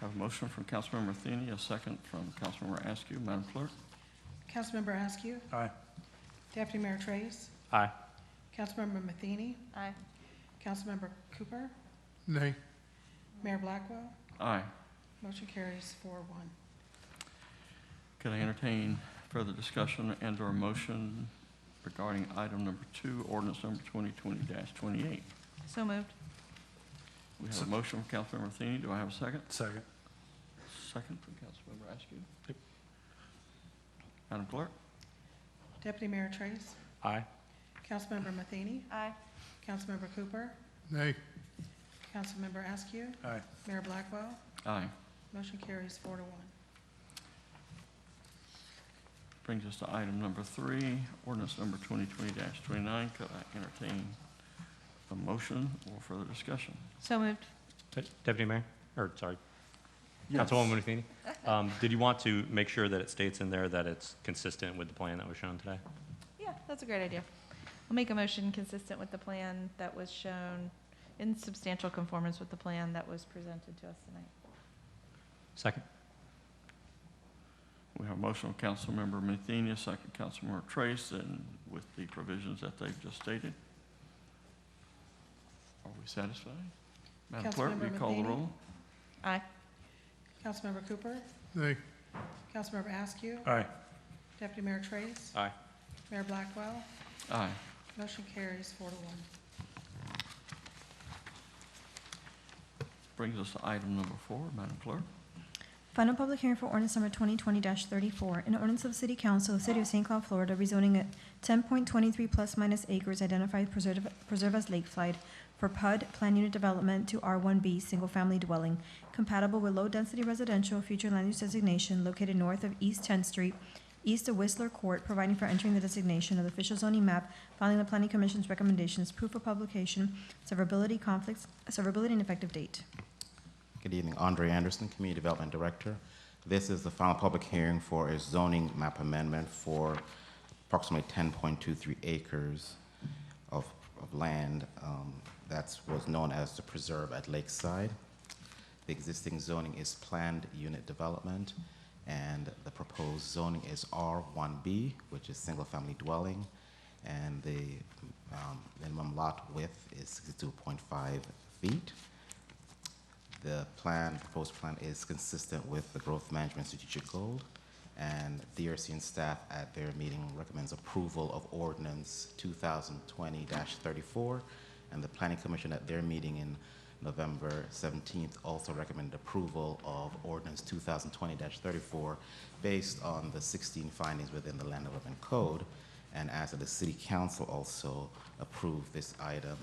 Have a motion from Councilmember Atheny, a second from Councilmember Askew. Madam Clerk? Councilmember Askew, Aye. Deputy Mayor Trace, Aye. Councilmember Matheny, Aye. Councilmember Cooper, Nay. Mayor Blackwell. Aye. Motion carries 4-1. Could I entertain further discussion and/or motion regarding item number 2, ordinance number 2020-28. So moved. We have a motion from Councilmember Matheny. Do I have a second? Second. Second from Councilmember Askew. Madam Clerk? Deputy Mayor Trace, Aye. Councilmember Matheny, Aye. Councilmember Cooper, Nay. Councilmember Askew, Aye. Mayor Blackwell. Aye. Motion carries 4-1. Brings us to item number 3, ordinance number 2020-29. Could I entertain a motion or further discussion? So moved. Deputy Mayor, or sorry, Yes. Councilwoman Matheny, did you want to make sure that it states in there that it's consistent with the plan that was shown today? Yeah, that's a great idea. I'll make a motion consistent with the plan that was shown, in substantial conformance with the plan that was presented to us tonight. Second. We have a motion from Councilmember Matheny, a second Councilmember Trace, and with the provisions that they've just stated. Are we satisfied? Madam Clerk, will you Councilmember call the Matheny? roll? Aye. Councilmember Cooper, Nay. Councilmember Askew, Aye. Deputy Mayor Trace, Aye. Mayor Blackwell. Aye. Motion carries 4-1. Brings us to item number 4, Madam Clerk. Final public hearing for ordinance number 2020-34, an ordinance of the City Council of the City of St. Cloud, Florida, rezoning a 10.23 plus minus acres identified preserve as lakeside for PUD plan unit development to R1B single family dwelling, compatible with low density residential future land use designation located north of East 10th Street, east of Whistler Court, providing for entering the designation of the official zoning map, filing the Planning Commission's recommendations, proof of publication, severability, conflicts, severability, and effective date. Good evening, Andre Anderson, Community Development Director. This is the final public hearing for a zoning map amendment for approximately 10.23 acres of land that was known as the preserve at Lakeside. The existing zoning is planned unit development, and the proposed zoning is R1B, which is single-family dwelling, and the minimum lot width is 62.5 feet. The proposed plan is consistent with the growth management strategic goal, and DRC and staff at their meeting recommends approval of ordinance 2020-34, and the Planning Commission at their meeting in November 17th also recommended approval of ordinance 2020-34 based on the 16 findings within the Land Development Code, and asked that the City Council also approve this item,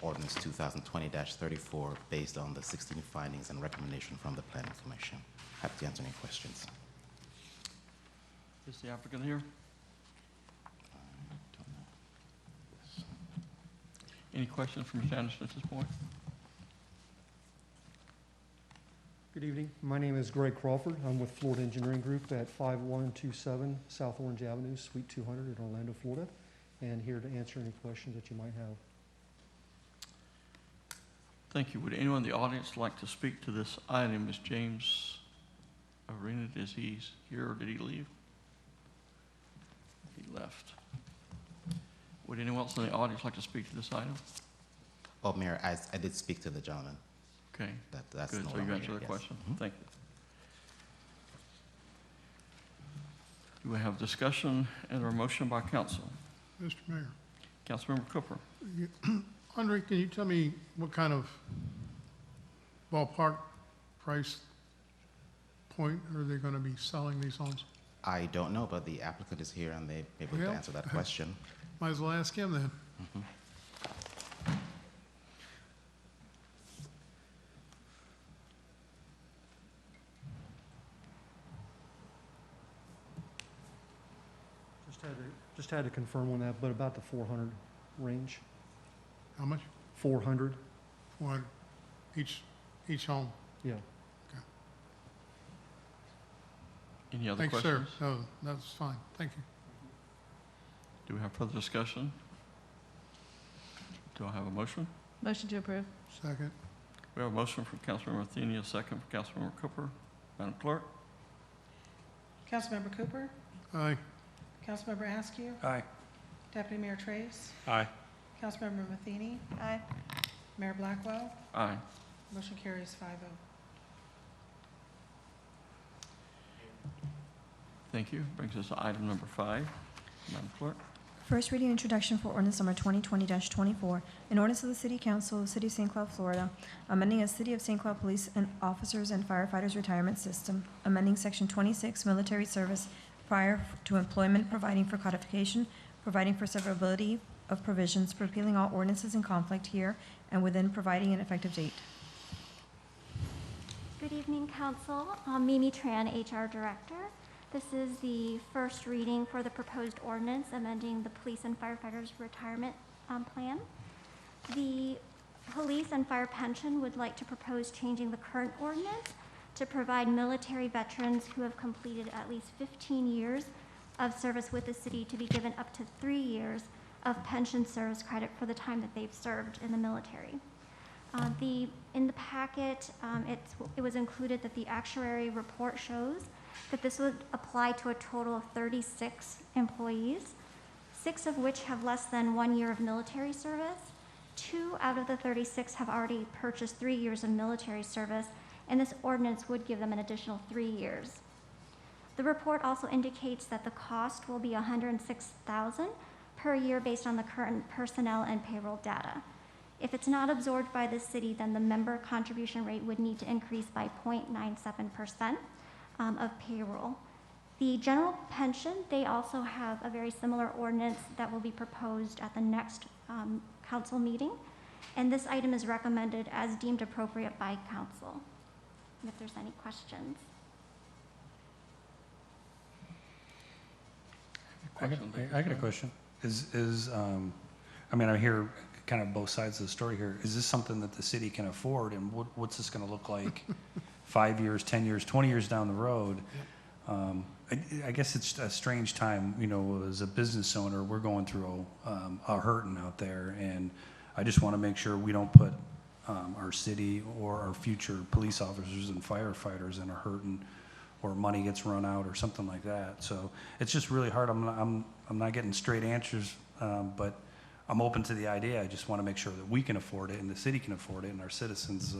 ordinance 2020-34, based on the 16 findings and recommendation from the Planning Commission. Happy to answer any questions. Is the applicant here? Any questions from Ms. Anderson at this point? Good evening. My name is Greg Crawford. I'm with Florida Engineering Group at 5127 South Orange Avenue, Suite 200 in Orlando, Florida, and here to answer any questions that you might have. Thank you. Would anyone in the audience like to speak to this item? Is James Arena, is he here or did he leave? He left. Would anyone else in the audience like to speak to this item? Oh, Mayor, I did speak to the gentleman. Okay. That's Good, no so you longer answered here, the yes. question. Mhm. Thank you. Do we have discussion and or motion by council? Mr. Mayor. Councilmember Cooper. Andre, can you tell me what kind of ballpark price point are they going to be selling these homes? I don't know, but the applicant is here and they may be able to Well, answer that question. Might as well ask him then. Mhm. Just had to confirm on that, but about the 400 range. How much? 400, For each home? yeah. Any other Thanks, questions? sir. No, that's fine. Thank you. Do we have further discussion? Do I have a motion? Motion to approve. Second. We have a motion from Councilmember Athenia, a second from Councilmember Cooper. Madam Clerk? Councilmember Cooper, Aye. Councilmember Askew, Aye. Deputy Mayor Trace, Aye. Councilmember Matheny, Aye. Mayor Blackwell. Aye. Motion carries 5-0. Thank you. Brings us to item number 5. Madam Clerk? First reading and introduction for ordinance number 2020-24, an ordinance of the City Council of the City of St. Cloud, Florida, amending a City of St. Cloud Police and Officers and Firefighters Retirement System, amending Section 26, Military Service prior to employment, providing for codification, providing for severability of provisions, repealing all ordinances in conflict here and within, providing an effective date. Good evening, Council. I'm Mimi Tran, HR Director. This is the first reading for the proposed ordinance amending the Police and Firefighters Retirement Plan. The Police and Fire Pension would like to propose changing the current ordinance to provide military veterans who have completed at least 15 years of service with the city to be given up to 3 years of pension service credit for the time that they've served in the military. In the packet, it was included that the actuary report shows that this would apply to a total of 36 employees, 6 of which have less than 1 year of military service. 2 out of the 36 have already purchased 3 years of military service, and this ordinance would give them an additional 3 years. The report also indicates that the cost will be $106,000 per year based on the current personnel and payroll data. If it's not absorbed by the city, then the member contribution rate would need to increase by 0.97% of payroll. The general pension, they also have a very similar ordinance that will be proposed at the next council meeting, and this item is recommended as deemed appropriate by council. And if there's any questions. I got a question. I mean, I hear kind of both sides of the story here. Is this something that the city can afford, and what's this going to look like 5 years, 10 years, 20 years down the road? I guess it's a strange time, you know, as a business owner, we're going through a hurting out there, and I just want to make sure we don't put our city or our future police officers and firefighters in a hurting, or money gets run out or something like that. So it's just really hard. I'm not getting straight answers, but I'm open to the idea. I just want to make sure that we can afford it and the city can afford it, and our citizens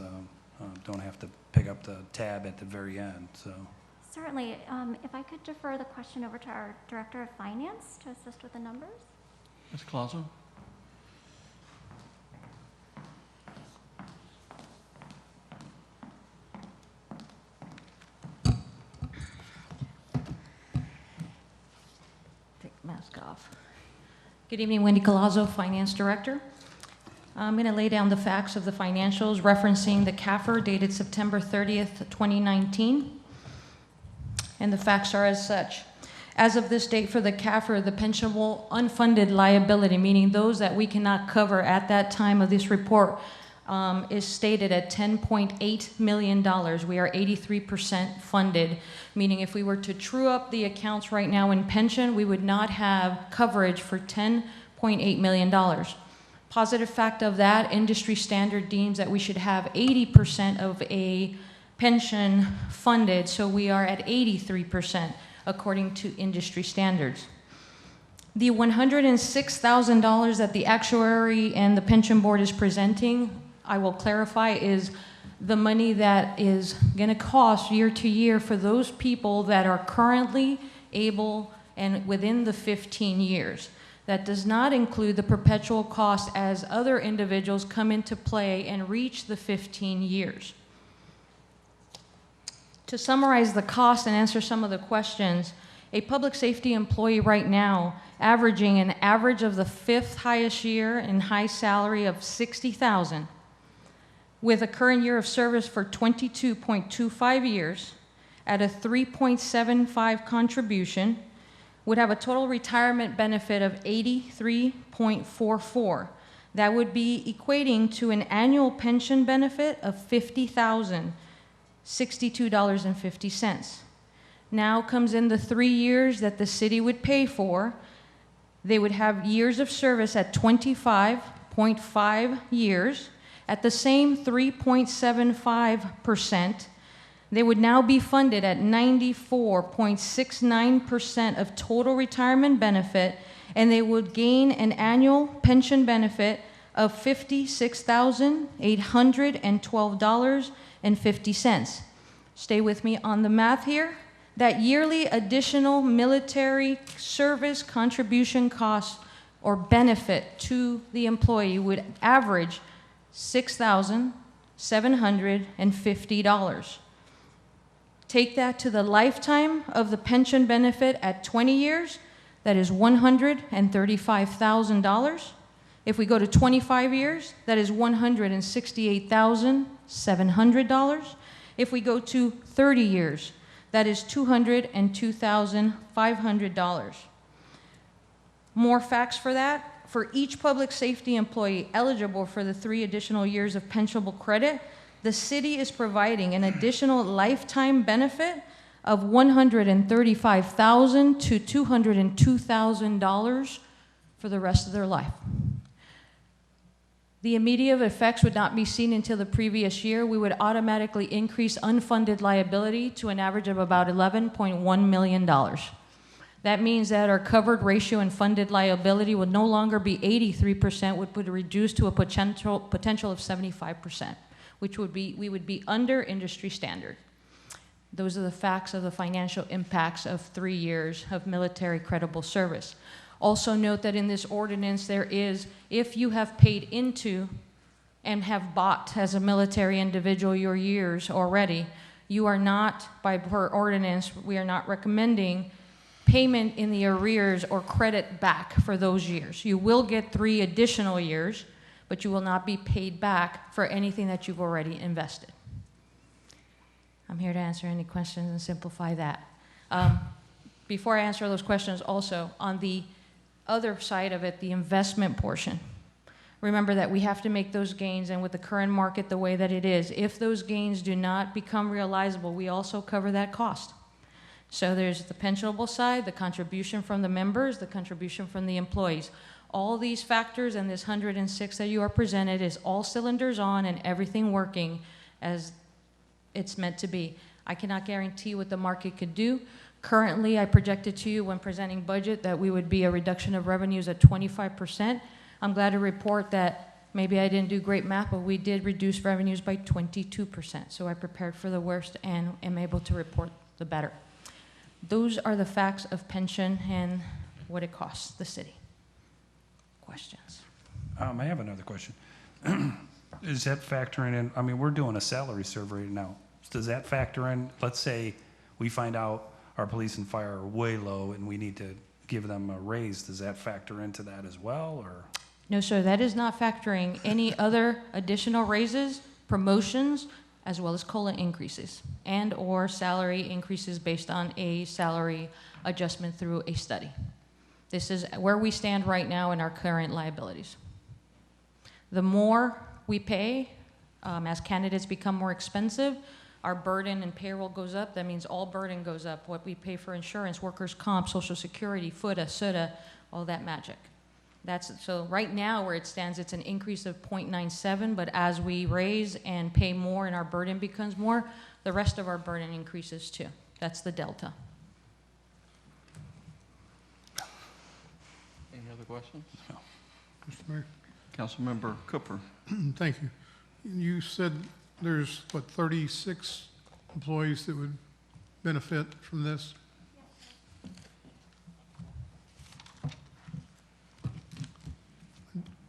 don't have to pick up the tab at the very end. So Certainly. If I could defer the question over to our Director of Finance to assist with the numbers. Ms. Claude? Take the mask off. Good evening, Wendy Colazzo, Finance Director. I'm going to lay down the facts of the financials referencing the CAFR dated September 30th, 2019. And the facts are as such. As of this date for the CAFR, the pensionable unfunded liability, meaning those that we cannot cover at that time of this report, is stated at $10.8 million. We are 83% funded, meaning if we were to true up the accounts right now in pension, we would not have coverage for $10.8 million. Positive fact of that, industry standard deems that we should have 80% of a pension funded, so we are at 83% according to industry standards. The $106,000 that the actuary and the pension board is presenting, I will clarify, is the money that is going to cost year to year for those people that are currently able and within the 15 years. That does not include the perpetual cost as other individuals come into play and reach the 15 years. To summarize the cost and answer some of the questions, a public safety employee right now averaging an average of the 5th highest year in high salary of $60,000, with a current year of service for 22.25 years at a 3.75 contribution, would have a total retirement benefit of 83.44. That would be equating to an annual pension benefit of $50,062.50. Now comes in the 3 years that the city would pay for. They would have years of service at 25.5 years at the same 3.75%. They would now be funded at 94.69% of total retirement benefit, and they would gain an annual pension benefit of $56,812.50. Stay with me on the math here. That yearly additional military service contribution cost or benefit to the employee would average $6,750. Take that to the lifetime of the pension benefit at 20 years, that is $135,000. If we go to 25 years, that is $168,700. If we go to 30 years, that is $202,500. More facts for that. For each public safety employee eligible for the 3 additional years of pensionable credit, the city is providing an additional lifetime benefit of $135,000 to $202,000 for the rest of their life. The immediate effects would not be seen until the previous year. We would automatically increase unfunded liability to an average of about $11.1 million. That means that our covered ratio and funded liability would no longer be 83%, would be reduced to a potential of 75%, which would be, we would be under industry standard. Those are the facts of the financial impacts of 3 years of military credible service. Also note that in this ordinance there is, if you have paid into and have bought as a military individual your years already, you are not, by per ordinance, we are not recommending payment in the arrears or credit back for those years. You will get 3 additional years, but you will not be paid back for anything that you've already invested. I'm here to answer any questions and simplify that. Before I answer those questions, also, on the other side of it, the investment portion, remember that we have to make those gains, and with the current market the way that it is, if those gains do not become realizable, we also cover that cost. So there's the pensionable side, the contribution from the members, the contribution from the employees. All these factors and this 106 that you are presented is all cylinders on and everything working as it's meant to be. I cannot guarantee what the market could do. Currently, I projected to you when presenting budget that we would be a reduction of revenues at 25%. I'm glad to report that maybe I didn't do great math, but we did reduce revenues by 22%. So I prepared for the worst and am able to report the better. Those are the facts of pension and what it costs the city. Questions? I have another question. Is that factoring in, I mean, we're doing a salary survey now. Does that factor in, let's say we find out our police and fire are way low and we need to give them a raise, does that factor into that as well, or? No, sir, that is not factoring any other additional raises, promotions, as well as COLA increases and or salary increases based on a salary adjustment through a study. This is where we stand right now in our current liabilities. The more we pay, as candidates become more expensive, our burden and payroll goes up. That means all burden goes up. What we pay for insurance, workers' comp, Social Security, FUTA, SUTA, all that magic. So right now where it stands, it's an increase of 0.97, but as we raise and pay more and our burden becomes more, the rest of our burden increases too. That's the delta. Any other questions? No. Mr. Mayor? Councilmember Cooper. Thank you. You said there's, what, 36 employees that would benefit from this?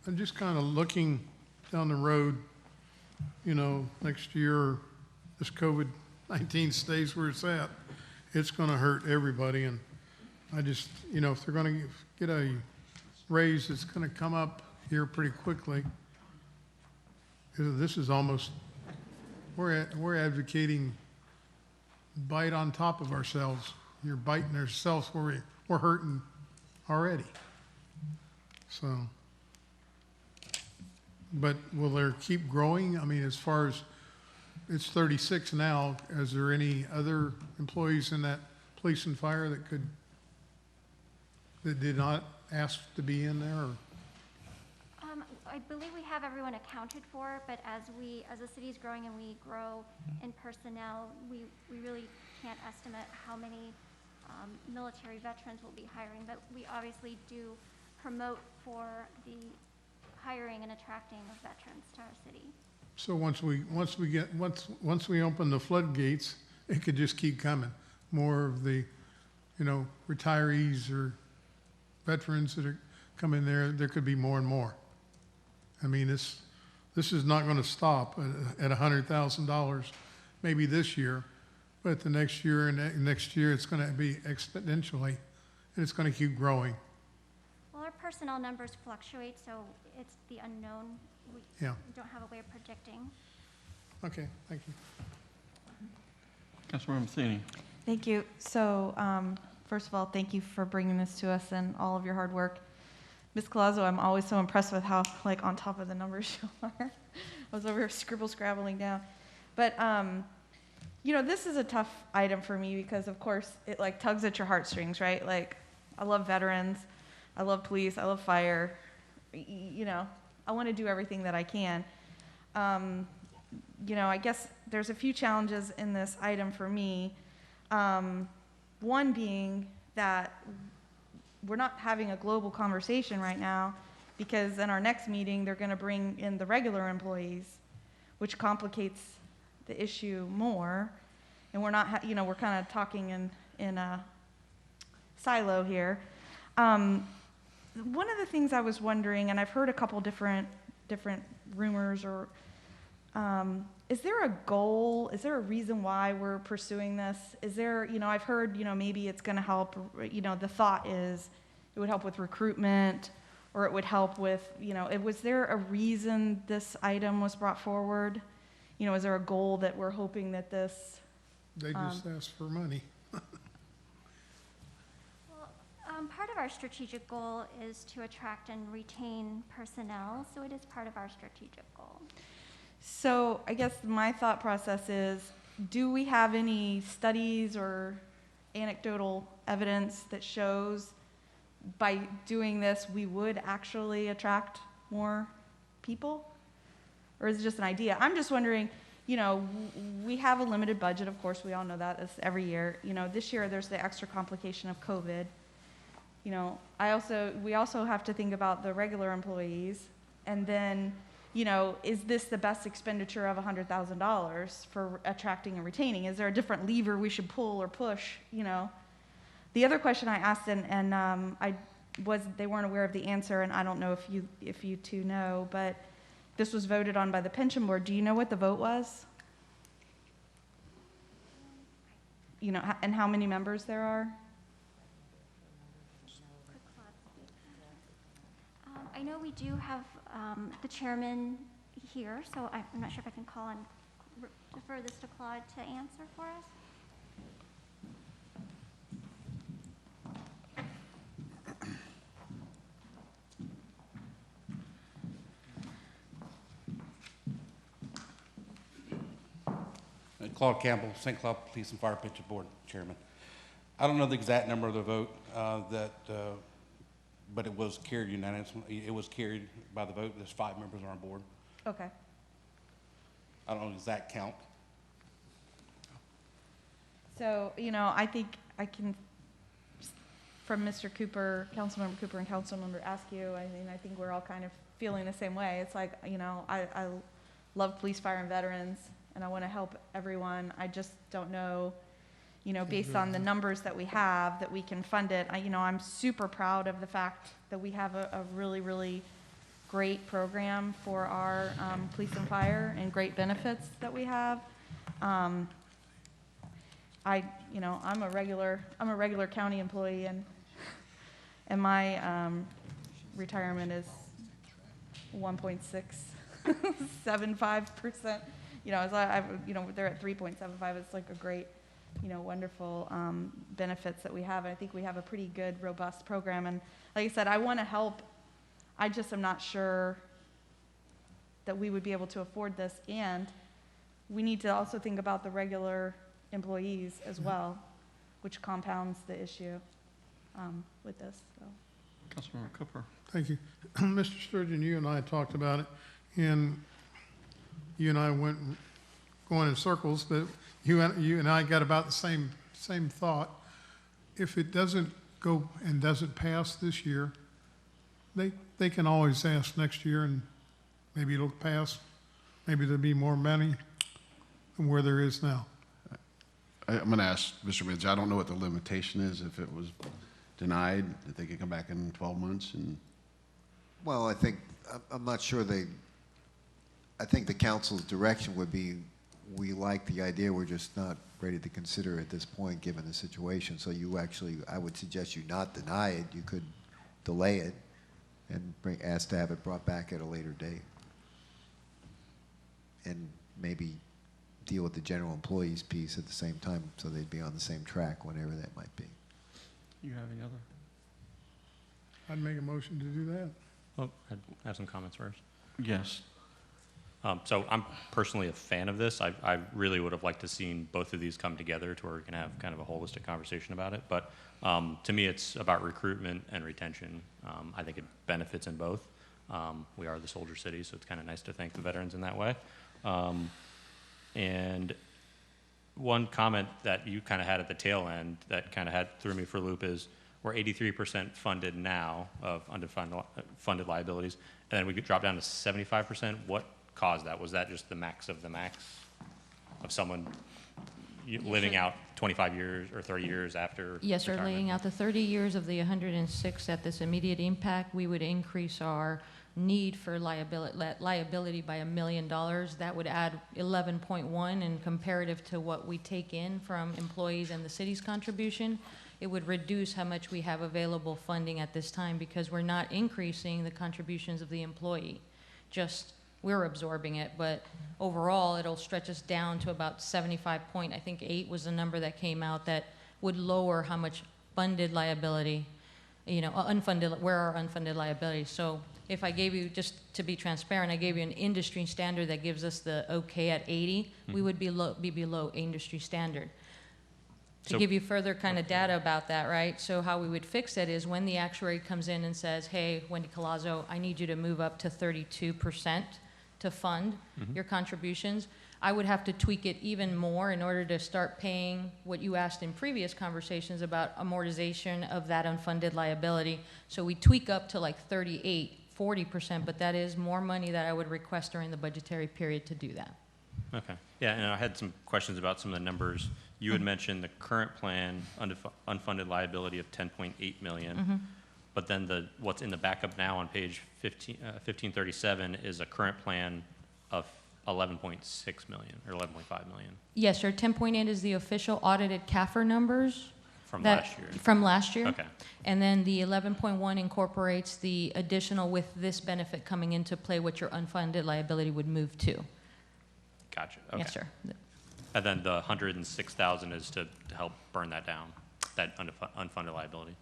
I'm just kind of looking down the road, you know, next year, this COVID-19 stays where it's at, it's going to hurt everybody. And I just, you know, if they're going to get a raise, it's going to come up here pretty quickly. This is almost, we're advocating bite on top of ourselves. You're biting ourselves where we're hurting already. So, but will there keep growing? I mean, as far as it's 36 now, is there any other employees in that police and fire that did not ask to be in there? Or? I believe we have everyone accounted for, but as the city's growing and we grow in personnel, we really can't estimate how many military veterans we'll be hiring, but we obviously do promote for the hiring and attracting of veterans to our city. So once we open the floodgates, it could just keep coming. More of the, you know, retirees or veterans come in there, there could be more and more. I mean, this is not going to stop at $100,000, maybe this year, but the next year and next year, it's going to be exponentially, and it's going to keep growing. Well, our personnel numbers fluctuate, so it's the unknown. We don't have a way of predicting. Okay, thank you. Councilmember Matheny. Thank you. So, first of all, thank you for bringing this to us and all of your hard work. Ms. Colazo, I'm always so impressed with how, like, on top of the numbers you are. I was over here scrabbling down. But, you know, this is a tough item for me because, of course, it, like, tugs at your heartstrings, right? Like, I love veterans. I love police. I love fire. You know, I want to do everything that I can. You know, I guess there's a few challenges in this item for me. One being that we're not having a global conversation right now because in our next meeting, they're going to bring in the regular employees, which complicates the issue more. And we're not, you know, we're kind of talking in a silo here. One of the things I was wondering, and I've heard a couple different rumors or is there a goal? Is there a reason why we're pursuing this? Is there, you know, I've heard, you know, maybe it's going to help, you know, the thought is it would help with recruitment or it would help with, you know, was there a reason this item was brought forward? You know, is there a goal that we're hoping that this? They just asked for money. Part of our strategic goal is to attract and retain personnel, so it is part of our strategic goal. So I guess my thought process is, do we have any studies or anecdotal evidence that shows by doing this we would actually attract more people? Or is it just an idea? I'm just wondering, you know, we have a limited budget, of course, we all know that, it's every year. You know, this year there's the extra complication of COVID. You know, we also have to think about the regular employees, and then, you know, is this the best expenditure of $100,000 for attracting and retaining? Is there a different lever we should pull or push? You know, the other question I asked, and they weren't aware of the answer, and I don't know if you two know, but this was voted on by the pension board. Do you know what the vote was? You know, and how many members there are? I know we do have the chairman here, so I'm not sure if I can call and defer this to Claude to answer for us. Claude Campbell, St. Cloud Police and Fire Pension Board Chairman. I don't know the exact number of the vote but it was carried unanimously. It was carried by the vote. There's 5 members on our board. Okay. I don't know the exact count. So, you know, I think I can, from Mr. Cooper, Councilmember Cooper and Councilmember Askew, I mean, I think we're all kind of feeling the same way. It's like, you know, I love police, fire, and veterans, and I want to help everyone. I just don't know, you know, based on the numbers that we have, that we can fund it. You know, I'm super proud of the fact that we have a really, really great program for our police and fire and great benefits that we have. You know, I'm a regular county employee, and my retirement is 1.675%. You know, you know, they're at 3.75. It's like a great, you know, wonderful benefits that we have. And I think we have a pretty good, robust program. And like I said, I want to help. I just am not sure that we would be able to afford this. And we need to also think about the regular employees as well, which compounds the issue with this. So. Councilmember Cooper. Thank you. Mr. Sturgeon, you and I talked about it, and you and I went going in circles, but you and I got about the same thought. If it doesn't go and doesn't pass this year, they can always ask next year, and maybe it'll pass. Maybe there'll be more money than where there is now. I'm going to ask Mr. Ridge, I don't know what the limitation is. If it was denied, that they could come back in 12 months and Well, I'm not sure I think the council's direction would be, we like the idea, we're just not ready to consider at this point, given the situation. So I would suggest you not deny it. You could delay it and ask to have it brought back at a later date. And maybe deal with the general employees piece at the same time, so they'd be on the same track, whenever that might be. You have any other? I'd make a motion to do that. Oh, I have some comments first. Yes. So I'm personally a fan of this. I really would have liked to seen both of these come together to where we can have kind of a holistic conversation about it. But to me, it's about recruitment and retention. I think it benefits in both. We are the soldier city, so it's kind of nice to thank the veterans in that way. And one comment that you kind of had at the tail end that kind of threw me for a loop is we're 83% funded now of funded liabilities, and then we could drop down to 75%. What caused that? Was that just the max of someone living out 25 years or 30 years after Yes, sir. retirement? Laying out the 30 years of the 106 at this immediate impact, we would increase our need for liability by $1 million. That would add 11.1 in comparative to what we take in from employees and the city's contribution. It would reduce how much we have available funding at this time because we're not increasing the contributions of the employee. Just we're absorbing it, but overall it'll stretch us down to about 75.8 was the number that came out that would lower how much funded liability, unfunded, where are unfunded liabilities. So if I gave you, just to be transparent, I gave you an industry standard that gives us the okay at 80, we would be below industry standard. To give you further kind of data about that, right? So how we would fix it is when the actuary comes in and says, hey, Wendy Colazzo, I need you to move up to 32% to fund your contributions, I would have to tweak it even more in order to start paying what you asked in previous conversations about amortization of that unfunded liability. So we tweak up to like 38, 40%, but that is more money that I would request during the budgetary period to do that. Okay. Yeah, and I had some questions about some of the numbers. You had mentioned the current plan unfunded liability of 10.8 million, but then what's in the backup now on page 1537 is a current plan of 11.6 million or 11.5 million. Yes, sir. 10.8 is the official audited CAFR numbers. From last year. From last year. Okay. And then the 11.1 incorporates the additional with this benefit coming into play, what your unfunded liability would move to. Gotcha. Okay. Yes, sir. And then the 106,000 is to help burn that down, that unfunded liability.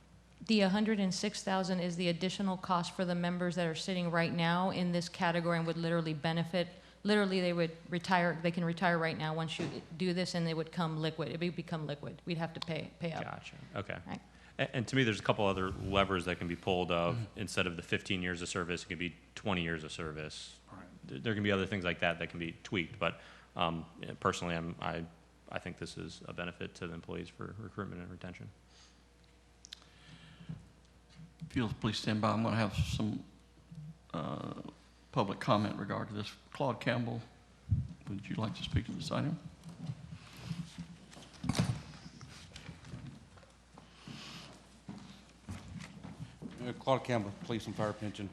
The 106,000 is the additional cost for the members that are sitting right now in this category and would literally benefit. Literally, they would retire. They can retire right now once you do this, and they would become liquid. It would become liquid. We'd have to pay up. Gotcha. Okay. Right. And to me, there's a couple other levers that can be pulled of. Instead of the 15 years of service, it could be 20 years of service. Right. There can be other things like that that can be tweaked. But personally, I think this is a benefit to the employees for recruitment and retention. If you'll please stand by, I'm going to have some public comment regarding this. Claude Campbell, would you like to speak to this item? Claude Campbell, Police and Fire Pension.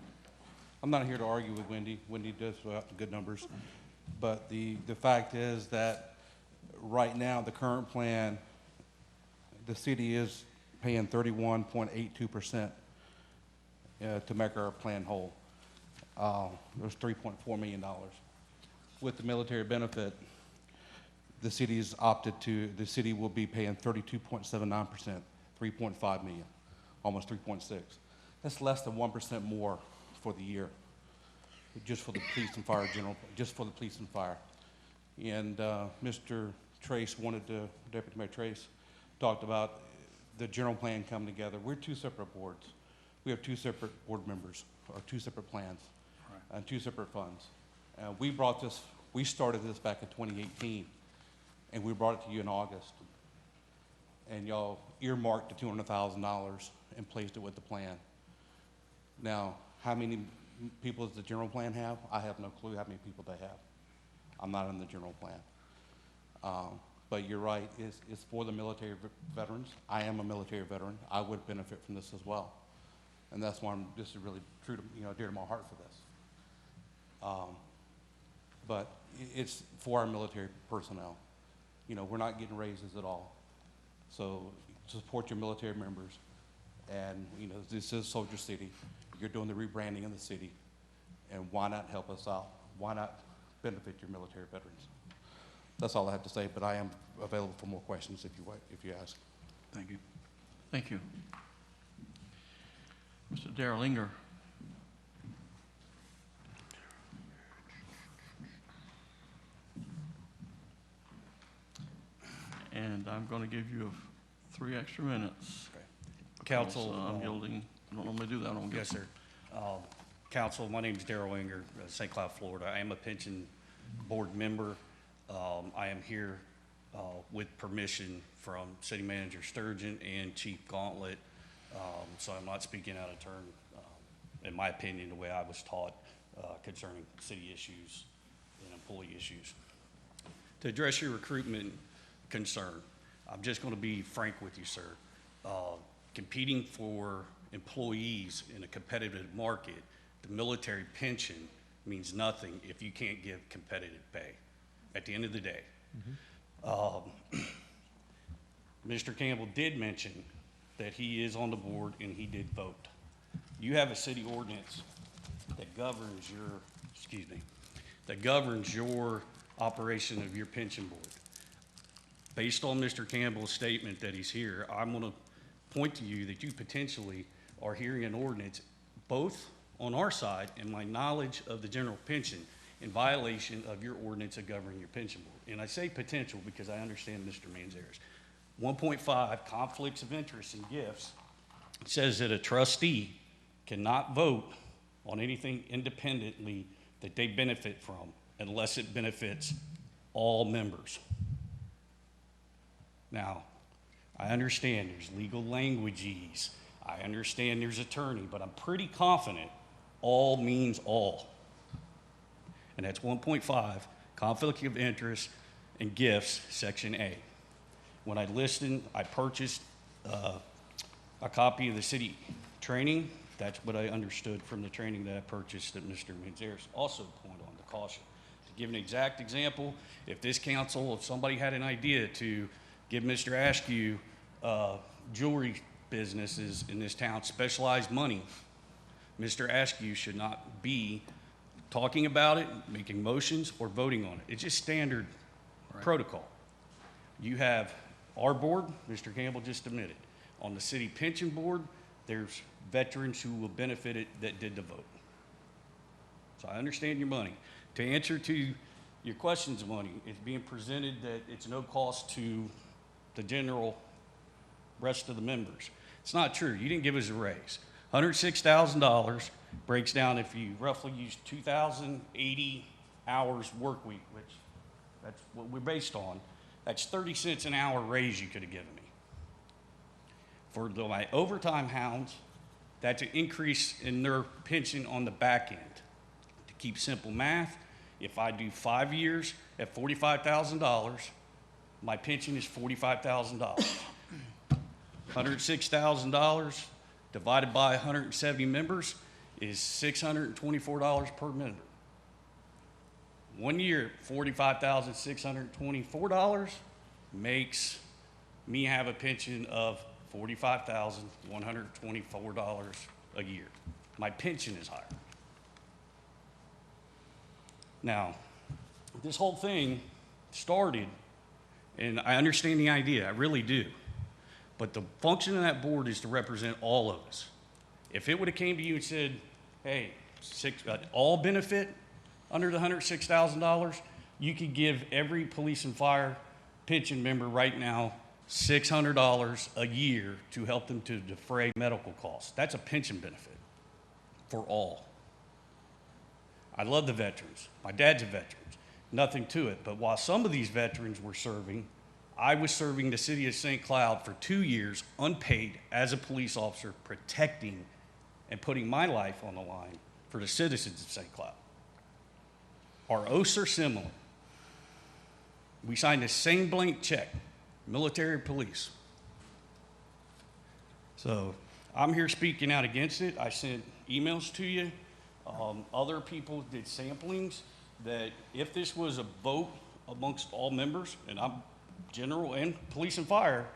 I'm not here to argue with Wendy. Wendy does put out the good numbers. But the fact is that right now, the current plan, the city is paying 31.82% to make our plan whole. There's $3.4 million. With the military benefit, the city will be paying 32.79%, 3.5 million, almost 3.6. That's less than 1% more for the year, just for the police and fire just for the police and fire. And Mr. Trace Deputy Mayor Trace talked about the general plan coming together. We're two separate boards. We have two separate board members, or two separate plans, and two separate funds. We started this back in 2018, and we brought it to you in August. And y'all earmarked the $200,000 and placed it with the plan. Now, how many people does the general plan have? I have no clue how many people they have. I'm not in the general plan. But you're right, it's for the military veterans. I am a military veteran. I would benefit from this as well. and that's why this is really true to, dear to my heart for this. But it's for our military personnel. We're not getting raises at all. So support your military members. And, this is Soldier City. You're doing the rebranding of the city. And why not help us out? Why not benefit your military veterans? That's all I have to say, but I am available for more questions if you ask. Thank you. Thank you. Mr. Darrell Inger. And I'm going to give you 3 extra minutes. Council. I'm yielding. I don't normally do that. I don't get. Yes, sir. Council, my name is Darrell Inger, St. Cloud, Florida. I am a pension board member. I am here with permission from City Manager Sturgeon and Chief Gauntlet, so I'm not speaking out of turn, in my opinion, the way I was taught concerning city issues and employee issues. To address your recruitment concern, I'm just going to be frank with you, sir. Competing for employees in a competitive market, the military pension means nothing if you can't give competitive pay at the end of the day. Mr. Campbell did mention that he is on the board and he did vote. You have a city ordinance that governs your operation of your pension board. Based on Mr. Campbell's statement that he's here, I'm going to point to you that you potentially are hearing an ordinance both on our side and my knowledge of the general pension in violation of your ordinance of governing your pension board. And I say potential because I understand Mr. Manzarek. 1.5, conflicts of interest and gifts, says that a trustee cannot vote on anything independently that they benefit from unless it benefits all members. Now, I understand there's legal languages. I understand there's attorney, but I'm pretty confident all means all. And that's 1.5, conflict of interest and gifts, section A. When I listened, I purchased a copy of the city training. That's what I understood from the training that I purchased that Mr. Manzarek also pointed on the caution. To give an exact example, if this council, if somebody had an idea to give Mr. Askew jewelry businesses in this town specialized money, Mr. Askew should not be talking about it, making motions, or voting on it. It's just standard protocol. You have our board, Mr. Campbell just admitted. On the city pension board, there's veterans who will benefit it that did the vote. So I understand your money. To answer to your questions, money, it's being presented that it's no cost to the general rest of the members. It's not true. You didn't give us a raise. $106,000 breaks down if you roughly use 2,080 hours work week, which that's what we're based on. That's 30 cents an hour raise you could have given me. For my overtime hounds, that's an increase in their pension on the back end. To keep simple math, if I do 5 years at $45,000, my pension is $45,000. $106,000 divided by 170 members is $624 per member. 1 year, $45,624 makes me have a pension of $45,124 a year. My pension is higher. Now, this whole thing started, and I understand the idea, I really do. But the function of that board is to represent all of us. If it would have came to you and said, hey, all benefit under the $106,000, you could give every police and fire pension member right now $600 a year to help them to defray medical costs. That's a pension benefit for all. I love the veterans. My dad's a veteran. Nothing to it. But while some of these veterans were serving, I was serving the city of St. Cloud for 2 years, unpaid, as a police officer, protecting and putting my life on the line for the citizens of St. Cloud. Our oaths are similar. We signed the same blank check, military police. So I'm here speaking out against it. I sent emails to you. Other people did samplings that if this was a vote amongst all members, and I'm general and police and fire,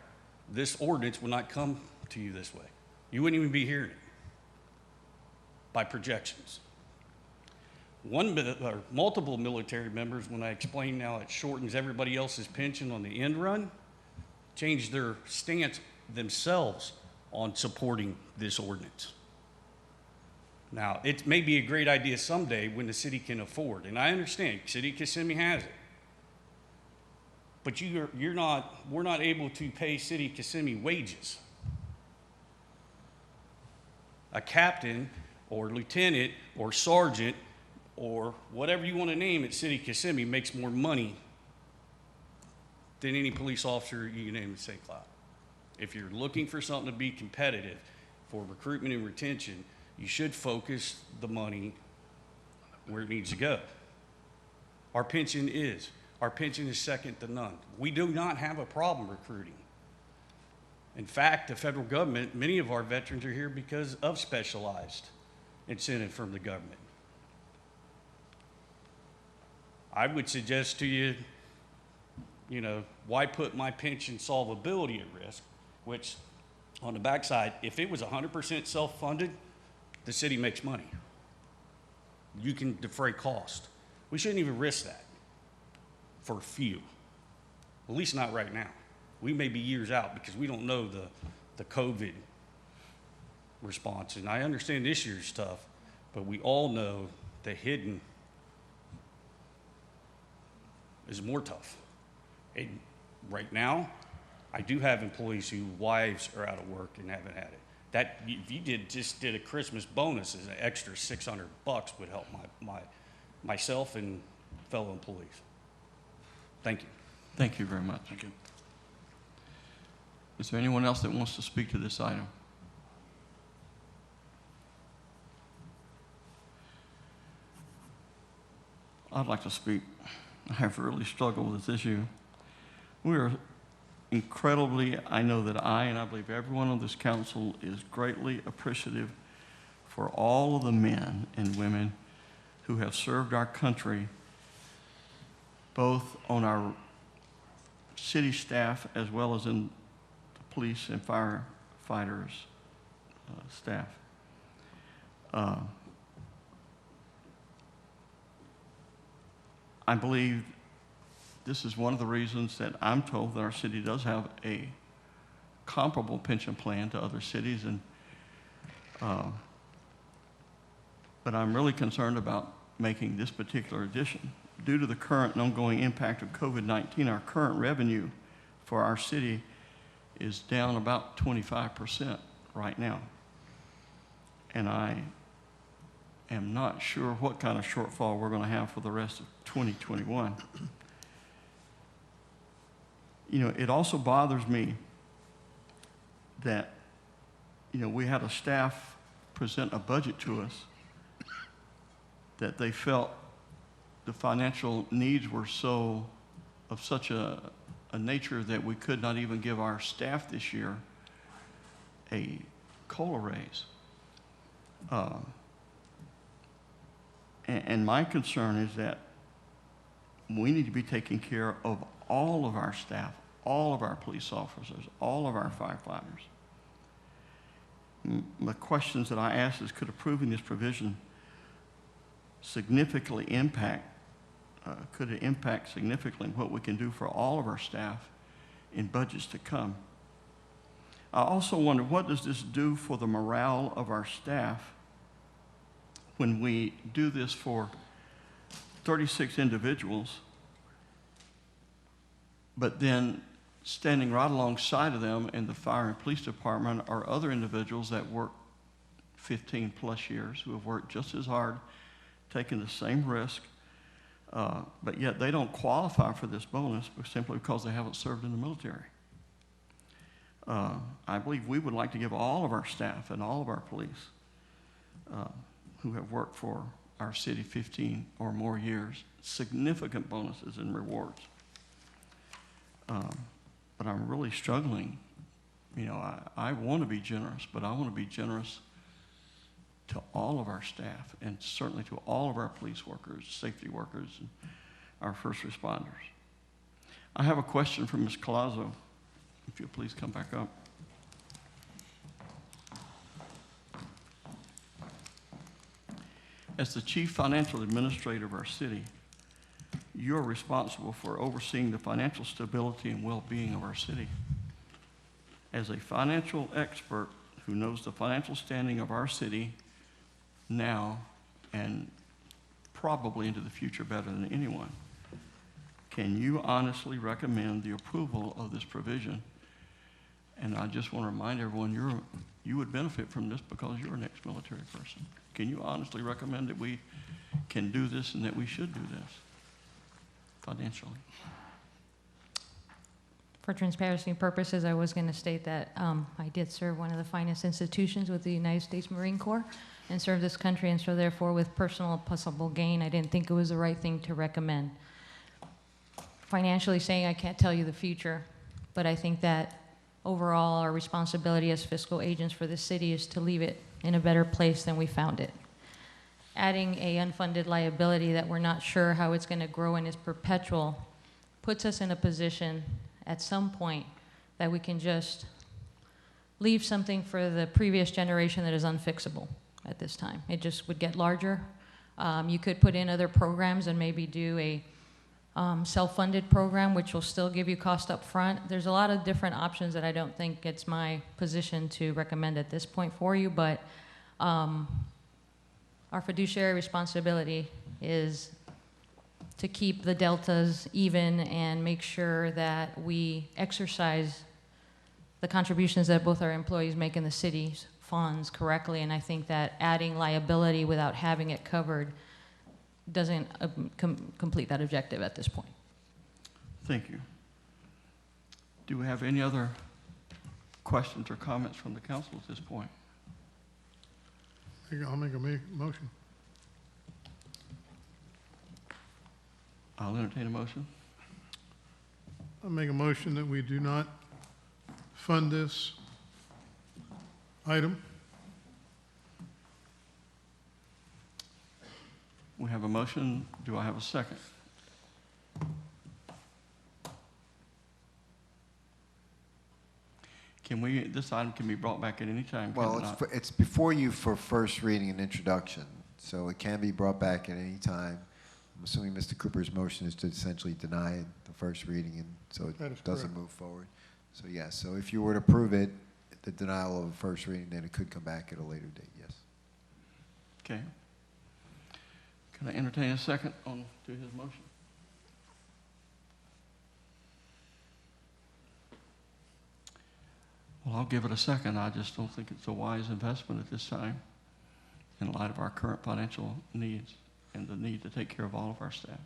this ordinance would not come to you this way. You wouldn't even be hearing it by projections. Multiple military members, when I explain now it shortens everybody else's pension on the end run, changed their stance themselves on supporting this ordinance. Now, it may be a great idea someday when the city can afford, and I understand, City of Kissimmee has it. But we're not able to pay City of Kissimmee wages. A captain or lieutenant or sergeant or whatever you want to name at City of Kissimmee makes more money than any police officer you can name in St. Cloud. If you're looking for something to be competitive for recruitment and retention, you should focus the money where it needs to go. Our pension is second to none. We do not have a problem recruiting. In fact, the federal government, many of our veterans are here because of specialized incentive from the government. I would suggest to you, why put my pension solvability at risk, which on the backside, if it was 100% self-funded, the city makes money. You can defray cost. We shouldn't even risk that for a few, at least not right now. We may be years out because we don't know the COVID response. And I understand this year's tough, but we all know the hidden is more tough. And right now, I do have employees whose wives are out of work and haven't had it. That, if you just did a Christmas bonus as an extra $600 would help myself and fellow employees. Thank you. Thank you very much. Thank you. Is there anyone else that wants to speak to this item? I'd like to speak. I have really struggled with this issue. We are incredibly, I know that and I believe everyone on this council is greatly appreciative for all of the men and women who have served our country, both on our city staff as well as in the police and firefighters staff. I believe this is one of the reasons that I'm told that our city does have a comparable pension plan to other cities, but I'm really concerned about making this particular addition. Due to the current and ongoing impact of COVID-19, our current revenue for our city is down about 25% right now. And I am not sure what kind of shortfall we're going to have for the rest of 2021. It also bothers me that, we had a staff present a budget to us that they felt the financial needs were of such a nature that we could not even give our staff this year a COLA raise. And my concern is that we need to be taking care of all of our staff, all of our police officers, all of our firefighters. The questions that I asked is, could approving this provision significantly impact significantly what we can do for all of our staff in budgets to come? I also wonder, what does this do for the morale of our staff when we do this for 36 individuals, but then standing right alongside of them in the fire and police department are other individuals that work 15 plus years, who have worked just as hard, taken the same risk, but yet they don't qualify for this bonus simply because they haven't served in the military. I believe we would like to give all of our staff and all of our police who have worked for our city 15 or more years significant bonuses and rewards. But I'm really struggling You know, I want to be generous, but I want to be generous to all of our staff and certainly to all of our police workers, safety workers, and our first responders. I have a question from Ms. Colazzo. If you'll please come back up. As the Chief Financial Administrator of our city, you're responsible for overseeing the financial stability and well-being of our city. As a financial expert who knows the financial standing of our city now and probably into the future better than anyone, can you honestly recommend the approval of this provision? And I just want to remind everyone, you would benefit from this because you're an ex-military person. Can you honestly recommend that we can do this and that we should do this financially? For transparency purposes, I was going to state that I did serve one of the finest institutions with the United States Marine Corps and served this country, and so therefore with personal possible gain, I didn't think it was the right thing to recommend. Financially saying I can't tell you the future, but I think that overall our responsibility as fiscal agents for the city is to leave it in a better place than we found it. Adding a unfunded liability that we're not sure how it's going to grow and is perpetual puts us in a position at some point that we can just leave something for the previous generation that is unfixable at this time. It just would get larger. You could put in other programs and maybe do a self-funded program, which will still give you cost up front. There's a lot of different options that I don't think it's my position to recommend at this point for you, but our fiduciary responsibility is to keep the deltas even and make sure that we exercise the contributions that both our employees make in the city's funds correctly. And I think that adding liability without having it covered doesn't complete that objective at this point. Thank you. Do we have any other questions or comments from the council at this point? I'll make a motion. I'll entertain a motion. I'll make a motion that we do not fund this item. We have a motion. Do I have a second? This item can be brought back at any time, can Well, it not? it's before you for first reading and introduction, so it can be brought back at any time. I'm assuming Mr. Cooper's motion is to essentially deny the first reading, and so That is it doesn't correct. move forward. So yes, so if you were to approve it, the denial of first reading, then it could come back at a later date, yes. Okay. Can I entertain a second on to his motion? Well, I'll give it a second. I just don't think it's a wise investment at this time in light of our current financial needs and the need to take care of all of our staff.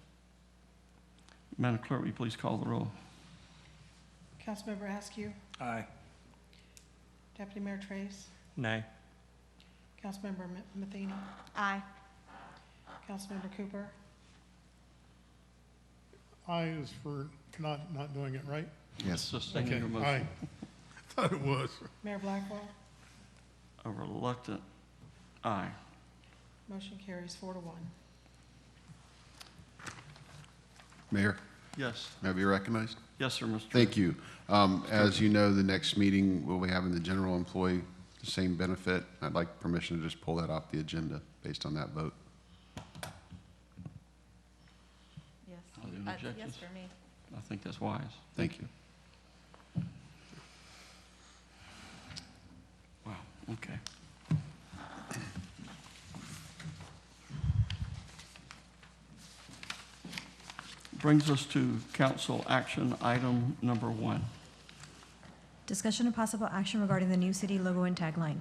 Madam Clerk, will you please call the roll? Councilmember Askew. Aye. Deputy Mayor Trace. Nay. Councilmember Matheny. Aye. Councilmember Cooper. Aye is for not doing it, right? Yes. Sustaining your motion. Aye. Thought it was. Mayor Blackwell. A reluctant aye. Motion carries 4-1. Mayor, Yes. may I be recognized? Yes, sir, Mr. Thank you. As you know, the next meeting, we'll be having the general employee, the same benefit. I'd like permission to just pull that off the agenda based on that vote. Yes. Are there any objections? Yes for me. I think that's wise. Thank you. Wow, okay. Brings us to council action item number 1. Discussion and possible action regarding the new city logo and tagline.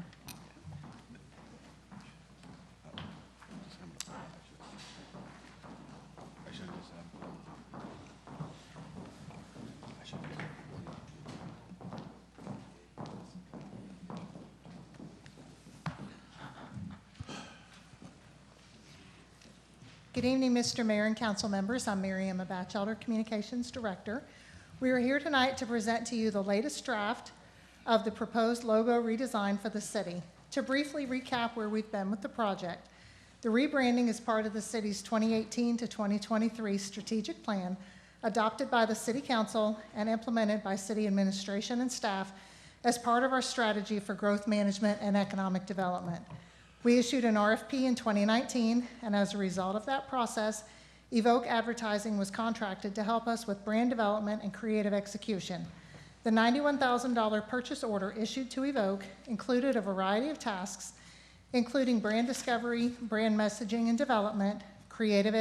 Good evening, Mr. Mayor and council members. I'm Mary Emma Batchelder, Communications Director. We are here tonight to present to you the latest draft of the proposed logo redesign for the city. To briefly recap where we've been with the project, the rebranding is part of the city's 2018 to 2023 strategic plan adopted by the City Council and implemented by city administration and staff as part of our strategy for growth management and economic development. We issued an RFP in 2019, and as a result of that process, Evoke Advertising was contracted to help us with brand development and creative execution. The $91,000 purchase order issued to Evoke included a variety of tasks, including brand discovery, brand messaging and development, creative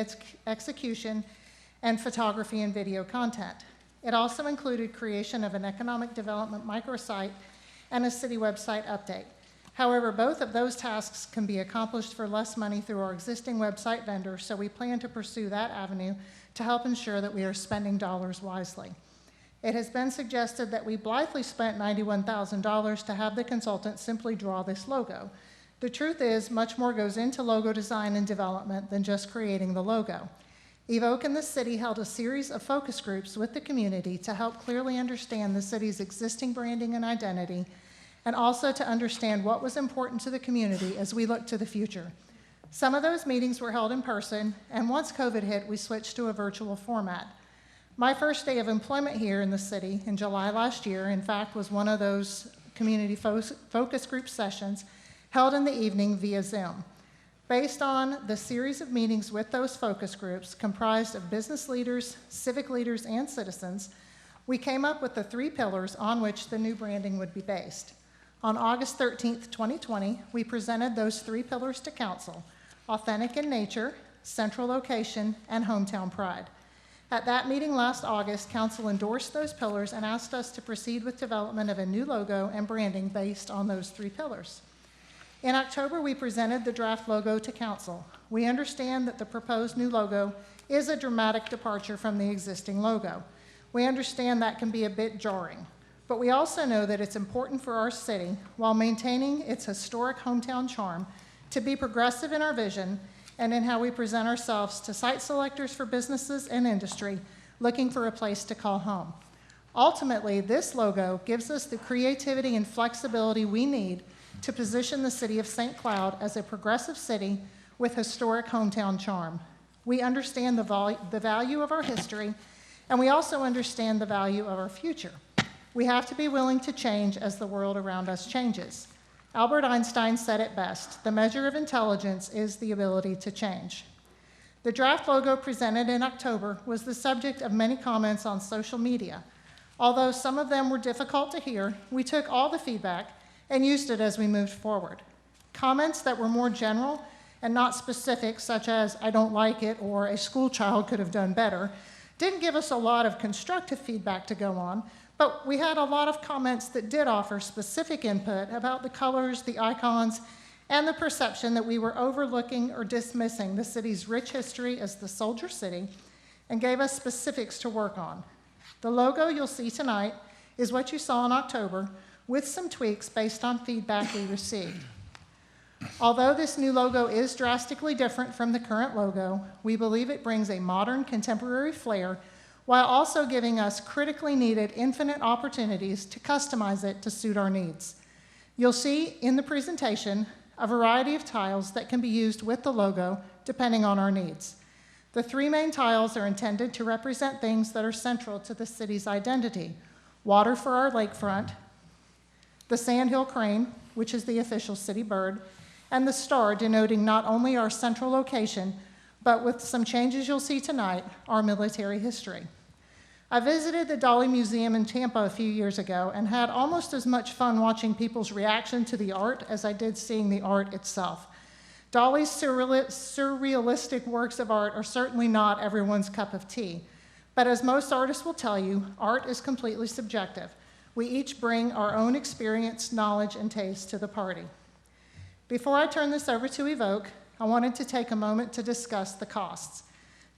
execution, and photography and video content. It also included creation of an economic development microsite and a city website update. However, both of those tasks can be accomplished for less money through our existing website vendor, so we plan to pursue that avenue to help ensure that we are spending dollars wisely. It has been suggested that we blithely spent $91,000 to have the consultant simply draw this logo. The truth is, much more goes into logo design and development than just creating the logo. Evoke and the city held a series of focus groups with the community to help clearly understand the city's existing branding and identity, and also to understand what was important to the community as we look to the future. Some of those meetings were held in person, and once COVID hit, we switched to a virtual format. My first day of employment here in the city in July last year, in fact, was one of those community focus group sessions held in the evening via Zoom. Based on the series of meetings with those focus groups comprised of business leaders, civic leaders, and citizens, we came up with the 3 pillars on which the new branding would be based. On August 13th, 2020, we presented those 3 pillars to council: authentic in nature, central location, and hometown pride. At that meeting last August, council endorsed those pillars and asked us to proceed with development of a new logo and branding based on those 3 pillars. In October, we presented the draft logo to council. We understand that the proposed new logo is a dramatic departure from the existing logo. We understand that can be a bit jarring, but we also know that it's important for our city, while maintaining its historic hometown charm, to be progressive in our vision and in how we present ourselves to site selectors for businesses and industry looking for a place to call home. Ultimately, this logo gives us the creativity and flexibility we need to position the city of St. Cloud as a progressive city with historic hometown charm. We understand the value of our history, and we also understand the value of our future. We have to be willing to change as the world around us changes. Albert Einstein said it best: the measure of intelligence is the ability to change. The draft logo presented in October was the subject of many comments on social media. Although some of them were difficult to hear, we took all the feedback and used it as we moved forward. Comments that were more general and not specific, such as "I don't like it" or "a school child could have done better," didn't give us a lot of constructive feedback to go on, but we had a lot of comments that did offer specific input about the colors, the icons, and the perception that we were overlooking or dismissing the city's rich history as the Soldier City, and gave us specifics to work on. The logo you'll see tonight is what you saw in October, with some tweaks based on feedback we received. Although this new logo is drastically different from the current logo, we believe it brings a modern, contemporary flair while also giving us critically needed infinite opportunities to customize it to suit our needs. You'll see in the presentation a variety of tiles that can be used with the logo depending on our needs. The 3 main tiles are intended to represent things that are central to the city's identity: water for our lakefront, the sandhill crane, which is the official city bird, and the star, denoting not only our central location, but with some changes you'll see tonight, our military history. I visited the Dolly Museum in Tampa a few years ago and had almost as much fun watching people's reaction to the art as I did seeing the art itself. Dolly's surrealistic works of art are certainly not everyone's cup of tea, but as most artists will tell you, art is completely subjective. We each bring our own experience, knowledge, and taste to the party. Before I turn this over to Evoke, I wanted to take a moment to discuss the costs.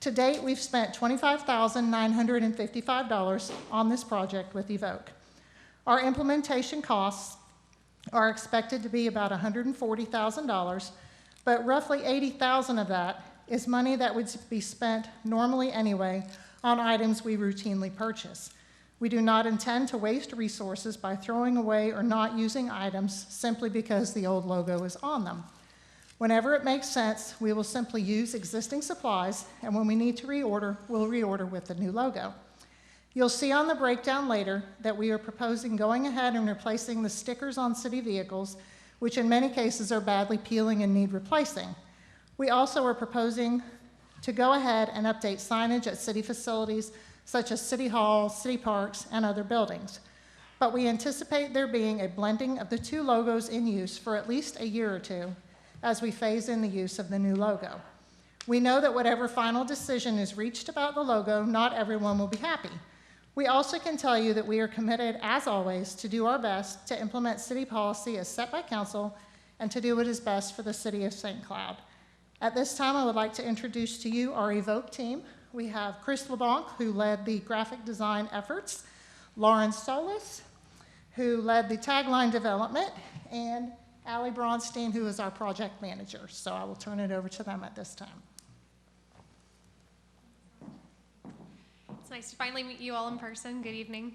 To date, we've spent $25,955 on this project with Evoke. Our implementation costs are expected to be about $140,000, but roughly $80,000 of that is money that would be spent normally anyway on items we routinely purchase. We do not intend to waste resources by throwing away or not using items simply because the old logo is on them. Whenever it makes sense, we will simply use existing supplies, and when we need to reorder, we'll reorder with the new logo. You'll see on the breakdown later that we are proposing going ahead and replacing the stickers on city vehicles, which in many cases are badly peeling and need replacing. We also are proposing to go ahead and update signage at city facilities such as City Hall, city parks, and other buildings. But we anticipate there being a blending of the two logos in use for at least a year or two as we phase in the use of the new logo. We know that whatever final decision is reached about the logo, not everyone will be happy. We also can tell you that we are committed, as always, to do our best to implement city policy as set by council and to do what is best for the city of St. Cloud. At this time, I would like to introduce to you our Evoke team. We have Chris LeBlanc, who led the graphic design efforts, Lauren Solis, who led the tagline development, and Allie Bronstein, who is our project manager. So I will turn it over to them at this time. It's nice to finally meet you all in person. Good evening.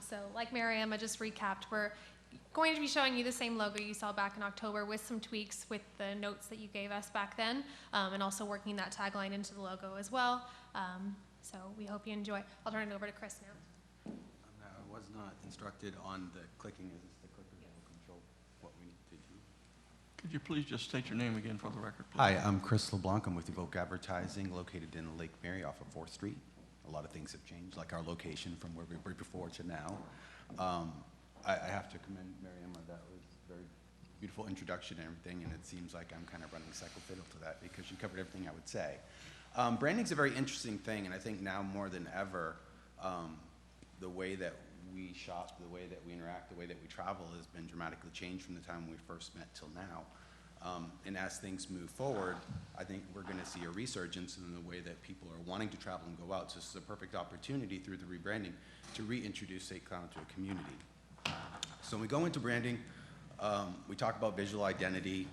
So like Mary Emma just recapped, we're going to be showing you the same logo you saw back in October with some tweaks with the notes that you gave us back then, and also working that tagline into the logo as well. So we hope you enjoy. I'll turn it over to Chris now. I was not instructed on the clicking. Is this the clicker that will control what we need to do? Could you please just state your name again for the record, please? Hi, I'm Chris LeBlanc. I'm with Evoke Advertising, located in Lake Mary off of 4th Street. A lot of things have changed, like our location from where we were before to now. I have to commend Mary Emma. That was a very beautiful introduction and everything, and it seems like I'm kind of running cycle fiddle to that because she covered everything I would say. Branding's a very interesting thing, and I think now more than ever, the way that we shop, the way that we interact, the way that we travel has been dramatically changed from the time we first met till now. And as things move forward, I think we're going to see a resurgence in the way that people are wanting to travel and go out. So this is a perfect opportunity through the rebranding to reintroduce St. Cloud to a community. So when we go into branding, we talk about visual identity,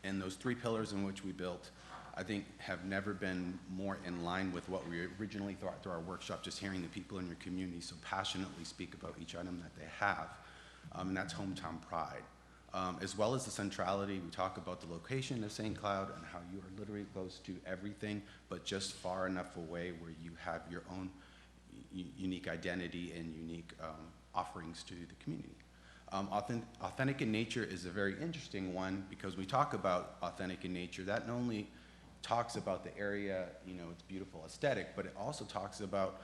and those 3 pillars in which we built, I think, have never been more in line with what we originally thought through our workshop, just hearing the people in your community so passionately speak about each item that they have, and that's hometown pride. As well as the centrality, we talk about the location of St. Cloud and how you are literally close to everything, but just far enough away where you have your own unique identity and unique offerings to the community. Authentic in nature is a very interesting one because we talk about authentic in nature. That not only talks about the area, its beautiful aesthetic, but it also talks about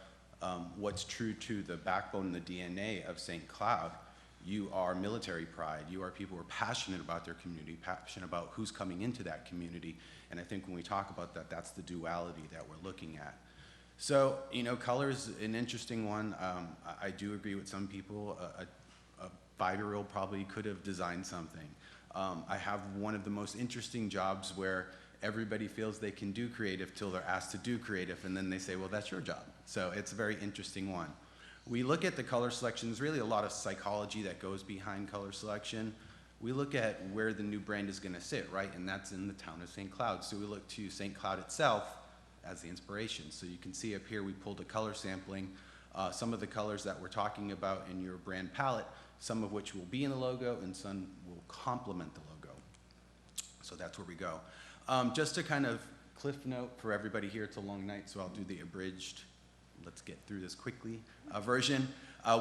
what's true to the backbone and the DNA of St. Cloud. You are military pride. You are people who are passionate about their community, passionate about who's coming into that community. And I think when we talk about that, that's the duality that we're looking at. So, color is an interesting one. I do agree with some people. A 5-year-old probably could have designed something. I have one of the most interesting jobs where everybody feels they can do creative till they're asked to do creative, and then they say, well, that's your job. So it's a very interesting one. We look at the color selection. There's really a lot of psychology that goes behind color selection. We look at where the new brand is going to sit, right? And that's in the town of St. Cloud. So we look to St. Cloud itself as the inspiration. So you can see up here we pulled a color sampling, some of the colors that we're talking about in your brand palette, some of which will be in the logo and some will complement the logo. So that's where we go. Just to kind of cliff note for everybody here, it's a long night, so I'll do the abridged, let's get through this quickly, version.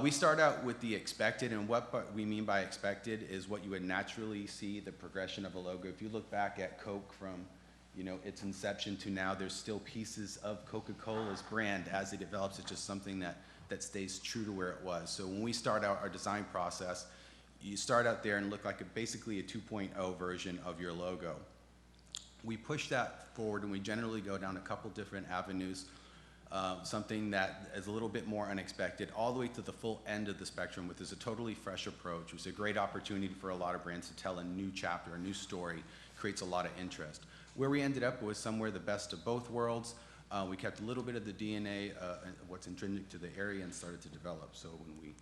We start out with the expected, and what we mean by expected is what you would naturally see, the progression of a logo. If you look back at Coke from its inception to now, there's still pieces of Coca-Cola's brand as it develops. It's just something that stays true to where it was. So when we start out our design process, you start out there and look like basically a 2.0 version of your logo. We push that forward, and we generally go down a couple different avenues. Something that is a little bit more unexpected, all the way to the full end of the spectrum, which is a totally fresh approach, which is a great opportunity for a lot of brands to tell a new chapter, a new story, creates a lot of interest. Where we ended up was somewhere the best of both worlds. We kept a little bit of the DNA, what's intrinsic to the area, and started to develop. So when we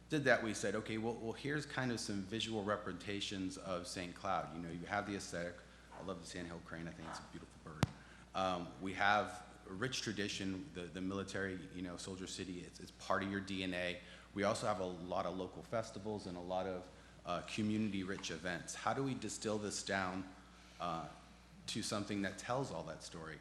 did that, we said, okay, well here's kind of some visual representations of St. Cloud. You have the aesthetic. I love the sandhill crane. I think it's a beautiful bird. We have rich tradition, the military, Soldier City, it's part of your DNA. We also have a lot of local festivals and a lot of community-rich events. How do we distill this down to something that tells all that story?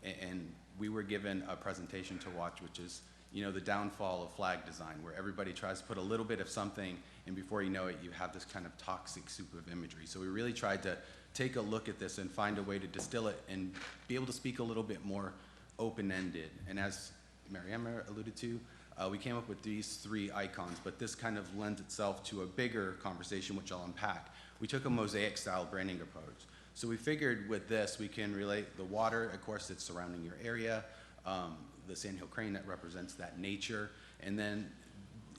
And we were given a presentation to watch, which is, the downfall of flag design, where everybody tries to put a little bit of something, and before you know it, you have this kind of toxic soup of imagery. So we really tried to take a look at this and find a way to distill it and be able to speak a little bit more open-ended. And as Mariam alluded to, we came up with these 3 icons, but this kind of lends itself to a bigger conversation, which I'll unpack. We took a mosaic-style branding approach. So we figured with this, we can relate the water, of course, that's surrounding your area, the sandhill crane that represents that nature, and then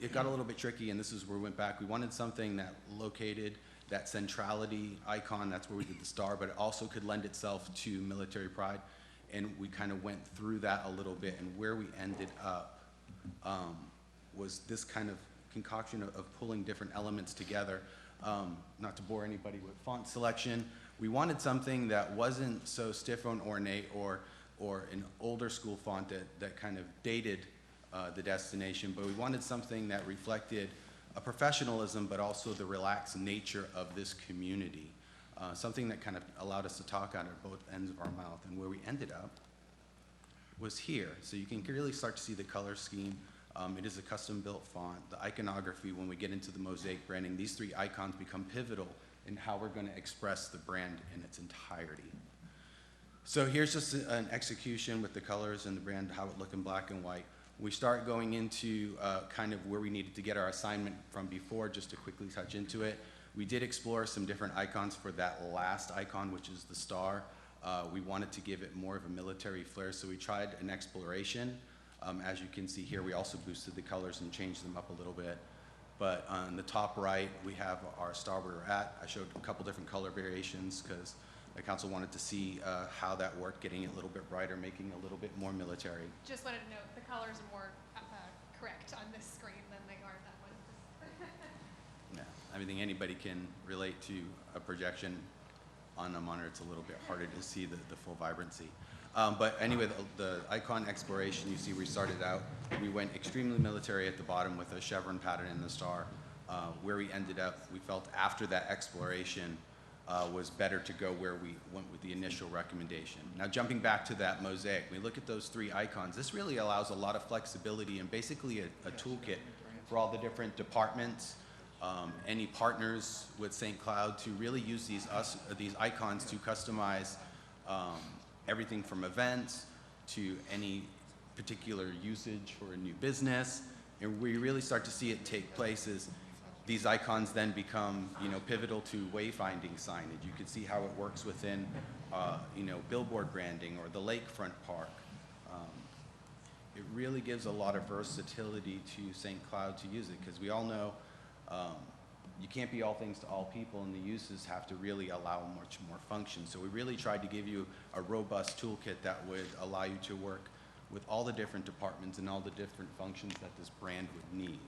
it got a little bit tricky, and this is where we went back. We wanted something that located that centrality icon, that's where we did the star, but it also could lend itself to military pride, and we kind of went through that a little bit, and where we ended up was this kind of concoction of pulling different elements together. Not to bore anybody with font selection, we wanted something that wasn't so stiff and ornate or an older school font that kind of dated the destination, but we wanted something that reflected a professionalism, but also the relaxed nature of this community. Something that kind of allowed us to talk out of both ends of our mouth, and where we ended up was here. So you can really start to see the color scheme. It is a custom-built font. The iconography, when we get into the mosaic branding, these 3 icons become pivotal in how we're going to express the brand in its entirety. So here's just an execution with the colors and the brand, how it look in black and white. We start going into kind of where we needed to get our assignment from before, just to quickly touch into it. We did explore some different icons for that last icon, which is the star. We wanted to give it more of a military flair, so we tried an exploration. As you can see here, we also boosted the colors and changed them up a little bit. But on the top right, we have our star where we're at. I showed a couple different color variations because the council wanted to see how that worked, getting it a little bit brighter, making it a little bit more military. Just wanted to note, the colors are more correct on this screen than they are that one. Yeah, I think anybody can relate to a projection on a monitor. It's a little bit harder to see the full vibrancy. But anyway, the icon exploration, you see we started out, we went extremely military at the bottom with a chevron pattern in the star. Where we ended up, we felt after that exploration was better to go where we went with the initial recommendation. Now jumping back to that mosaic, we look at those 3 icons. This really allows a lot of flexibility and basically a toolkit for all the different departments, any partners with St. Cloud to really use these icons to customize everything from events to any particular usage for a new business. And we really start to see it take place as these icons then become, pivotal to wayfinding signage. You can see how it works within, billboard branding or the lakefront park. It really gives a lot of versatility to St. Cloud to use it, because we all know you can't be all things to all people, and the uses have to really allow much more function. So we really tried to give you a robust toolkit that would allow you to work with all the different departments and all the different functions that this brand would need.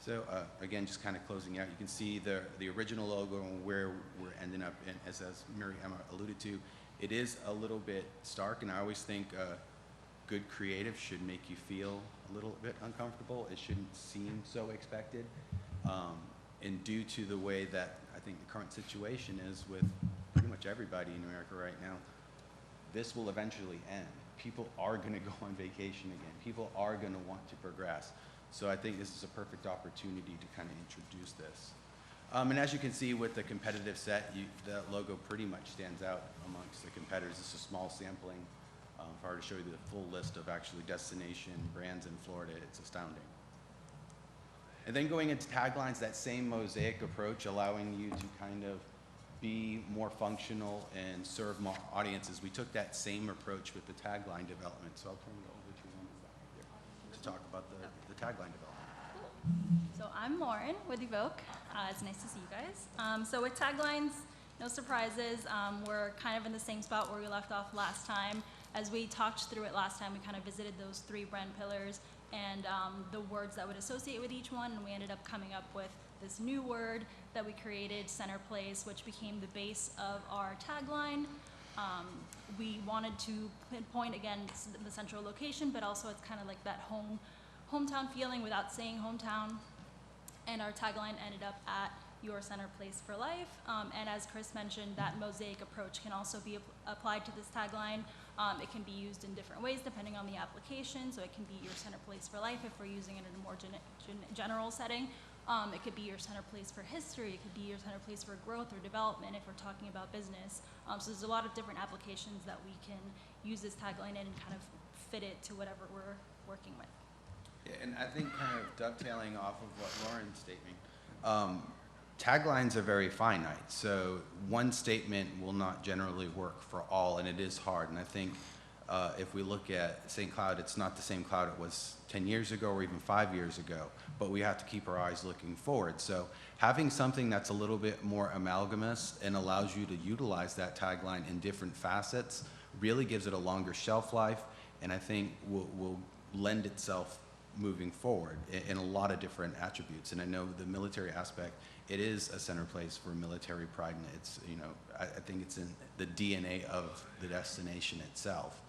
So again, just kind of closing out, you can see the original logo and where we're ending up. And as Mary Emma alluded to, it is a little bit stark, and I always think good creative should make you feel a little bit uncomfortable. It shouldn't seem so expected. And due to the way that I think the current situation is with pretty much everybody in America right now, this will eventually end. People are going to go on vacation again. People are going to want to progress. So I think this is a perfect opportunity to kind of introduce this. And as you can see with the competitive set, the logo pretty much stands out amongst the competitors. It's a small sampling. If I were to show you the full list of actually destination brands in Florida, it's astounding. And then going into taglines, that same mosaic approach, allowing you to kind of be more functional and serve more audiences. We took that same approach with the tagline development. So I'll turn it over to one to talk about the tagline development. So I'm Lauren with Evoke. It's nice to see you guys. So with taglines, no surprises. We're kind of in the same spot where we left off last time. As we talked through it last time, we kind of visited those 3 brand pillars and the words that would associate with each one, and we ended up coming up with this new word that we created, center place, which became the base of our tagline. We wanted to pinpoint, again, the central location, but also it's kind of like that hometown feeling without saying hometown. And our tagline ended up at Your Center Place for Life. And as Chris mentioned, that mosaic approach can also be applied to this tagline. It can be used in different ways depending on the application. So it can be Your Center Place for Life if we're using it in a more general setting. It could be your center place for history. It could be your center place for growth or development if we're talking about business. So there's a lot of different applications that we can use this tagline in and kind of fit it to whatever we're working with. Yeah, and I think kind of dovetailing off of what Lauren's statement, taglines are very finite. So one statement will not generally work for all, and it is hard. And I think if we look at St. Cloud, it's not the same Cloud it was 10 years ago or even 5 years ago, but we have to keep our eyes looking forward. So having something that's a little bit more amalgamous and allows you to utilize that tagline in different facets really gives it a longer shelf life, and I think will lend itself moving forward in a lot of different attributes. And I know the military aspect, it is a center place for military pride, and it's, you know, I think it's in the DNA of the destination itself.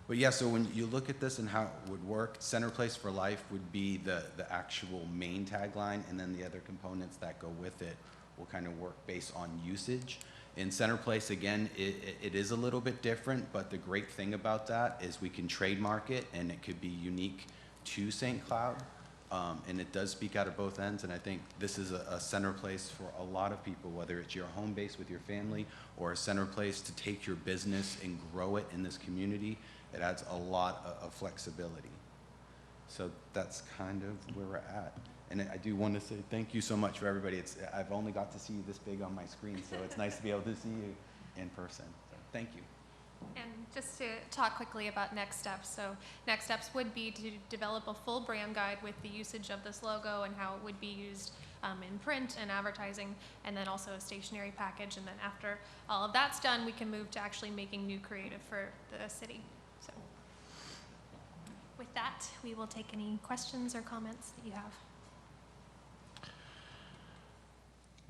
But yeah, so when you look at this and how it would work, Center Place for Life would be the actual main tagline, and then the other components that go with it will kind of work based on usage. In Center Place, again, it is a little bit different, but the great thing about that is we can trademark it, and it could be unique to St. Cloud, and it does speak out of both ends. And I think this is a center place for a lot of people, whether it's your home base with your family or a center place to take your business and grow it in this community. It adds a lot of flexibility. So that's kind of where we're at. And I do want to say thank you so much for everybody. I've only got to see you this big on my screen, so it's nice to be able to see you in person. So thank you. And just to talk quickly about next steps. So next steps would be to develop a full brand guide with the usage of this logo and how it would be used in print and advertising, and then also a stationery package. And then after all of that's done, we can move to actually making new creative for the city. So with that, we will take any questions or comments that you have.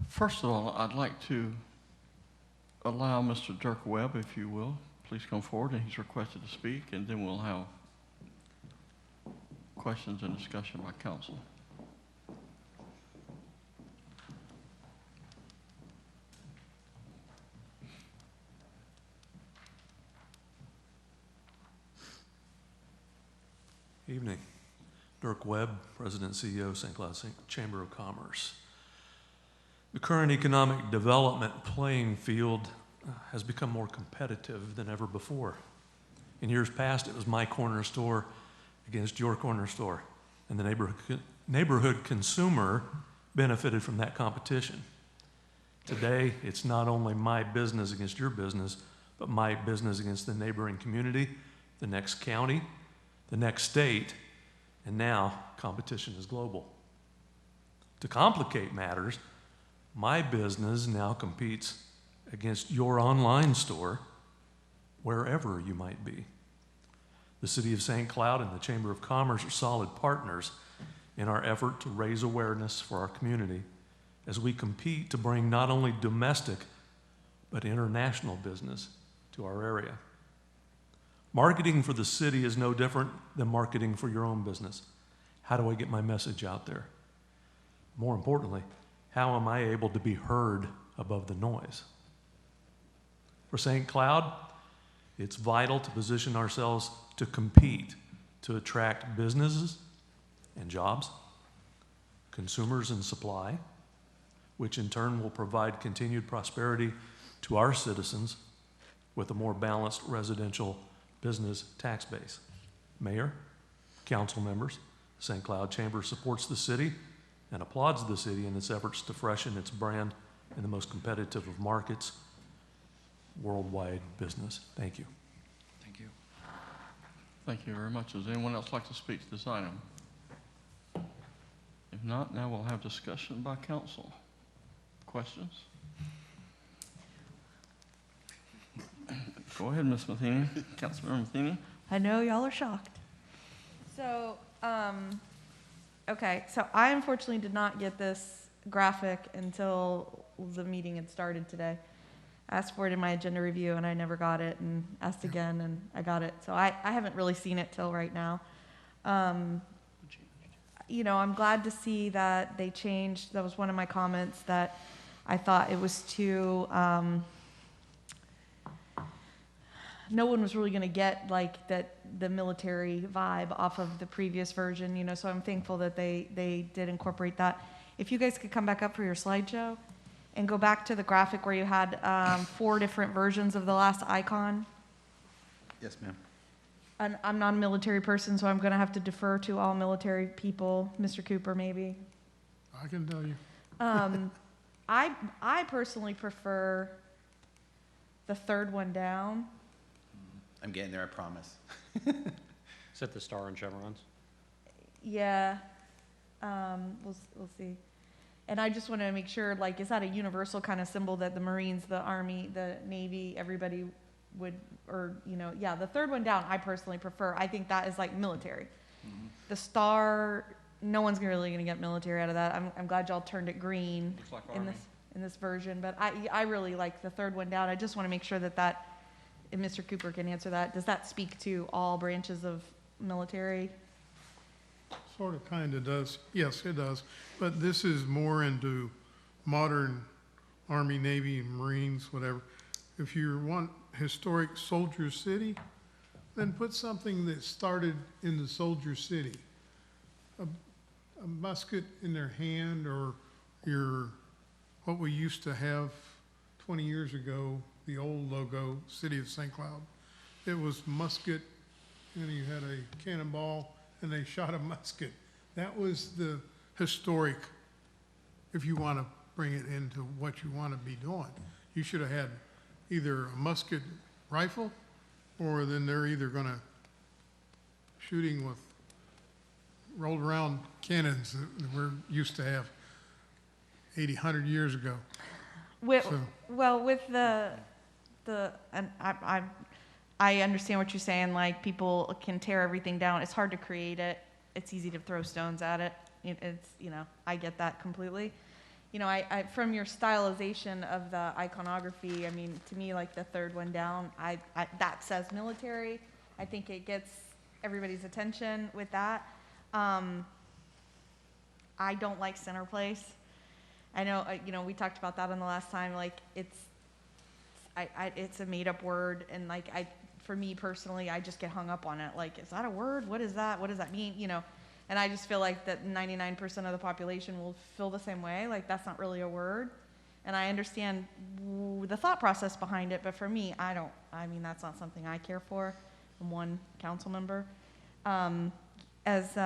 First of all, I'd like to allow Mr. Dirk Webb, if you will, please come forward, and he's requested to speak, and then we'll have questions and discussion by council. Evening. Dirk Webb, President and CEO, St. Cloud Chamber of Commerce. The current economic development playing field has become more competitive than ever before. In years past, it was my corner store against your corner store, and the neighborhood consumer benefited from that competition. Today, it's not only my business against your business, but my business against the neighboring community, the next county, the next state, and now competition is global. To complicate matters, my business now competes against your online store, wherever you might be. The City of St. Cloud and the Chamber of Commerce are solid partners in our effort to raise awareness for our community as we compete to bring not only domestic, but international business to our area. Marketing for the city is no different than marketing for your own business. How do I get my message out there? More importantly, how am I able to be heard above the noise? For St. Cloud, it's vital to position ourselves to compete, to attract businesses and jobs, consumers and supply, which in turn will provide continued prosperity to our citizens with a more balanced residential business tax base. Mayor, council members, St. Cloud Chamber supports the city and applauds the city in its efforts to freshen its brand in the most competitive of markets, worldwide business. Thank you. Thank you. Thank you very much. Does anyone else like to speak to this item? If not, now we'll have discussion by council. Questions? Go ahead, Ms. Matheny. Councilmember Matheny. I know y'all are shocked. So, okay, so I unfortunately did not get this graphic until the meeting had started today. asked for it in my agenda review and I never got it, and asked again and I got it. So I haven't really seen it till right now. You know, I'm glad to see that they changed. That was one of my comments, that I thought it was too, no one was really going to get like that, the military vibe off of the previous version, you know, so I'm thankful that they did incorporate that. If you guys could come back up for your slideshow and go back to the graphic where you had 4 different versions of the last icon. Yes, ma'am. And I'm not a military person, so I'm going to have to defer to all military people. Mr. Cooper, maybe. I can tell you. I personally prefer the third one down. I'm getting there, I promise. Is that the star and chevrons? Yeah, we'll see. And I just want to make sure, like, is that a universal kind of symbol that the Marines, the Army, the Navy, everybody would, or, you know, yeah, the third one down, I personally prefer. I think that is like military. The star, no one's really going to get military out of that. I'm glad y'all turned it green Looks like in Army. this version, but I really like the third one down. I just want to make sure that and Mr. Cooper can answer that. Does that speak to all branches of military? Sort of, kind of does. Yes, it does. But this is more into modern Army, Navy, and Marines, whatever. If you want historic Soldier City, then put something that started in the Soldier City. A musket in their hand, or what we used to have 20 years ago, the old logo, City of St. Cloud. It was musket, and you had a cannonball, and they shot a musket. That was the historic, if you want to bring it into what you want to be doing. You should have had either a musket rifle, or then they're either going to shooting with rolled around cannons that we're used to have 80, 100 years ago. Well, with and I understand what you're saying, like, people can tear everything down. It's hard to create it. It's easy to throw stones at it. It's, you know, I get that completely. You know, I from your stylization of the iconography, I mean, to me, like, the third one down, that says military. I think it gets everybody's attention with that. I don't like center place. I know, you know, we talked about that on the last time. Like, it's a made-up word, and like, for me personally, I just get hung up on it. Like, is that a word? What is that? What does that mean? You know, and I just feel like that 99% of the population will feel the same way. Like, that's not really a word. And I understand the thought process behind it, but for me, I mean, that's not something I care for. I'm one council member. As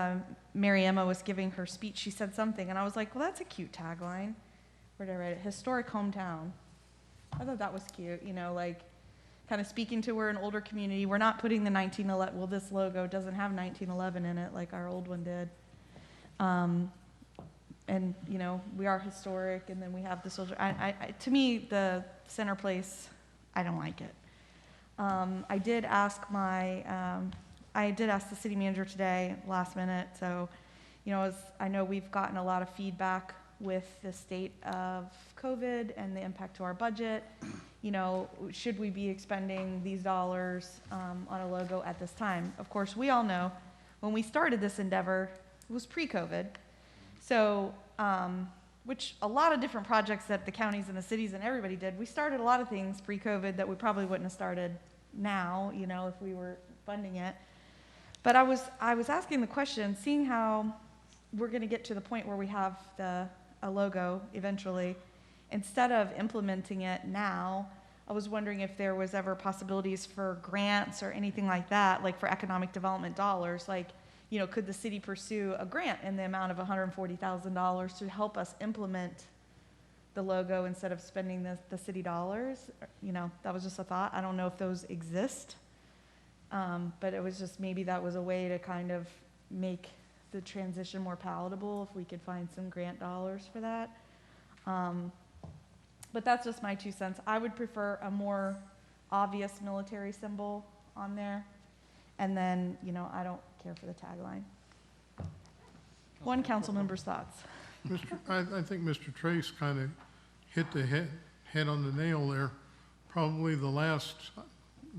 Mary Emma was giving her speech, she said something, and I was like, well, that's a cute tagline. Where did I write it? Historic hometown. I thought that was cute, you know, like, kind of speaking to we're an older community. We're not putting the 1911, well, this logo doesn't have 1911 in it like our old one did. And, you know, we are historic, and then we have the soldier. To me, the center place, I don't like it. I did ask the city manager today, last minute, so, you know, I know we've gotten a lot of feedback with the state of COVID and the impact to our budget. You know, should we be expending these dollars on a logo at this time? Of course, we all know when we started this endeavor, it was pre-COVID. So, which a lot of different projects that the counties and the cities and everybody did, we started a lot of things pre-COVID that we probably wouldn't have started now, you know, if we were funding it. But I was asking the question, seeing how we're going to get to the point where we have a logo eventually, instead of implementing it now, I was wondering if there was ever possibilities for grants or anything like that, like for economic development dollars, like, you know, could the city pursue a grant in the amount of $140,000 to help us implement the logo instead of spending the city dollars? You know, that was just a thought. I don't know if those exist, but it was just, maybe that was a way to kind of make the transition more palatable if we could find some grant dollars for that. But that's just my 2 cents. I would prefer a more obvious military symbol on there. And then, you know, I don't care for the tagline. One council member's thoughts. I think Mr. Trace kind of hit the head on the nail there. probably the last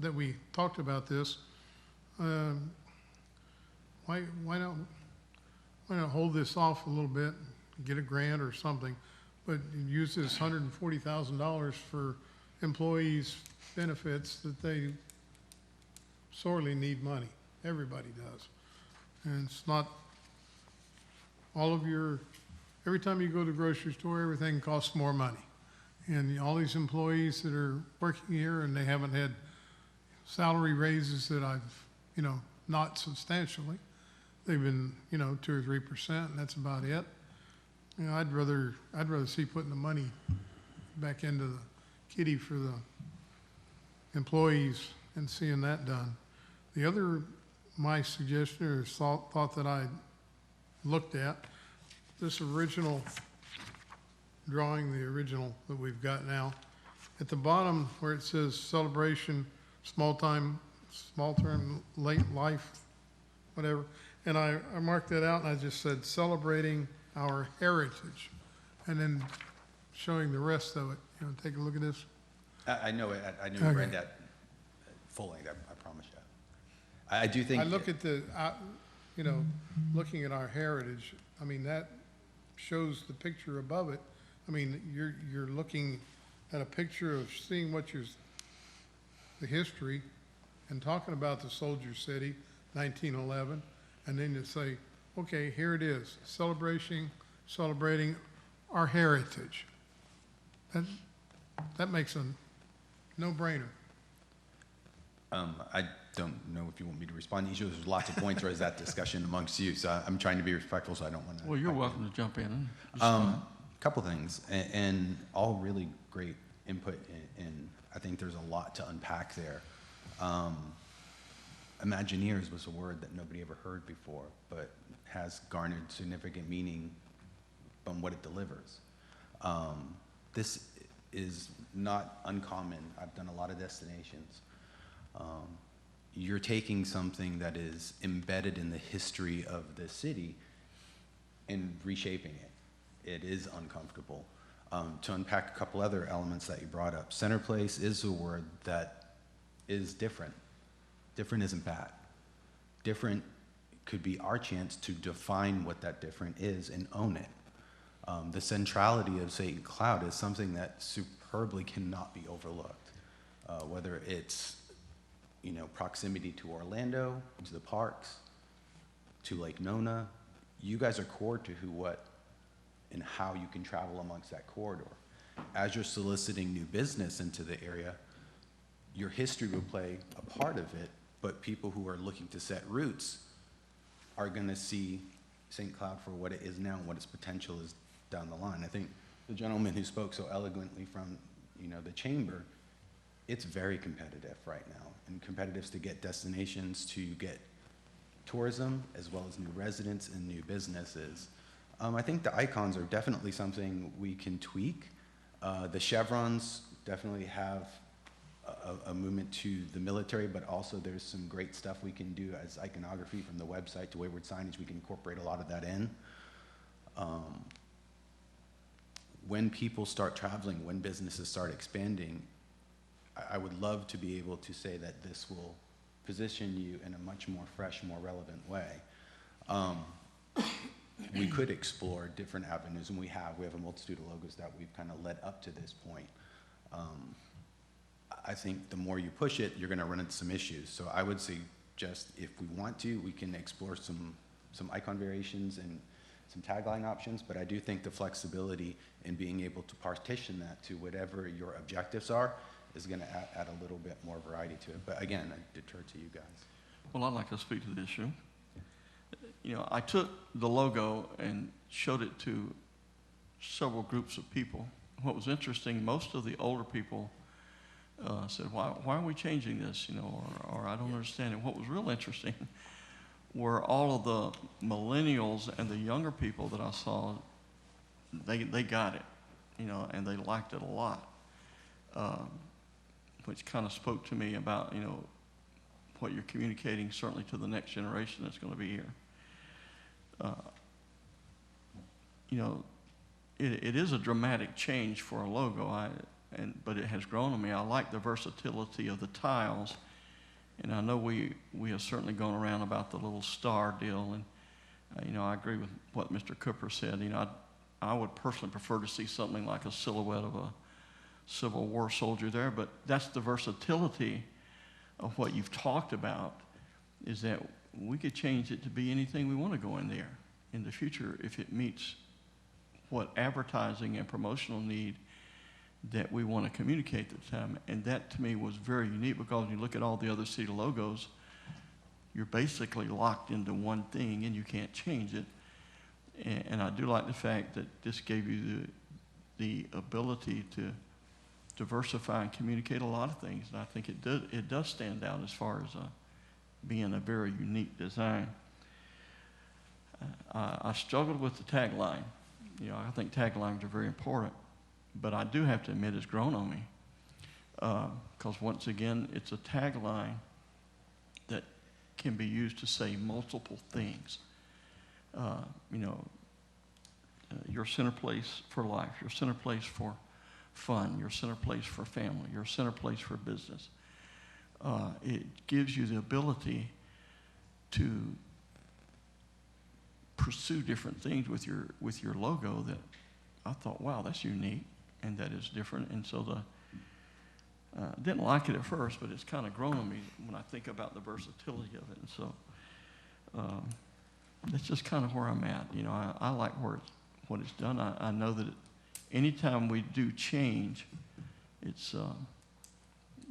that we talked about this. Why not hold this off a little bit, get a grant or something, but use this $140,000 for employees' benefits that they sorely need money. Everybody does. And it's not all of every time you go to the grocery store, everything costs more money. And all these employees that are working here and they haven't had salary raises that not substantially. They've been, 2 or 3%, and that's about it. I'd rather see putting the money back into the kitty for the employees and seeing that done. The other, my suggestion or thought that I looked at, this original drawing, the original that we've got now, at the bottom where it says celebration, small term, late life, whatever, and I marked that out and I just said celebrating our heritage, and then showing the rest of it. Take a look at this. I know it. I know you read that full length. I promise you. I do think. I look at looking at our heritage. I mean, that shows the picture above it. I mean, you're looking at a picture of seeing the history, and talking about the Soldier City, 1911, and then you say, okay, here it is, celebrating our heritage. That makes a no-brainer. I don't know if you want me to respond to each of those. There's lots of points, or is that discussion amongst you? So I'm trying to be respectful, so I don't want to. Well, you're welcome to jump in. Couple things, and all really great input, and I think there's a lot to unpack there. Imagineers was a word that nobody ever heard before, but has garnered significant meaning from what it delivers. This is not uncommon. I've done a lot of destinations. You're taking something that is embedded in the history of the city and reshaping it. It is uncomfortable. To unpack a couple other elements that you brought up, center place is a word that is different. Different isn't bad. Different could be our chance to define what that different is and own it. The centrality of St. Cloud is something that superbly cannot be overlooked. Whether it's proximity to Orlando, to the parks, to Lake Nona, you guys are core to what and how you can travel amongst that corridor. As you're soliciting new business into the area, your history will play a part of it, but people who are looking to set roots are gonna see St. Cloud for what it is now and what its potential is down the line. I think the gentleman who spoke so eloquently from the chamber, it's very competitive right now, and competitive to get destinations, to get tourism, as well as new residents and new businesses. I think the icons are definitely something we can tweak. The chevrons definitely have a movement to the military, but also there's some great stuff we can do as iconography from the website to wayward signage. We can incorporate a lot of that in. When people start traveling, when businesses start expanding, I would love to be able to say that this will position you in a much more fresh, more relevant way. We could explore different avenues, and we have a multitude of logos that we've kind of led up to this point. I think the more you push it, you're going to run into some issues. So I would say, just if we want to, we can explore some icon variations and some tagline options, but I do think the flexibility in being able to partition that to whatever your objectives are is going to add a little bit more variety to it. But again, I defer to you guys. Well, I'd like to speak to the issue. I took the logo and showed it to several groups of people. What was interesting, most of the older people said, why are we changing this, or I don't understand it. What was real interesting were all of the millennials and the younger people that I saw, they got it, and they liked it a lot, which kind of spoke to me about, what you're communicating certainly to the next generation that's going to be here. It is a dramatic change for a logo, but it has grown on me. I like the versatility of the tiles, and I know we have certainly gone around about the little star deal, and I agree with what Mr. Cooper said. I would personally prefer to see something like a silhouette of a Civil War soldier there, but that's the versatility of what you've talked about, is that we could change it to be anything we want to go in there in the future if it meets what advertising and promotional need that we want to communicate at the time. And that to me was very unique, because when you look at all the other city logos, you're basically locked into one thing and you can't change it. And I do like the fact that this gave you the ability to diversify and communicate a lot of things. And I think it does stand out as far as being a very unique design. I struggled with the tagline. I think taglines are very important, but I do have to admit it's grown on me, because once again, it's a tagline that can be used to say multiple things. Your center place for life, your center place for fun, your center place for family, your center place for business. It gives you the ability to pursue different things with your logo that I thought, wow, that's unique and that is different. And so didn't like it at first, but it's kind of grown on me when I think about the versatility of it. And so that's just kind of where I'm at. I like what it's done. I know that anytime we do change, it's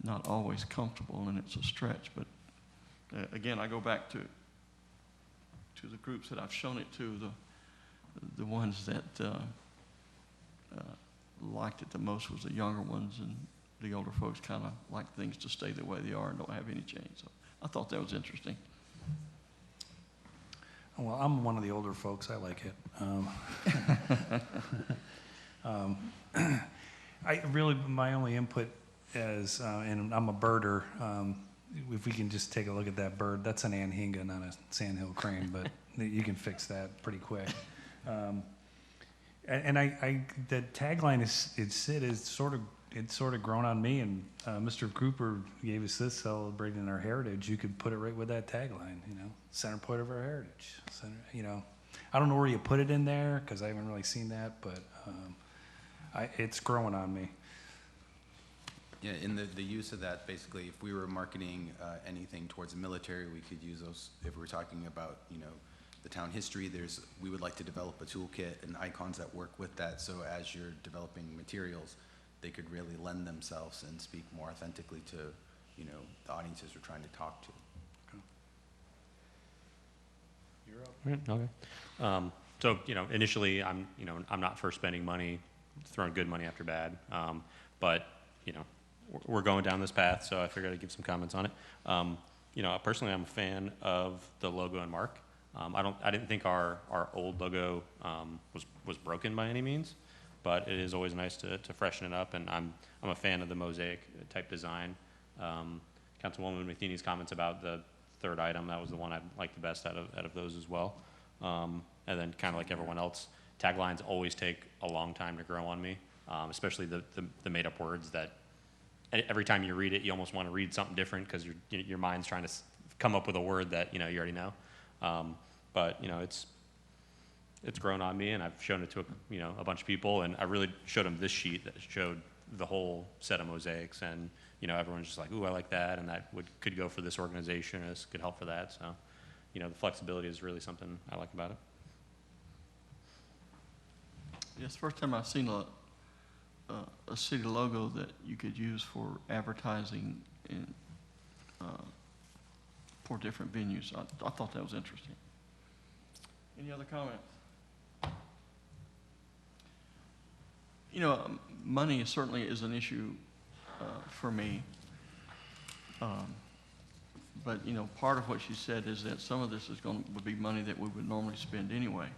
not always comfortable and it's a stretch. But again, I go back to the groups that I've shown it to, the ones that liked it the most was the younger ones, and the older folks kind of like things to stay the way they are and don't have any change. So I thought that was interesting. Well, I'm one of the older folks. I like it. I really, my only input is, and I'm a birder. If we can just take a look at that bird, that's an anhinga, not a sandhill crane, but you can fix that pretty quick. And the tagline is sort of grown on me. And Mr. Cooper gave us this, celebrating our heritage. You could put it right with that tagline, center point of our heritage. I don't know where you put it in there because I haven't really seen that, but it's growing on me. Yeah, in the use of that, basically, if we were marketing anything towards the military, we could use those. If we were talking about, the town history, we would like to develop a toolkit and icons that work with that. So as you're developing materials, they could really lend themselves and speak more authentically to, the audiences we're trying to talk to. You're up. Okay. So, initially, I'm not for spending money, throwing good money after bad. But, we're going down this path, so I figured I'd give some comments on it. Personally, I'm a fan of the logo and mark. I didn't think our old logo was broken by any means, but it is always nice to freshen it up, and I'm a fan of the mosaic type design. Councilwoman Matheny's comments about the third item, that was the one I liked the best out of those as well. And then kind of like everyone else, taglines always take a long time to grow on me, especially the made up words that every time you read it, you almost want to read something different because your mind's trying to come up with a word that you already know. But it's grown on me, and I've shown it to a bunch of people, and I really showed them this sheet that showed the whole set of mosaics, and everyone's just like, ooh, I like that, and that could go for this organization, or this could help for that. So the flexibility is really something I like about it. Yeah, it's the first time I've seen a city logo that you could use for advertising in for different venues. I thought that was interesting. Any other comments? Money certainly is an issue for me. But part of what she said is that some of this would be money that we would normally spend anyway.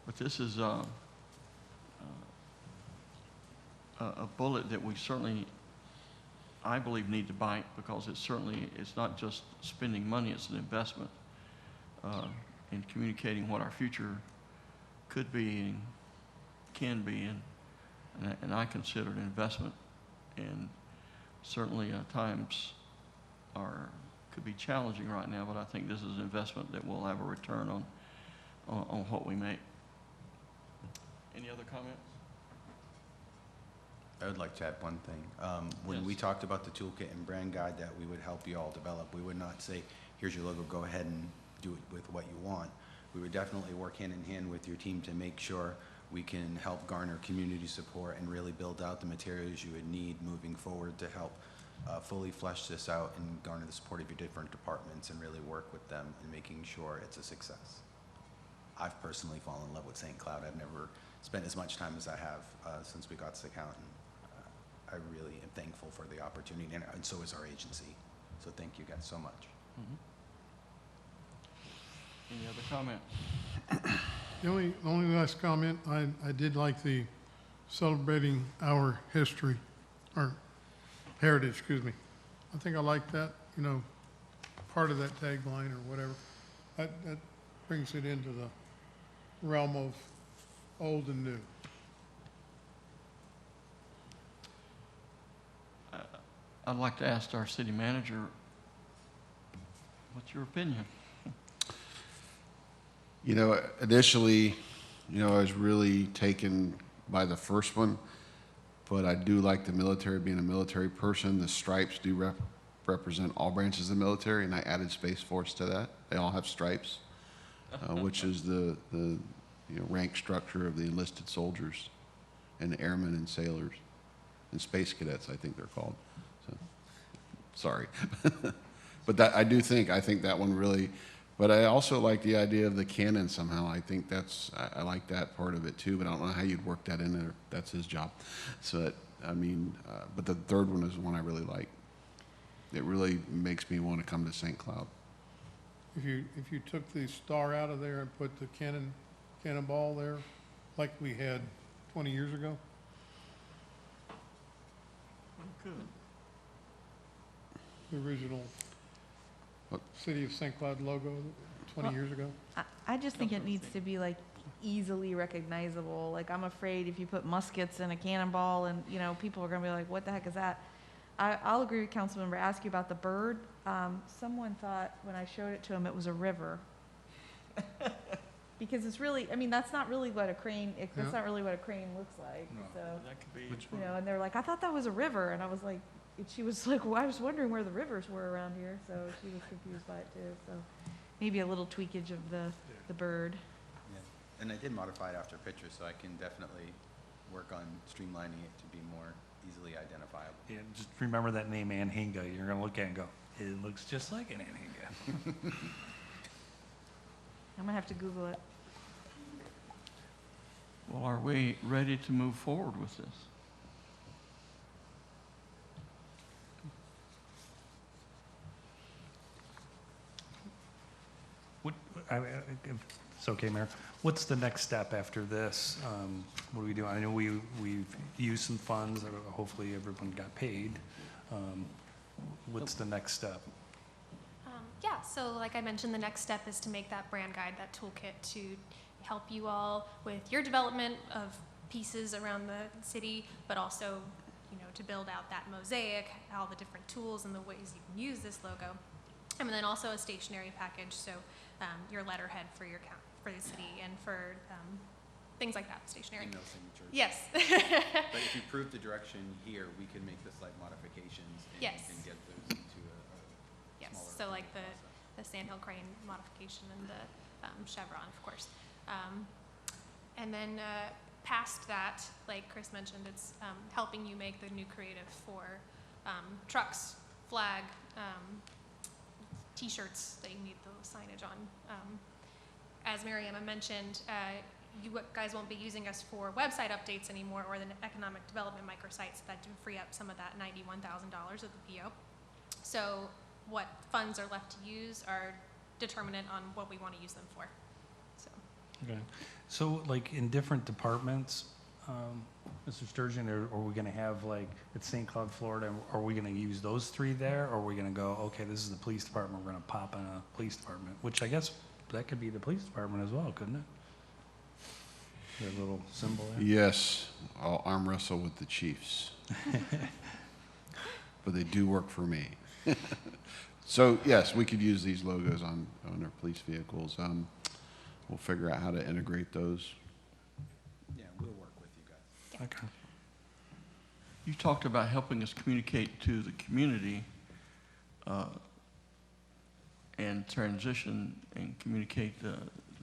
But this is a bullet that we certainly, I believe, need to bite, because it's not just spending money, it's an investment in communicating what our future could be and can be, and I consider it an investment And certainly times could be challenging right now, but I think this is an investment that will have a return on what we make. Any other comments? I would like to add one thing. When we talked about the toolkit and brand guide that we would help you all develop, we would not say, here's your logo, go ahead and do it with what you want. We would definitely work hand in hand with your team to make sure we can help garner community support and really build out the materials you would need moving forward to help fully flesh this out and garner the support of your different departments and really work with them in making sure it's a success. I've personally fallen in love with St. Cloud. I've never spent as much time as I have since we got to the county. I really am thankful for the opportunity, and so is our agency. So thank you guys so much. Any other comments? The only last comment, I did like the celebrating our history, or heritage, excuse me. I think I like that, you know, part of that tagline or whatever. That brings it into the realm of old and new. I'd like to ask our city manager, what's your opinion? You know, initially, I was really taken by the first one, but I do like the military, being a military person. The stripes do represent all branches of the military, and I added Space Force to that. They all have stripes, which is the rank structure of the enlisted soldiers and the airmen and sailors and space cadets, I think they're called. So, sorry. But I think that one really, but I also like the idea of the cannon somehow. I think I like that part of it too, but I don't know how you'd work that in there. That's his job. So, but the third one is the one I really like. It really makes me want to come to St. Cloud. If you took the star out of there and put the cannonball there, like we had 20 years ago. Good. The original City of St. Cloud logo 20 years ago. I just think it needs to be like easily recognizable. Like, I'm afraid if you put muskets in a cannonball and, people are gonna be like, what the heck is that? I'll agree with Councilmember Askew about the bird. Someone thought when I showed it to him, it was a river. Because it's really, that's not really what a crane, that's not really what a crane looks like. No. So, That could be. and they're like, I thought that was a river. And I was like, she was like, well, I was wondering where the rivers were around here. So she was confused by it too. So maybe a little tweakage of the bird. Yeah. And I did modify it after pictures, so I can definitely work on streamlining it to be more easily identifiable. Yeah, just remember that name Anhinga. You're gonna look at it and go, it looks just like an Anhinga. I'm gonna have to Google it. Well, are we ready to move forward with this? If it's okay, Mayor. What's the next step after this? What do we do? I know we've used some funds. Hopefully everyone got paid. What's the next step? Yeah, so like I mentioned, the next step is to make that brand guide, that toolkit to help you all with your development of pieces around the city, but also, to build out that mosaic, all the different tools and the ways you can use this logo. And then also a stationery package, so your letterhead for for the city and for things like that, stationery. Email signatures. Yes. But if you prove the direction here, we can make the slight modifications and, Yes. and get those into a Yes, smaller so like process. the sandhill crane modification and the chevron, of course. And then past that, like Chris mentioned, it's helping you make the new creative for trucks, flag, T-shirts that you need the signage on. As Mariama mentioned, you guys won't be using us for website updates anymore or the economic development microsites. That do free up some of that $91,000 of the PO. So what funds are left to use are determinant on what we want to use them for. So. Okay. So like in different departments, Mr. Sturgeon, are we going to have like at St. Cloud, Florida, are we going to use those three there? Or are we going to go, okay, this is the police department, we're going to pop in a police department, which I guess that could be the police department as well, couldn't it? Their little symbol there. Yes, I'll arm wrestle with the chiefs. but they do work for me. So yes, we could use these logos on our police vehicles. We'll figure out how to integrate those. Yeah, we'll work with you guys. Okay. You talked about helping us communicate to the community and transition and communicate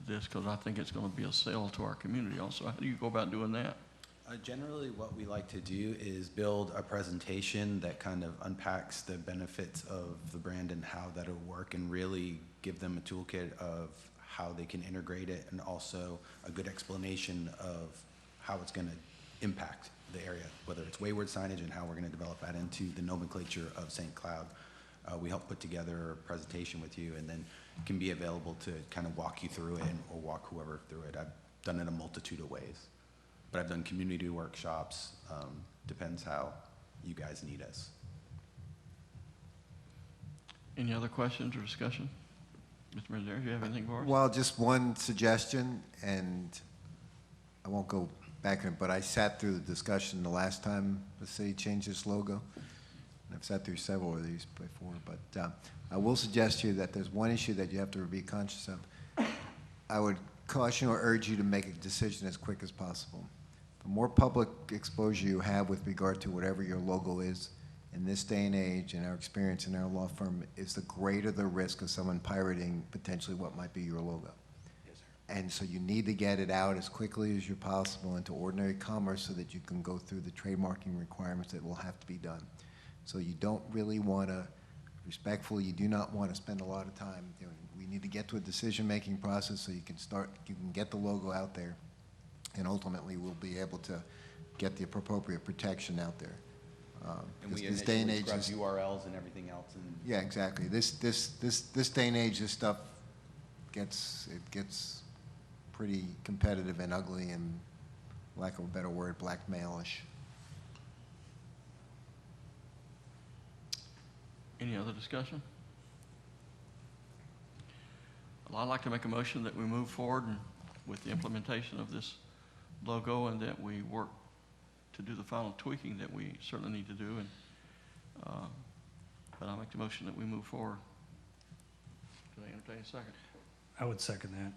this, because I think it's going to be a sale to our community also. How do you go about doing that? Generally, what we like to do is build a presentation that kind of unpacks the benefits of the brand and how that'll work, and really give them a toolkit of how they can integrate it, and also a good explanation of how it's going to impact the area, whether it's wayward signage and how we're going to develop that into the nomenclature of St. Cloud. We help put together a presentation with you, and then can be available to kind of walk you through it or walk whoever through it. I've done it a multitude of ways. But I've done community workshops, depends how you guys need us. Any other questions or discussion? Mr. Manzarek, do you have anything for us? Well, just one suggestion, and I won't go back in it, but I sat through the discussion the last time the city changed its logo. And I've sat through several of these before, but I will suggest to you that there's one issue that you have to be conscious of. I would caution or urge you to make a decision as quick as possible. The more public exposure you have with regard to whatever your logo is, in this day and age, and our experience in our law firm, is the greater the risk of someone pirating potentially what might be your logo. Yes, sir. And so you need to get it out as quickly as you possible into ordinary commerce so that you can go through the trademarking requirements that will have to be done. So you don't really want to, respectfully, you do not want to spend a lot of time. You know, we need to get to a decision-making process so you can get the logo out there, and ultimately we'll be able to get the appropriate protection out there. And we this day and initially age scrub URLs and everything else. And yeah, exactly. This day and age, this stuff gets pretty competitive and ugly, and, lack of a better word, blackmailish. Any other discussion? Well, I'd like to make a motion that we move forward with the implementation of this logo, and that we work to do the final tweaking that we certainly need to do. And but I'll make the motion that we move forward. Can I entertain a second? I would second that.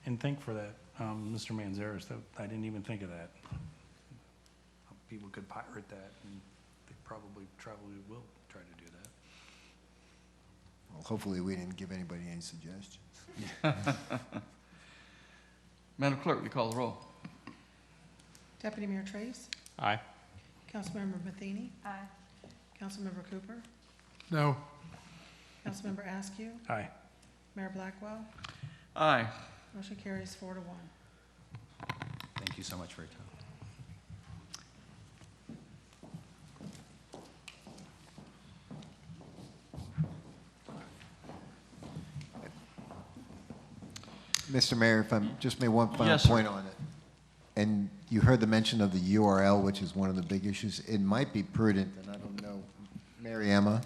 And thank for that, Mr. Manzares. I didn't even think of that. People could pirate that, and they probably will try to do that. Well, hopefully we didn't give anybody any suggestions. Madam Clerk, will you call the roll? Deputy Mayor Trace, Aye. Councilmember Matheny, Aye. Councilmember Cooper, No. Councilmember Askew, Aye. Mayor Blackwell. Aye. Motion carries 4-1. thank you so much for your time. Mr. Mayor, if I just made one final Yes, sir. point on it. And you heard the mention of the URL, which is one of the big issues. It might be prudent, and I don't know, Mary Emma?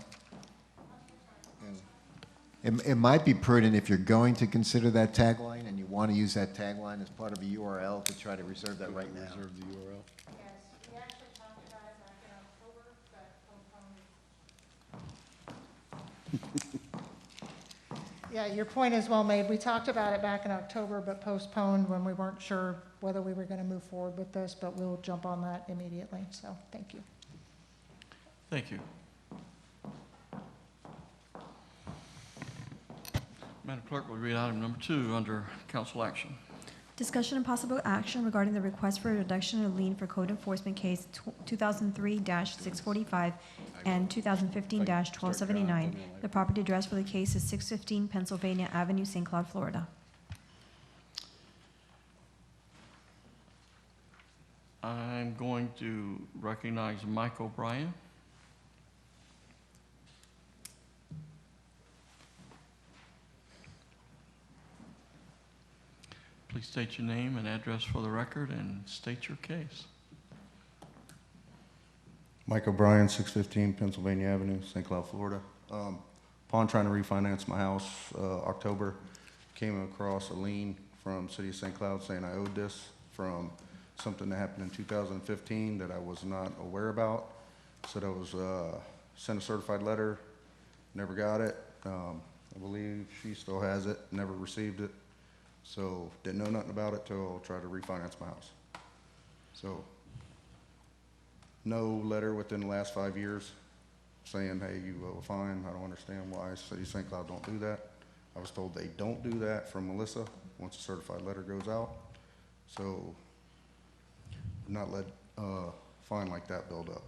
It might be prudent if you're going to consider that tagline and you want to use that tagline as part of a URL to try to reserve that right now. Reserve the URL. Yes, we actually talked about it back in October, but postponed. Yeah, your point is well made. We talked about it back in October, but postponed when we weren't sure whether we were going to move forward with this, but we'll jump on that immediately, so thank you. Thank you. Madam Clerk, will you read item number 2 under council action? Discussion and possible action regarding the request for a reduction of lien for code enforcement case 2003-645 and 2015-1279. The property address for the case is 615 Pennsylvania Avenue, St. Cloud, Florida. I'm going to recognize Mike O'Brien. Please state your name and address for the record and state your case. Mike O'Brien, 615 Pennsylvania Avenue, St. Cloud, Florida. Upon trying to refinance my house, October, came across a lien from City of St. Cloud saying I owed this from something that happened in 2015 that I was not aware about. So that was sent a certified letter, never got it. I believe she still has it, never received it. So didn't know nothing about it till I tried to refinance my house. So no letter within the last 5 years saying, hey, you owe a fine. I don't understand why City of St. Cloud don't do that. I was told they don't do that from Melissa once a certified letter goes out. So not let a fine like that build up.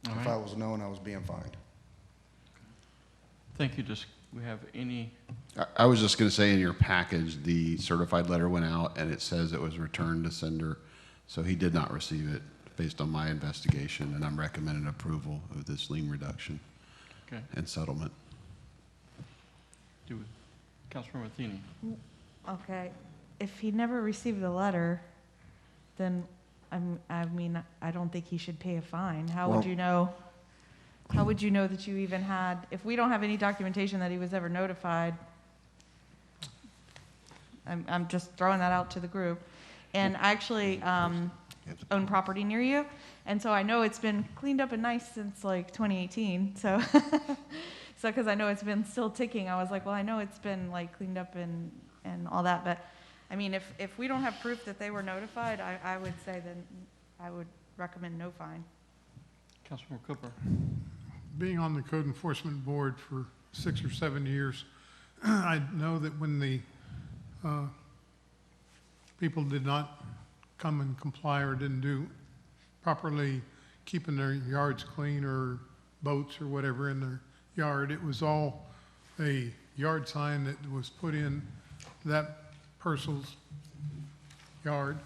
All If right. I was known, I was being fined. Thank you. Just, we have any, I was just going to say in your package, the certified letter went out and it says it was returned to sender. So he did not receive it based on my investigation, and I'm recommending approval of this lien reduction okay, and settlement. do, Councilmember Matheny. Okay, if he never received the letter, then I mean, I don't think he should pay a fine. How would Well- you know? How would you know that you even had, if we don't have any documentation that he was ever notified? I'm just throwing that out to the group. And I actually own property near you, and so I know it's been cleaned up and nice since like 2018. So, because I know it's been still ticking, I was like, well, I know it's been like cleaned up and all that. But I mean, if we don't have proof that they were notified, I would say then I would recommend no fine. Councilmember Cooper. Being on the code enforcement board for 6 or 7 years, I know that when the people did not come and comply or didn't do properly keeping their yards clean or boats or whatever in their yard, it was all a yard sign that was put in that person's yard,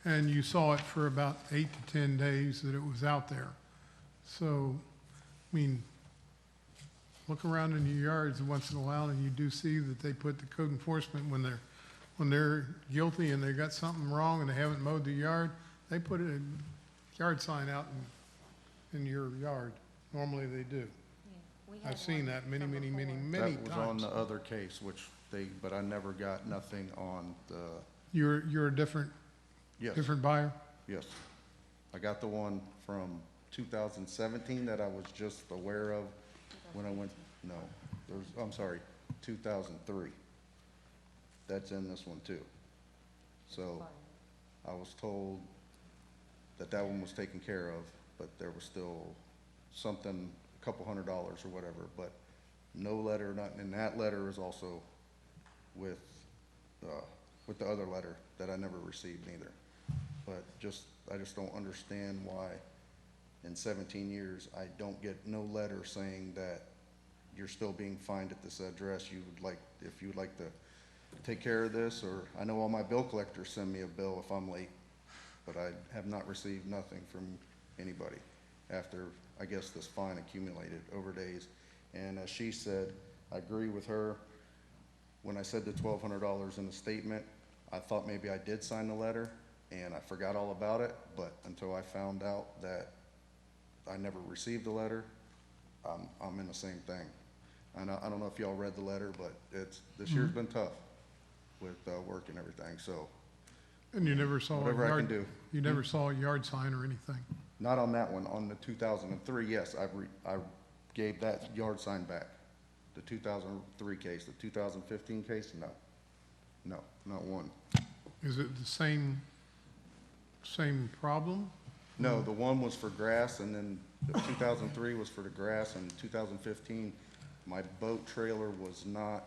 and you saw it for about 8 to 10 days that it was out there. So, I mean, look around in your yards once in a while and you do see that they put the code enforcement when they're guilty and they got something wrong and they haven't mowed the yard, they put a yard sign out in your yard. Normally they do. I've seen that many That was on times. the other case, but I never got nothing on the, You're a different yes, buyer? yes. I got the one from 2017 that I was just aware of when I went, no, I'm sorry, 2003. That's in this one too. So I was told that one was taken care of, but there was still something, a couple $100 or whatever, but no letter, nothing. And that letter is also with the other letter that I never received either. But I just don't understand why in 17 years I don't get no letter saying that you're still being fined at this address. If you would like to take care of this, or I know all my bill collectors send me a bill if I'm late, but I have not received nothing from anybody after, I guess, this fine accumulated over days. And as she said, I agree with her. When I said the $1,200 in the statement, I thought maybe I did sign the letter and I forgot all about it, but until I found out that I never received the letter, I'm in the same thing. I don't know if y'all read the letter, but this year's been tough with work and everything, so. And you never saw a Whatever I can yard, do. you never saw a yard sign or anything? Not on that one. On the 2003, yes, I gave that yard sign back. The 2003 case. The 2015 case, no, not one. Is it the same problem? No, the one was for grass, and then the 2003 was for the grass, and 2015, my boat trailer was not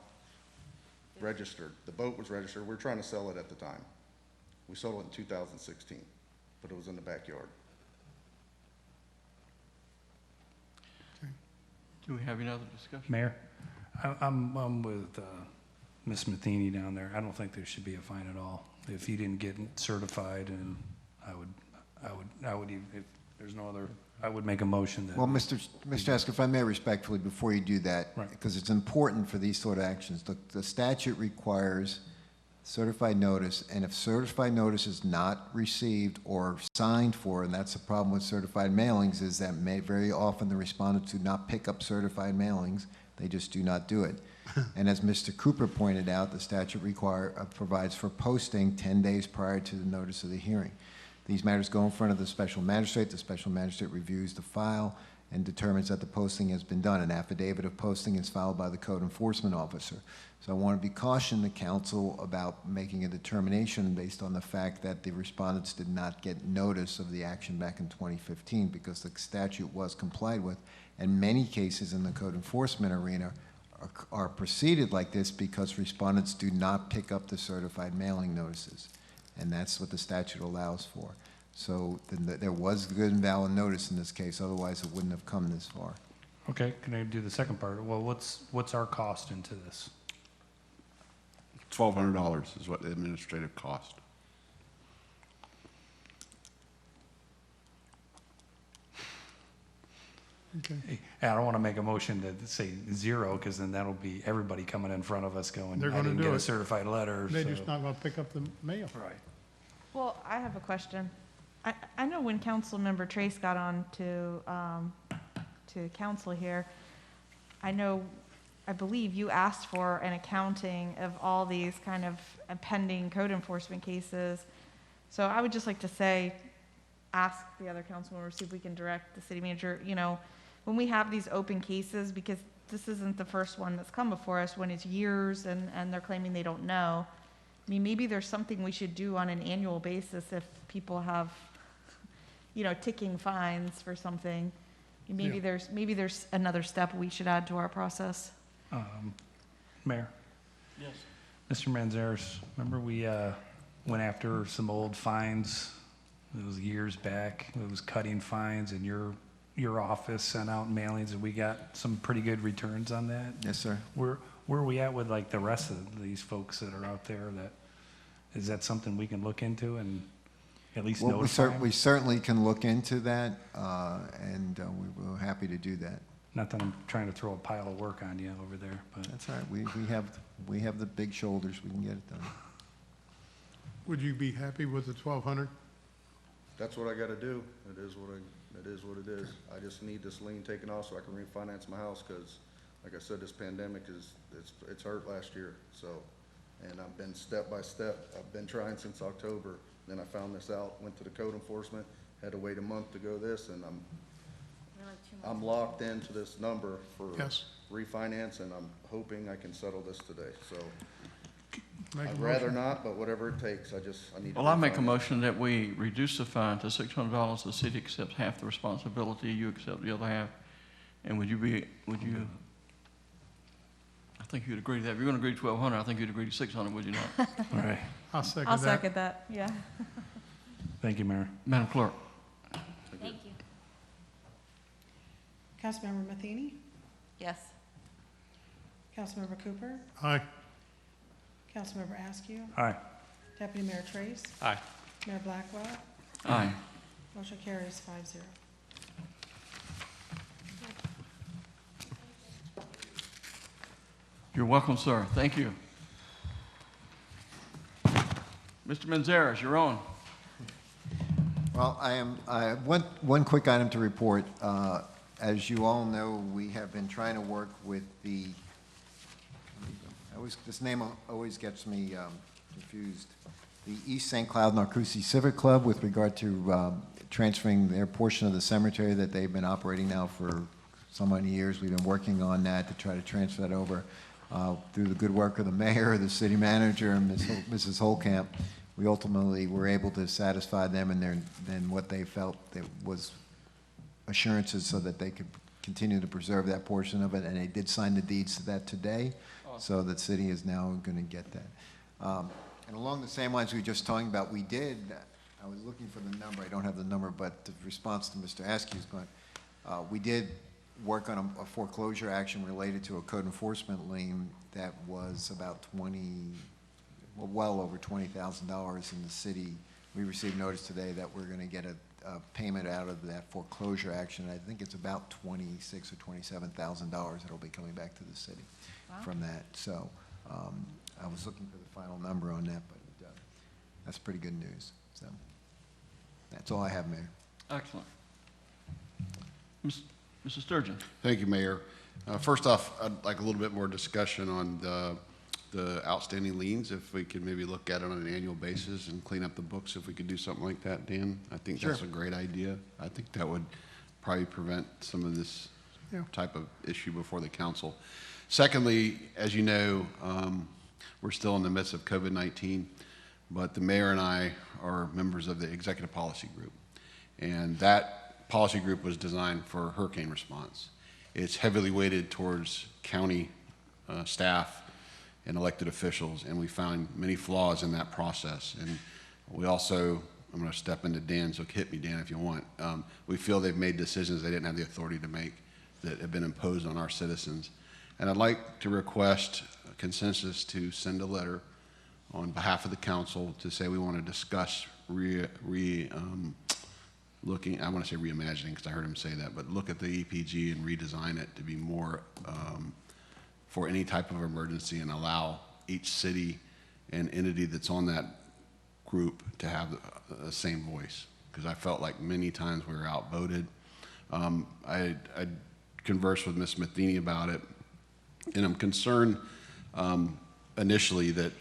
registered. The boat was registered. We were trying to sell it at the time. We sold it in 2016, but it was in the backyard. Do we have any other discussion? Mayor, I'm with Ms. Matheny down there. I don't think there should be a fine at all. If he didn't get certified, and I would even, if there's no other, I would make a motion that. Well, Mr. Esker, if I may respectfully, before you do that, Right. because it's important for these sort of actions, the statute requires certified notice, and if certified notice is not received or signed for, and that's the problem with certified mailings, is that very often the respondents do not pick up certified mailings, they just do not do it. And as Mr. Cooper pointed out, the statute provides for posting 10 days prior to the notice of the hearing. These matters go in front of the special magistrate reviews the file, and determines that the posting has been done. An affidavit of posting is filed by the code enforcement officer. So I want to be caution the council about making a determination based on the fact that the respondents did not get notice of the action back in 2015 because the statute was complied with. And many cases in the code enforcement arena are proceeded like this because respondents do not pick up the certified mailing notices. And that's what the statute allows for. So there was good and valid notice in this case, otherwise it wouldn't have come this far. Okay, can I do the second part? Well, what's our cost into this? $1,200 is what the administrative cost. Okay. Hey, I don't want to make a motion to say 0, because then that'll be everybody coming in front of us going, They're I gonna didn't do get a it. certified letter. They're so- just not gonna pick up the mail. Right. Well, I have a question. I know when Councilmember Trace got on to council here, I believe you asked for an accounting of all these kind of pending code enforcement cases. So I would just like to ask the other council members, see if we can direct the city manager, when we have these open cases, because this isn't the first one that's come before us, when it's years and they're claiming they don't know. I mean, maybe there's something we should do on an annual basis if people have, ticking fines for something. Maybe there's another step we should add to our process. Mayor? Yes. Mr. Manzares, remember we went after some old fines? It was years back. It was cutting fines, and your office sent out mailings, and we got some pretty good returns on that. Yes, sir. Where are we at with like the rest of these folks that are out there? Is that something we can look into and at least Well, notify them? we certainly can look into that, and we're happy to do that. Not that I'm trying to throw a pile of work on you over there, but. That's all right. We have the big shoulders. We can get it done. Would you be happy with the 1,200? That's what I gotta do. It is what it is. I just need this lien taken off so I can refinance my house, because, like I said, this pandemic it's hurt last year, so. And I've been step by step. I've been trying since October. Then I found this out, went to the code enforcement, had to wait a month to go this, and I'm locked into this number for Yes. refinance, and I'm hoping I can settle this today, so. Make a I'd rather motion. not, but whatever it takes, I need to. Well, I make a refinance. motion that we reduce the fine to $600. The city accepts half the responsibility, you accept the other half. And would you, I think you'd agree to that. If you're gonna agree to 1,200, I think you'd agree to 600, would you not? All right. I'll second I'll that. second that, yeah. Thank you, Mayor. Madam Clerk? Thank you. Councilmember Matheny? Yes. Councilmember Cooper? Aye. Councilmember Askew? Aye. Deputy Mayor Trace? Aye. Mayor Blackwell? Aye. Motion carries 5-0. You're welcome, sir. Thank you. Mr. Manzares, you're on. Well, I have one quick item to report. As you all know, we have been trying to work with this name always gets me confused. The East St. Cloud Narcousie Civic Club with regard to transferring their portion of the cemetery that they've been operating now for so many years. We've been working on that to try to transfer that over through the good work of the mayor, the city manager, and Mrs. Holcamp. We ultimately were able to satisfy them and what they felt that was assurances so that they could continue to preserve that portion of it, and they did sign the deeds to that today, so the city is now going to get that. And along the same lines we were just talking about, I was looking for the number, I don't have the number, but the response to Mr. Askew's going, we did work on a foreclosure action related to a code enforcement lien that was about well over $20,000 in the city. We received notice today that we're going to get a payment out of that foreclosure action. I think it's about $26,000 or $27,000 that'll be coming back to the city from that. So I was looking for the final number on that, but that's pretty good news. So that's all I have, Mayor. Excellent. Mr. Sturgeon. Thank you, Mayor. First off, I'd like a little bit more discussion on the outstanding liens, if we could maybe look at it on an annual basis and clean up the books, if we could do something like that, Dan. I think that's a great idea. I think that would probably prevent some of this Yeah. type of issue before the council. Secondly, as you know, we're still in the midst of COVID-19, but the mayor and I are members of the executive policy group. And that policy group was designed for hurricane response. It's heavily weighted towards county staff and elected officials, and we found many flaws in that process. And we also, I'm going to step into Dan, so hit me, Dan, if you want. We feel they've made decisions they didn't have the authority to make that have been imposed on our citizens. And I'd like to request a consensus to send a letter on behalf of the council to say we want to discuss looking, I want to say reimagining because I heard him say that, but look at the EPG and redesign it to be more for any type of emergency and allow each city and entity that's on that group to have the same voice. Because I felt like many times we were outvoted. I conversed with Ms. Matheny about it, and I'm concerned initially that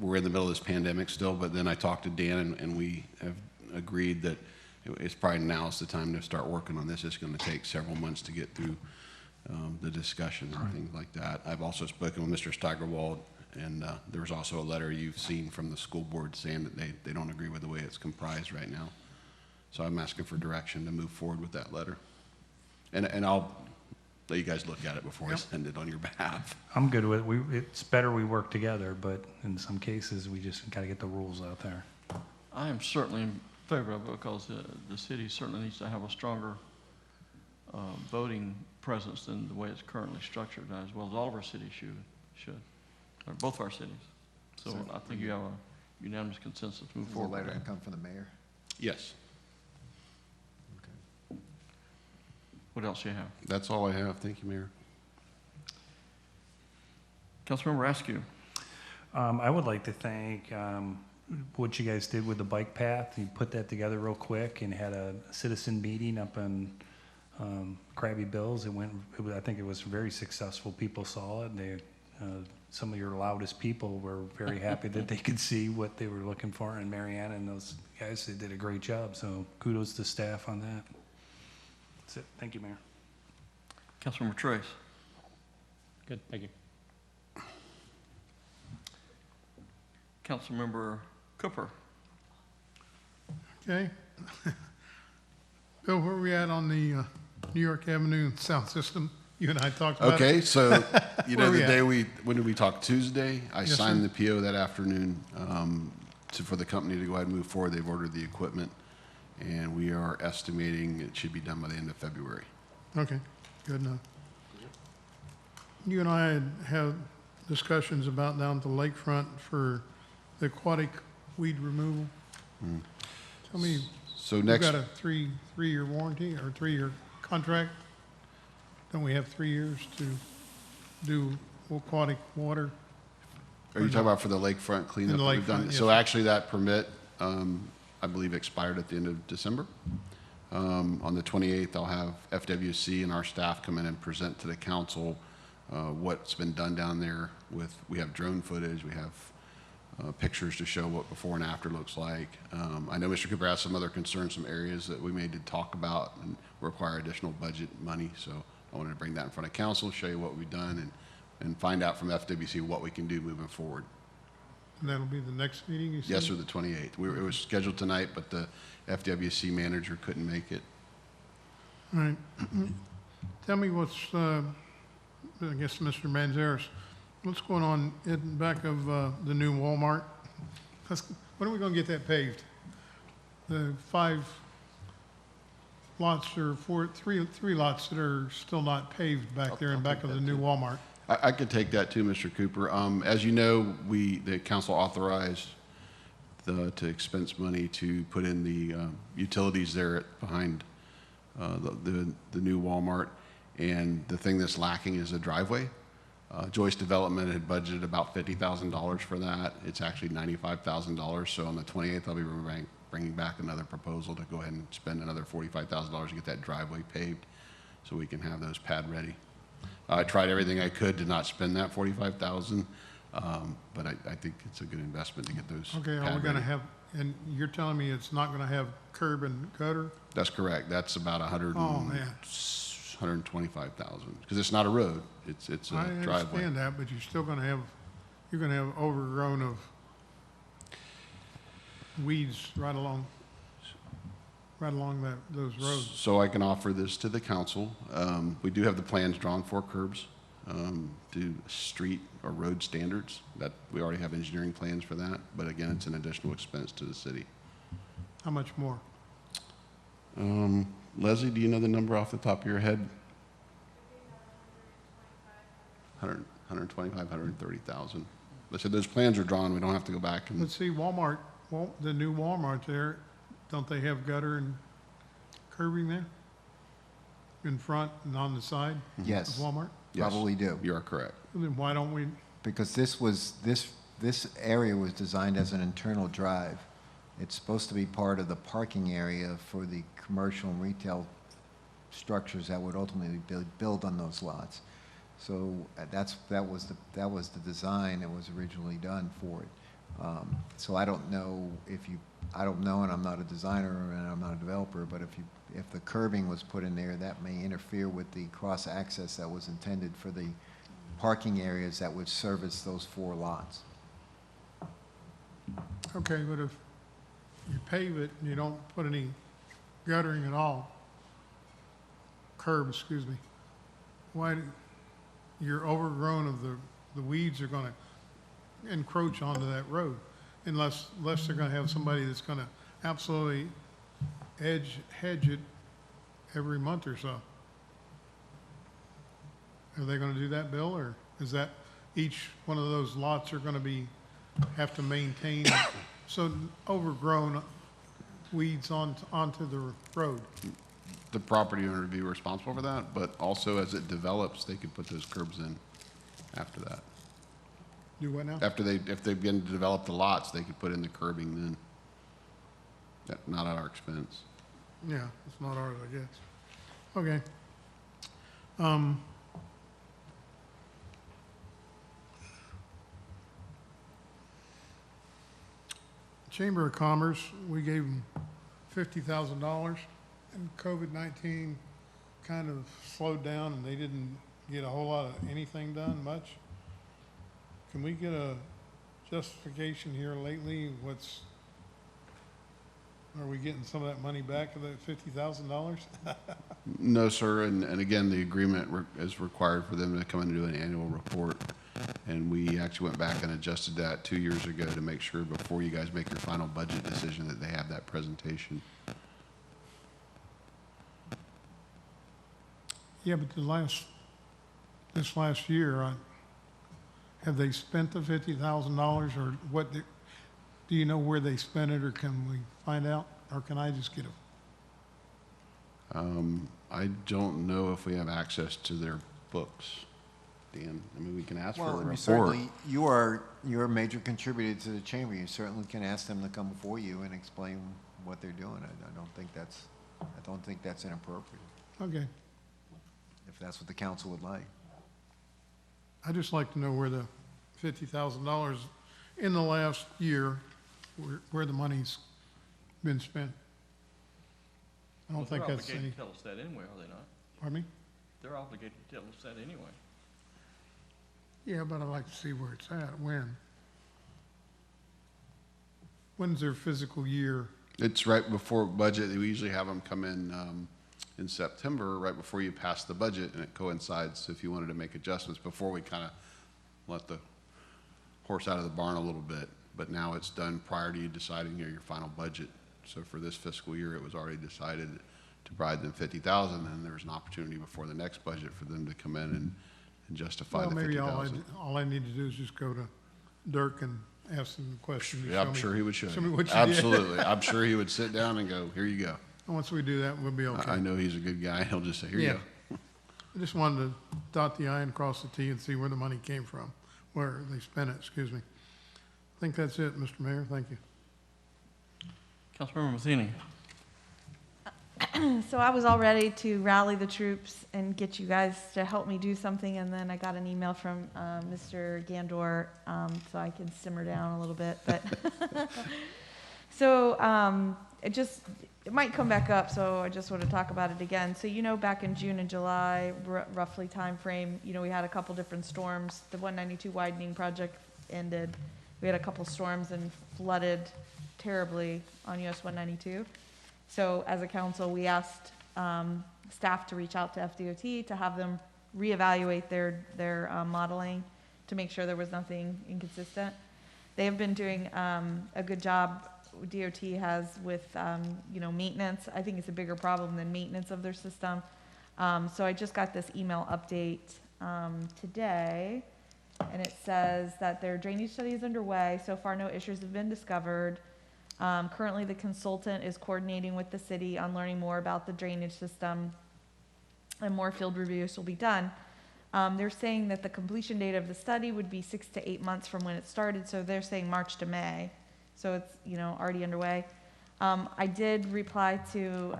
we're in the middle of this pandemic still, but then I talked to Dan and we have agreed that it's probably now's the time to start working on this. It's going to take several months to get through the discussion and things like that. I've also spoken with Mr. Steigerwald, and there was also a letter you've seen from the school board saying that they don't agree with the way it's comprised right now. So I'm asking for direction to move forward with that letter. And I'll let you guys look at it before I send it on your behalf. I'm good with it. It's better we work together, but in some cases, we just got to get the rules out there. I am certainly in favor of it because the city certainly needs to have a stronger voting presence than the way it's currently structured, as well as all of our cities should, or both of our cities. So I think you have a unanimous consensus to move Does the forward. letter with that. come from the mayor? Yes. What else do you have? That's all I have. Thank you, Mayor. Councilmember Askew. I would like to thank what you guys did with the bike path. You put that together real quick and had a citizen meeting up in Krabby Bill's. I think it was very successful. People saw it. They, some of your loudest people were very happy that they could see what they were looking for. And Mariana and those guys, they did a great job. So kudos to staff on that. That's it. Thank you, Mayor. Councilmember Trace. Good, thank you. Councilmember Cooper. Okay. Bill, where are we at on the New York Avenue South System? You and I talked about Okay, it. so, you know, Where are the we day at? when did we talk? Tuesday? I Yes, signed sir. the PO that afternoon for the company to go ahead and move forward. They've ordered the equipment, and we are estimating it should be done by the end of February. Okay, good enough. You and I had discussions about down at the lakefront for the aquatic weed removal. Mm. Tell me, So we've next, got a three-year warranty or 3-year contract? Don't we have 3 years to do aquatic water? are you talking about for the lakefront cleanup? In the that we've done? lakefront, So yes. actually, that permit, I believe, expired at the end of December. On the 28th, I'll have FWC and our staff come in and present to the council what's been done down there we have drone footage, we have pictures to show what before and after looks like. I know Mr. Cooper has some other concerns, some areas that we may need to talk about and require additional budget money. So I wanted to bring that in front of council, show you what we've done, and find out from FWC what we can do moving forward. And that'll be the next meeting, you said? Yes, sir, the 28th. It was scheduled tonight, but the FWC manager couldn't make it. All right. Tell me what's, I guess, Mr. Manzares, what's going on in back of the new Walmart? When are we going to get that paved? The 5 lots or 3 lots that are still not paved back there in back of the new Walmart. I could take that too, Mr. Cooper. As you know, the council authorized to expense money to put in the utilities there behind the new Walmart. And the thing that's lacking is a driveway. Joyce Development had budgeted about $50,000 for that. It's actually $95,000. So on the 28th, I'll be bringing back another proposal to go ahead and spend another $45,000 to get that driveway paved so we can have those pad ready. I tried everything I could to not spend that $45,000. But I think it's a good investment to get those. Okay, are pad we gonna ready. have, and you're telling me it's not gonna have curb and gutter? That's correct. That's about Oh, man. 125,000, because it's not a road, it's a I driveway. understand that, but you're still gonna have, you're gonna have overgrown of weeds right along those roads. So I can offer this to the council. We do have the plans drawn for curbs, to street or road standards. That, we already have engineering plans for that, but again, it's an additional expense to the city. How much more? Leslie, do you know the number off the top of your head? 125, 130,000. I said those plans are drawn, we don't have to go back and. Let's see, Walmart, the new Walmart there, don't they have gutter and curbing there? In front and on the side? Yes. Of Walmart? Yes, Probably do. You are correct. Then why don't we, Because this area was designed as an internal drive. It's supposed to be part of the parking area for the commercial and retail structures that would ultimately build on those lots. So that was the design that was originally done for it. So I don't know, and I'm not a designer and I'm not a developer, but if the curbing was put in there, that may interfere with the cross access that was intended for the parking areas that would service those 4 lots. okay, but if you pave it and you don't put any guttering at all, curb, excuse me, why, you're overgrown of the weeds are gonna encroach onto that road, unless they're gonna have somebody that's gonna absolutely hedge it every month or so. Are they gonna do that, Bill, or is that each one of those lots are gonna have to maintain so overgrown weeds onto the road? The property owner would be responsible for that, but also as it develops, they could put those curbs in after that. Do what now? If they begin to develop the lots, they could put in the curbing then. Not at our expense. Yeah, it's not ours, I guess. Okay. Chamber of Commerce, we gave them $50,000, and COVID-19 kind of slowed down, and they didn't get a whole lot of anything done, much. Can we get a justification here lately? Are we getting some of that money back of that $50,000? No, sir, and again, the agreement is required for them to come in and do an annual report. And we actually went back and adjusted that 2 years ago to make sure before you guys make your final budget decision that they have that presentation. Yeah, but this last year, have they spent the $50,000, or what, do you know where they spent it, or can we find out, or can I just get I don't know if we have access to their books, Dan. I mean, we can ask for a report. Certainly, you're a major contributor to the chamber. You certainly can ask them to come before you and explain what they're doing. I don't think that's inappropriate, Okay. if that's what the council would like. I'd just like to know where the $50,000 in the last year, where the money's been spent. I don't think that's They're any, obligated to tell us that anyway, are they not? pardon me? They're obligated to tell us that anyway. Yeah, but I'd like to see where it's at, when. When's their fiscal year? It's right before budget. We usually have them come in September, right before you pass the budget, and it coincides if you wanted to make adjustments before we kind of let the horse out of the barn a little bit. But now it's done prior to you deciding your final budget. So for this fiscal year, it was already decided to provide them $50,000, and there was an opportunity before the next budget for them to come in and justify Well, the maybe $50,000. all I need to do is just go to Dirk and ask him the question. Yeah, I'm sure he would show Show me you. what you did. Absolutely. I'm sure he would sit down and go, here you go. And once we do that, we'll be okay. I know he's a good guy. He'll just say, here you Yeah. go. I just wanted to dot the I and cross the T and see where the money came from, where they spent it, excuse me. I think that's it, Mr. Mayor. Thank you. Councilmember Matheny. So I was all ready to rally the troops and get you guys to help me do something, and then I got an email from Mr. Gandor, so I can simmer down a little bit. But so it might come back up, so I just want to talk about it again. So back in June and July, roughly time frame, we had a couple different storms. The 192 widening project ended. We had a couple storms and flooded terribly on US 192. So as a council, we asked staff to reach out to FDOT to have them reevaluate their modeling to make sure there was nothing inconsistent. They have been doing a good job. DOT has with maintenance. I think it's a bigger problem than maintenance of their system. So I just got this email update today, and it says that their drainage study is underway. So far, no issues have been discovered. Currently, the consultant is coordinating with the city on learning more about the drainage system, and more field reviews will be done. They're saying that the completion date of the study would be 6 to 8 months from when it started, so they're saying March to May. So it's already underway. I did reply to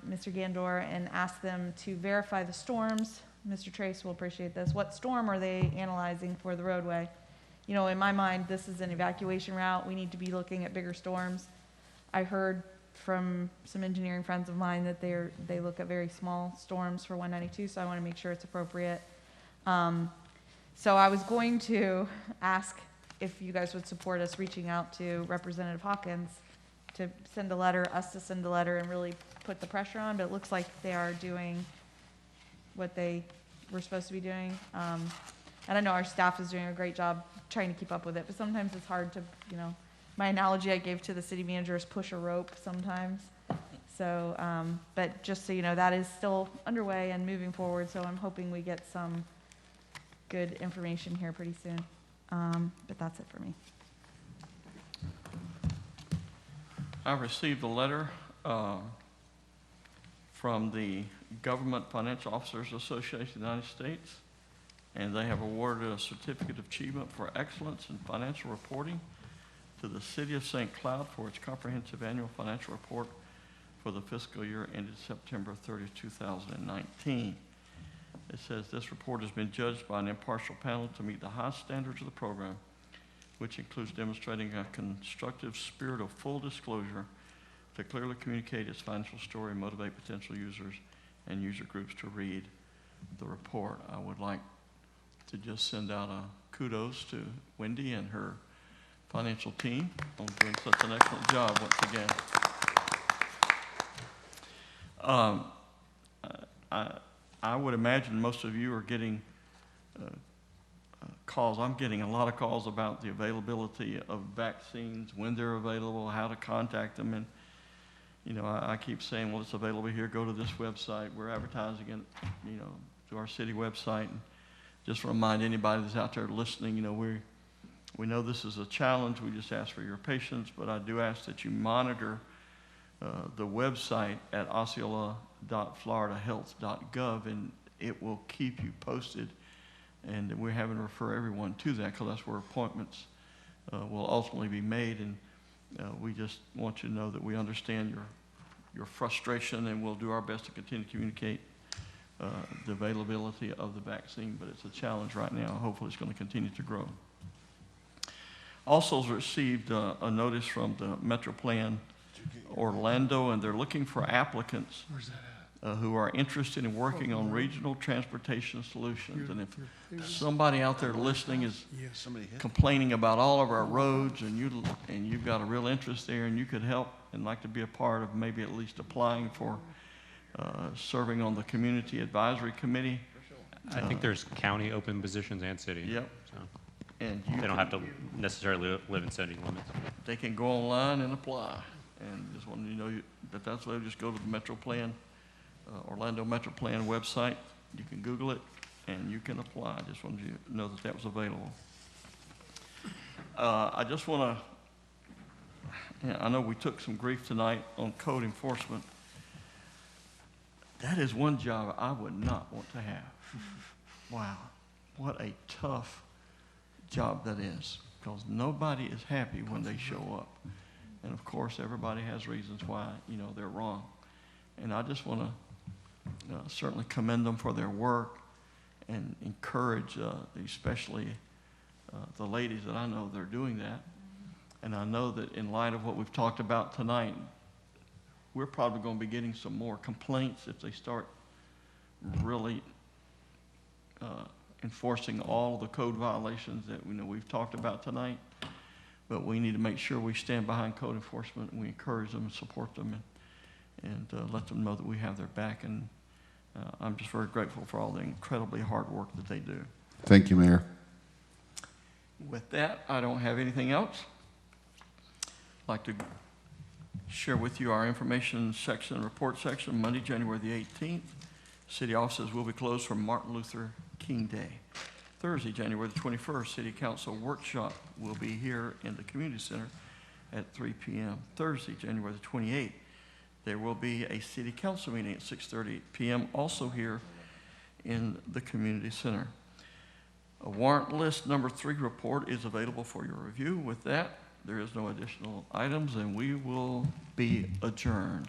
Mr. Gandor and ask them to verify the storms. Mr. Trace will appreciate this. What storm are they analyzing for the roadway? In my mind, this is an evacuation route. We need to be looking at bigger storms. I heard from some engineering friends of mine that they look at very small storms for 192, so I want to make sure it's appropriate. So I was going to ask if you guys would support us reaching out to Representative Hawkins to send a letter, us to send a letter and really put the pressure on, but it looks like they are doing what they were supposed to be doing. And I know our staff is doing a great job trying to keep up with it, but sometimes it's hard to, my analogy I gave to the city manager is push a rope sometimes. So, but just so you know, that is still underway and moving forward, so I'm hoping we get some good information here pretty soon. But that's it for me. I received a letter from the Government Financial Officers Association of the United States, and they have awarded a Certificate of Achievement for Excellence in Financial Reporting to the City of St. Cloud for its comprehensive annual financial report for the fiscal year ended September 30, 2019. It says this report has been judged by an impartial panel to meet the high standards of the program, which includes demonstrating a constructive spirit of full disclosure to clearly communicate its financial story and motivate potential users and user groups to read the report. I would like to just send out a kudos to Wendy and her financial team on doing such an excellent job once again. I would imagine most of you are getting calls. I'm getting a lot of calls about the availability of vaccines, when they're available, how to contact them. And, I keep saying, well, it's available here. Go to this website. We're advertising it, through our city website. And just to remind anybody that's out there listening, we know this is a challenge. We just ask for your patience, but I do ask that you monitor the website at osceola.floridahealth.gov, and it will keep you posted. And we're having to refer everyone to that because that's where appointments will ultimately be made. And we just want you to know that we understand your frustration, and we'll do our best to continue to communicate the availability of the vaccine, but it's a challenge right now. Hopefully it's going to continue to grow. Also received a notice from the Metro Plan Orlando, and they're looking for applicants who are interested in working on regional transportation solutions. And if somebody out there listening is complaining about all of our roads, and you've got a real interest there, and you could help and like to be a part of maybe at least applying for serving on the Community Advisory Committee. I think there's county open positions and city. Yep. So And they don't have to necessarily live in city limits. They can go online and apply. And just wanted you to know that's why just go to the Metro Plan, Orlando Metro Plan website. You can Google it and you can apply. I just wanted you to know that was available. I just want to, I know we took some grief tonight on code enforcement. That is one job I would not want to have. Wow, what a tough job that is, because nobody is happy when they show up. And of course, everybody has reasons why, they're wrong. And I just want to certainly commend them for their work and encourage, especially the ladies that I know that are doing that. And I know that in light of what we've talked about tonight, we're probably going to be getting some more complaints if they start really enforcing all the code violations that we've talked about tonight. But we need to make sure we stand behind code enforcement and we encourage them and support them and let them know that we have their back. And I'm just very grateful for all the incredibly hard work that they do. Thank you, Mayor. With that, I don't have anything else. I'd like to share with you our information section, report section, Monday, January the 18th. City offices will be closed for Martin Luther King Day. Thursday, January the 21st, City Council workshop will be here in the Community Center at 3 p.m. Thursday, January the 28th, there will be a City Council meeting at 6:30 p.m. also here in the Community Center. A warrant list number 3 report is available for your review. With that, there is no additional items, and we will be adjourned.